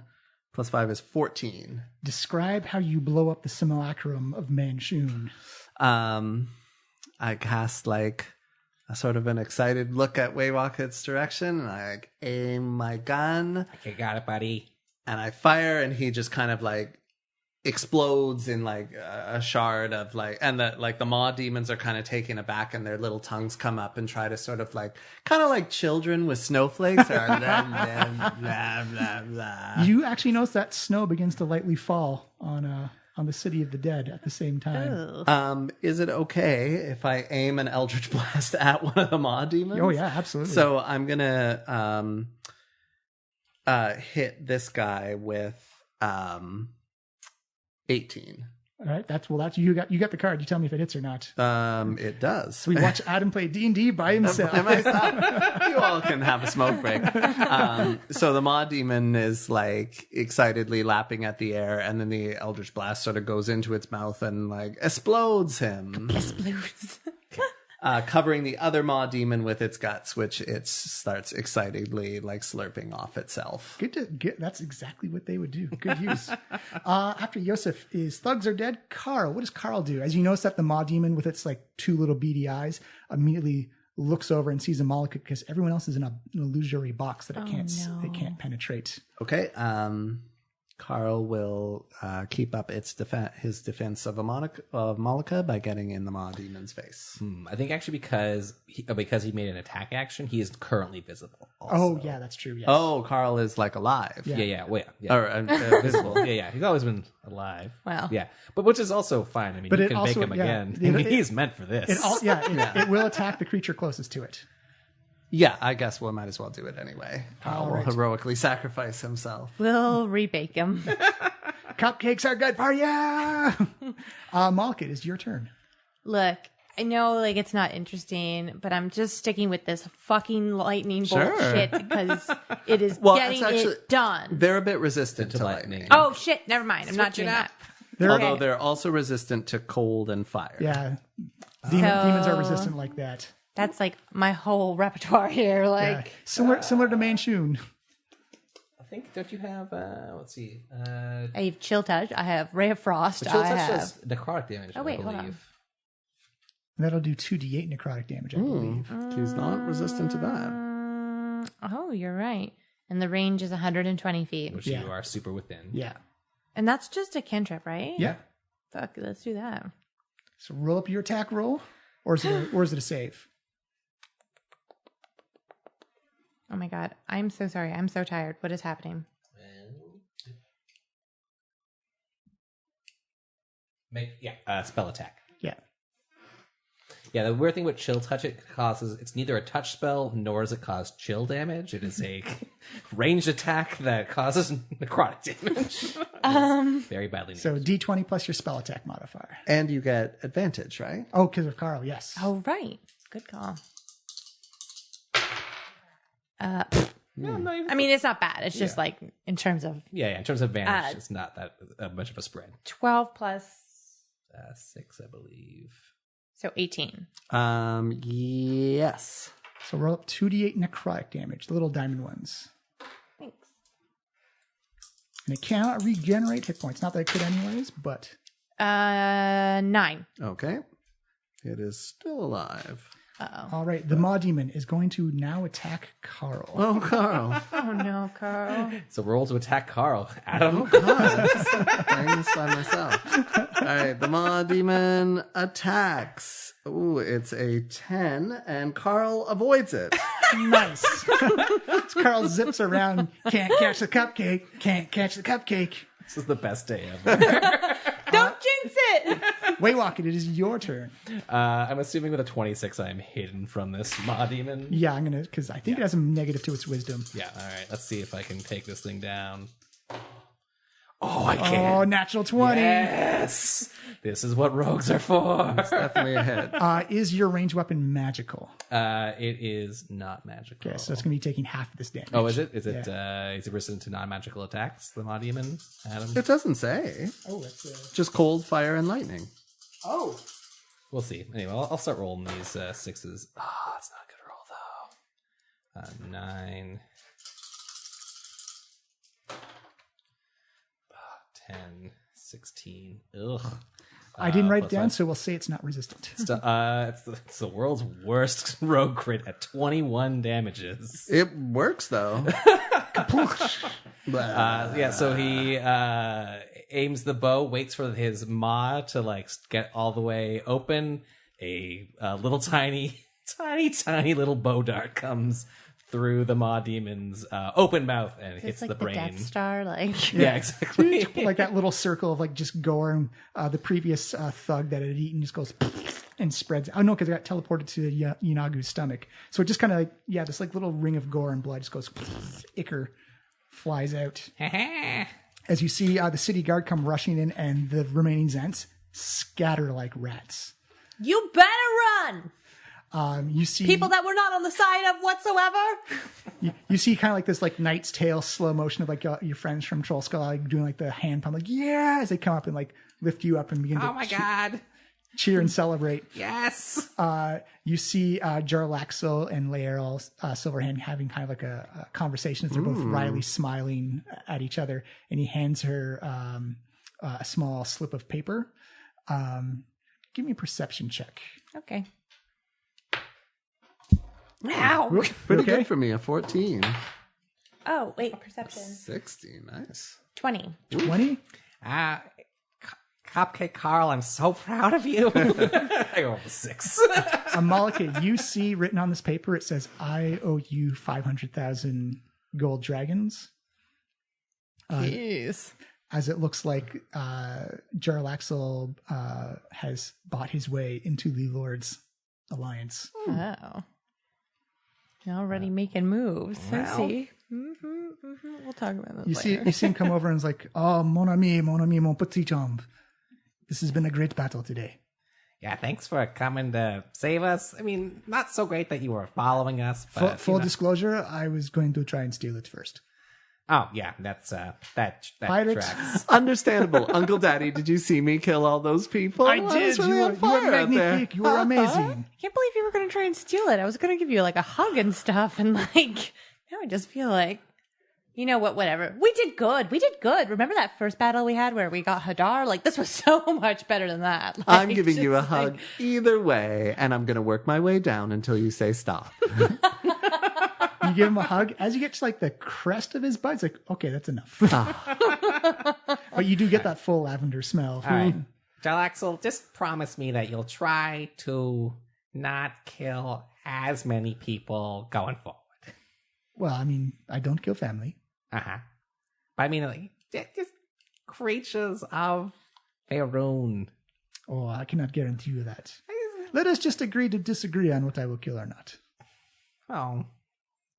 plus 5 is 14. Describe how you blow up the simulacrum of Manshoon. I cast like a sort of an excited look at Waywalket's direction, and I aim my gun. Okay, got it, buddy. And I fire, and he just kind of like explodes in like a shard of like, and the maw demons are kind of taken aback, and their little tongues come up and try to sort of like, kind of like children with snowflakes. Blah, blah, blah, blah. You actually notice that snow begins to lightly fall on the City of the Dead at the same time. Is it okay if I aim an Eldritch Blast at one of the maw demons? Oh yeah, absolutely. So I'm gonna hit this guy with 18. All right, that's you got the card. You tell me if it hits or not. It does. So we watch Adam play D&D by himself. You all can have a smoke break. So the maw demon is like excitedly lapping at the air, and then the Eldritch Blast sort of goes into its mouth and like explodes him. Explodes. covering the other maw demon with its guts, which it starts excitedly like slurping off itself. That's exactly what they would do. Good use. After Yosef is thugs are dead. Carl, what does Carl do? As you notice that the maw demon with its like two little beady eyes immediately looks over and sees a molecule because everyone else is in an illusory box that it can't penetrate. Okay. Carl will keep up his defense of Malika by getting in the maw demon's face. I think actually because he made an attack action, he is currently visible. Also. Oh yeah, that's true. Yes. Oh, Carl is like alive. Yeah. Or visible. Yeah. He's always been alive. Wow. Yeah, but which is also fine. I mean, you can make him again. He's meant for this. It will attack the creature closest to it. Yeah, I guess we might as well do it anyway. Carl will heroically sacrifice himself. We'll rebake him. Cupcakes are good for you. Malka, it is your turn. Look, I know like it's not interesting, but I'm just sticking with this fucking lightning bolt shit because it is getting it done. They're a bit resistant to lightning. Oh shit, never mind. I'm not doing that. Although they're also resistant to cold and fire. Yeah. Demons are resistant like that. That's like my whole repertoire here. Like similar to Manshoon. I think, don't you have, let's see. I have Chill Touch. I have Ray of Frost. Chill Touch does necrotic damage, I believe. hold on. That'll do 2d8 necrotic damage, I believe. He's not resistant to that. Oh, you're right. And the range is 120 feet. Which you are super within. Yeah. And that's just a cantrip, right? Yeah. Fuck, let's do that. So roll up your attack roll, or is it a save? Oh my god. I'm so sorry. I'm so tired. What is happening? Spell attack. Yeah. Yeah, the weird thing with Chill Touch, it's neither a touch spell nor does it cause chill damage. It is a ranged attack that causes necrotic damage. Very badly named. So D20 plus your spell attack modifier. And you get advantage, right? Oh, because of Carl, yes. Oh, right. Good call. I mean, it's not bad. It's just like in terms of... Yeah, in terms of advantage, it's not that much of a spread. 12 plus... 6, I believe. So 18. Yes. So roll up 2d8 necrotic damage, the little diamond ones. Thanks. And it cannot regenerate hit points. Not that it could anyways, but... 9. Okay. It is still alive. Uh-oh. All right, the maw demon is going to now attack Carl. Oh, Carl. Oh, no, Carl. So roll to attack Carl. Adam. Oh, God. I'm playing this by myself. All right, the maw demon attacks. Ooh, it's a 10, and Carl avoids it. Nice. Carl zips around, can't catch the cupcake, can't catch the cupcake. This is the best day ever. Don't jinx it! Waywalk, it is your turn. I'm assuming with a 26, I'm hidden from this maw demon. Yeah, I'm going to, because I think it has a negative to its wisdom. Yeah, all right. Let's see if I can take this thing down. Oh, I can. Oh, natural 20. Yes! This is what rogues are for. It's definitely a hit. Is your ranged weapon magical? It is not magical. Okay, so it's going to be taking half of this damage. Oh, is it? Is it resistant to non-magical attacks, the maw demon, Adam? It doesn't say. Oh, it's just cold, fire, and lightning. Oh. We'll see. Anyway, I'll start rolling these 6s. Oh, it's not a good roll, though. 9... 10, 16. Ugh. I didn't write it down, so we'll say it's not resistant. It's the world's worst rogue crit at 21 damages. It works, though. So he aims the bow, waits for his maw to like get all the way open. A little tiny little bow dart comes through the maw demon's open mouth and hits like the brain. Death Star, like yeah, exactly. Like that little circle of like just gore, and the previous thug that had eaten just goes and spreads. Oh no, because it got teleported to Yunagu's stomach. So it just kind of like this like little ring of gore and blood just goes. Ichor flies out as you see the city guard come rushing in, and the remaining Zents scatter like rats. You better run. You see people that we're not on the side of whatsoever. You see kind of like this like Knight's Tale slow motion of like your friends from Trollskull like doing like the hand pump, like as they come up and like lift you up and begin to God. cheer and celebrate. Yes. You see Jarlaxle and Laeral Silverhand having kind of like a conversation. They're both wryly smiling at each other, and he hands her a small slip of paper. Give me a perception check. Okay. Ow! Pretty good for me, a 14. Oh, wait, perception. 60, nice. 20. 20? Cupcake Carl, I'm so proud of you. I rolled a 6. Malika, you see written on this paper, it says, I owe you 500,000 gold dragons. Jeez. As it looks like Jarlaxle has bought his way into the Lord's alliance. Oh. You're already making moves. Well. I see. We'll talk about this You later. see him come over and is like, oh, mon ami, mon petit jambe. This has been a great battle today. Yeah, thanks for coming to save us. I mean, not so great that you were following us, but Full disclosure, I was going to try and steal it first. Oh yeah, that's that Pirates. tracks. Understandable. Uncle Daddy, did you see me kill all those people? I was did. really You on were fire out there. magnifique. You were amazing. I can't believe you were going to try and steal it. I was going to give you like a hug and stuff. And like, now I just feel like, you know what, whatever. We did good. Remember that first battle we had where we got Hadar? Like, this was so much better than that. Like, I'm giving you a just, hug either way, and I'm going to work my way down until you say stop. You give him a hug. As you get to like the crest of his butt, it's like, okay, that's enough. But you do get that full lavender smell. All right, Jalaxel, just promise me that you'll try to not kill as many people going forward. Well, I mean, I don't kill family. But I mean, like, just creatures of Faerun. Oh, I cannot guarantee you that. Let us just agree to disagree on what I will kill or not. Oh,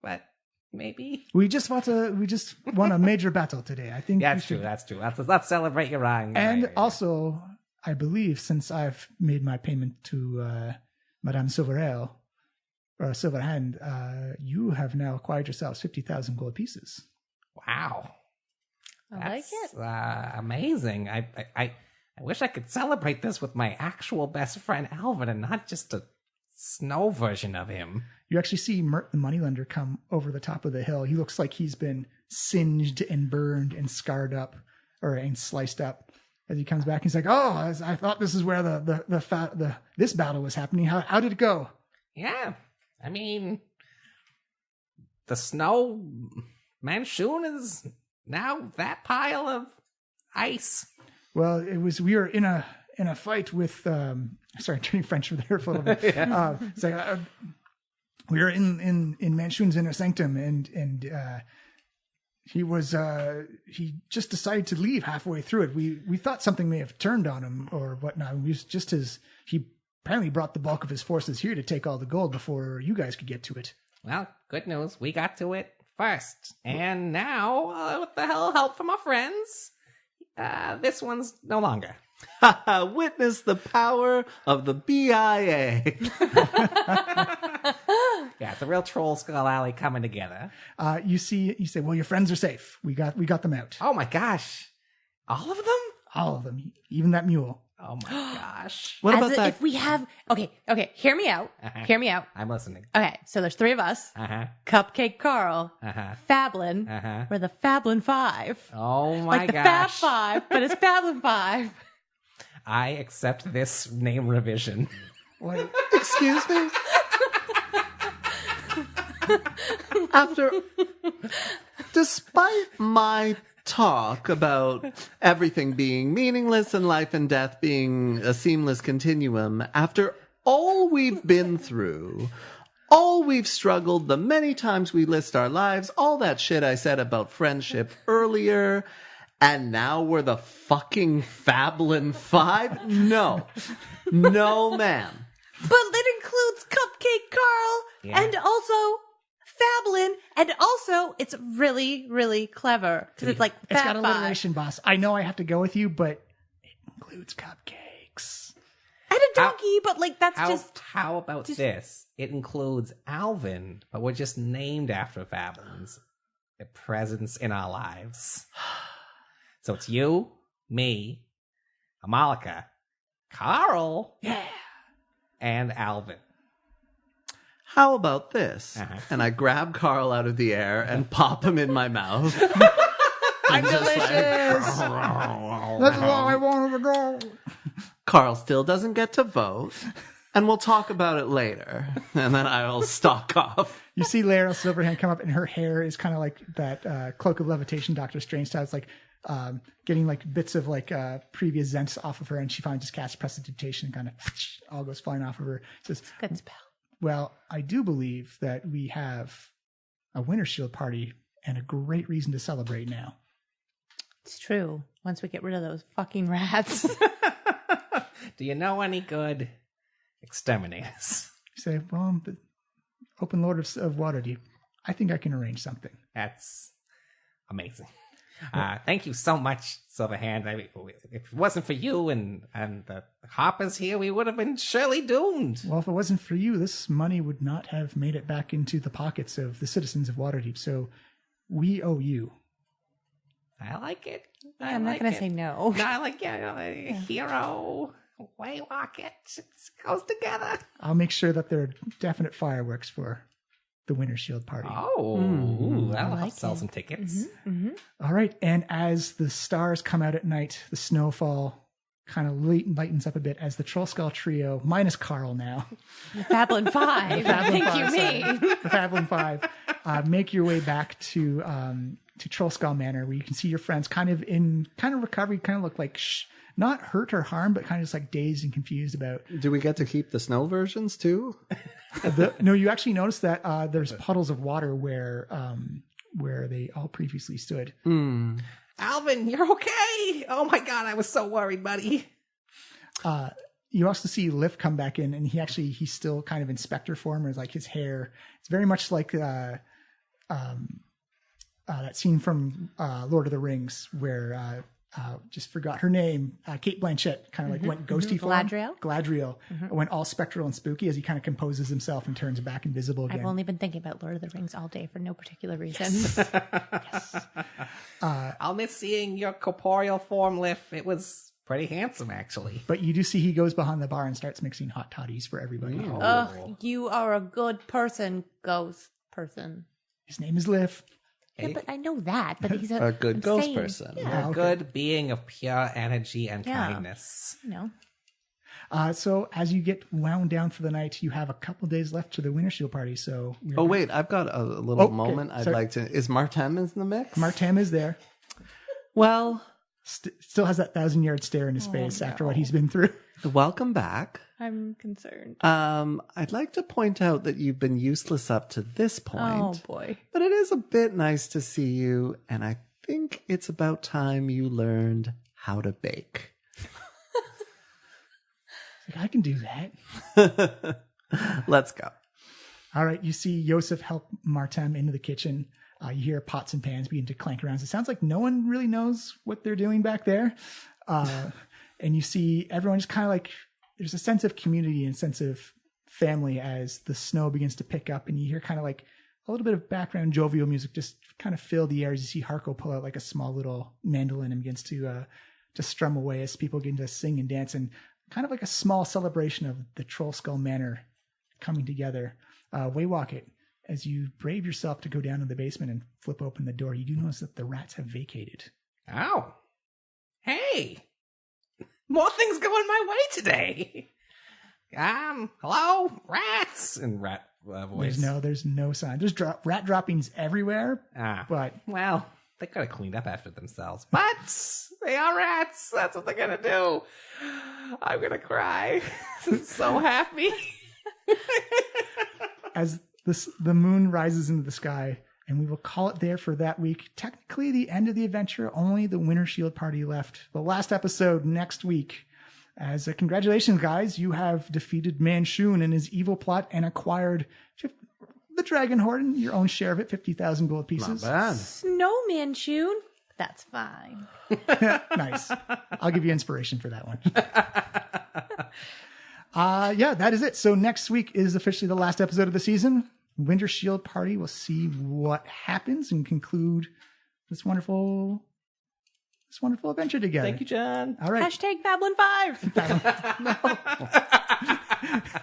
but maybe. We just won a major battle today. I think That's true. Let's celebrate your wrong. And also, I believe since I've made my payment to Madame Silverhand, you have now acquired yourselves 50,000 gold pieces. Wow. like it. Amazing. I wish I could celebrate this with my actual best friend Alvin and not just a snow version of him. You actually see Mirt the Moneylender come over the top of the hill. He looks like he's been singed and burned and scarred up and sliced up. As he comes back, he's like, "Oh, I thought this is where this battle was happening. How did it go?" Yeah, I mean, the snow Manshoon is now that pile of ice. Well, we were in a fight with sorry, I'm turning French for there for a little bit. Yeah. It's like we were in Manshoon's inner sanctum, and he just decided to leave halfway through it. We thought something may have turned on him or whatnot. It was just he apparently brought the bulk of his forces here to take all the gold before you guys could get to it. Well, good news. We got to it first. And now, with the help from our friends, this one's no longer. Witness the power of the BIA. Yeah, it's a real Trollskull Alley coming together. You say, well, your friends are safe. We got them out. Oh my gosh. All of them? All of them. Even that mule. Oh my gosh. What about that? If we have... Okay, hear me out. Uh-huh. Hear me out. I'm listening. Okay, so there's three of us. Uh-huh. Cupcake Carl. Uh-huh. Fablin. Uh-huh. We're the Fablin 5. Oh my like the gosh. Fab 5, but it's Fablin 5. I accept this name revision. Wait, Excuse me? Despite my talk about everything being meaningless and life and death being a seamless continuum, after all we've been through, all we've struggled, the many times we list our lives, all that shit I said about friendship earlier, and now we're the fucking Fablin 5? No, ma'am. But it includes Cupcake Carl and also Fablin, and also it's really, really clever because it's like it's Fab got 5. alliteration, boss. I know I have to go with you, but it includes cupcakes. And a donkey, but like that's just... How about this? It includes Alvin, but we're just named after Fablin's presence in our lives. So it's you, me, Amalika, Carl. Yeah. And Alvin. How about this? And I grab Carl out of the air and pop him in my mouth. I'm delicious. That's all I wanted to go. Carl still doesn't get to vote, and we'll talk about it later. And then I will stalk off. You see Lara Silverhand come up, and her hair is kind of like that cloak of levitation, Doctor Strange style. It's like getting like bits of like previous Zents off of her, and she finally just casts prestidigitation and kind of all goes flying off of her. Says, Good spell. well, I do believe that we have a Winter Shield party and a great reason to celebrate now. It's true. Once we get rid of those fucking rats. Do you know any good exterminators? You say, well, I'm the Open Lord of Waterdeep. I think I can arrange something. That's amazing. Thank you so much, Silverhand. I mean, if it wasn't for you and the Hoppers here, we would have been surely doomed. Well, if it wasn't for you, this money would not have made it back into the pockets of the citizens of Waterdeep. So we owe you. I like it. I'm not going to say no. No, I like hero. Way rocket. It goes together. I'll make sure that there are definite fireworks for the Winter Shield party. Oh, that'll like help sell it. some tickets. All right. And as the stars come out at night, the snowfall kind of lightens up a bit as the Trollskull Trio, minus Carl now. The Fablin 5. Thank you, me. The Fablin 5. Make your way back to Trollskull Manor, where you can see your friends kind of in recovery, kind of look like not hurt or harmed, but kind of just like dazed and confused about. Do we get to keep the snow versions too? No, you actually notice that there's puddles of water where they all previously stood. Alvin, you're okay. Oh my God, I was so worried, buddy. You also see Liff come back in, and he's still kind of in specter form, or like his hair. It's very much like that scene from Lord of the Rings where just forgot her name. Kate Blanchett kind of like went ghosty form. Galadriel went all spectral and spooky as he kind of composes himself and turns back invisible again. I've only been thinking about Lord of the Rings all day for no particular reason. Yes. I'll miss seeing your corporeal form, Liff. It was pretty handsome, actually. But you do see he goes behind the bar and starts mixing hot toddies for everybody. Oh, you are a good person, ghost person. His name is Liff. Yeah, but I know that. But he's a good ghost person. Yeah, a good being of pure energy and kindness. No. So as you get wound down for the night, you have a couple days left to the Winter Shield party. So wait, I've got a little moment I'd like to. Is Martem in the mix? Martem is there. Well, still has that 1,000-yard stare in his face after what he's been through. Welcome back. I'm concerned. I'd like to point out that you've been useless up to this point. Oh boy. But it is a bit nice to see you, and I think it's about time you learned how to bake. I can do that. Let's go. All right, you see Yosef help Martem into the kitchen. You hear pots and pans begin to clank around. So it sounds like no one really knows what they're doing back there. And you see everyone just kind of like, there's a sense of community and a sense of family as the snow begins to pick up, and you hear kind of like a little bit of background jovial music just kind of fill the air as you see Harko pull out like a small little mandolin and begins to strum away as people begin to sing and dance, and kind of like a small celebration of the Trollskull Manor coming together. Waywalk, as you brave yourself to go down to the basement and flip open the door, you do notice that the rats have vacated. Oh. Hey. More things going my way today. Hello, rats, in rat voice. There's no sign. There's rat droppings everywhere. But well, they could have cleaned up after themselves. But they are rats. That's what they're gonna do. I'm gonna cry. I'm so happy. As the moon rises into the sky, and we will call it there for that week. Technically, the end of the adventure, only the Winter Shield party left. The last episode next week. As congratulations, guys. You have defeated Manshoon and his evil plot and acquired the Dragon Hoard and your own share of it, 50,000 gold pieces. Not bad. Snowman Shoon? That's fine. Nice. I'll give you inspiration for that one. That is it. So next week is officially the last episode of the season. Winter Shield party. We'll see what happens and conclude this wonderful this wonderful adventure together. Thank you, John. All right. Hashtag Babylon 5.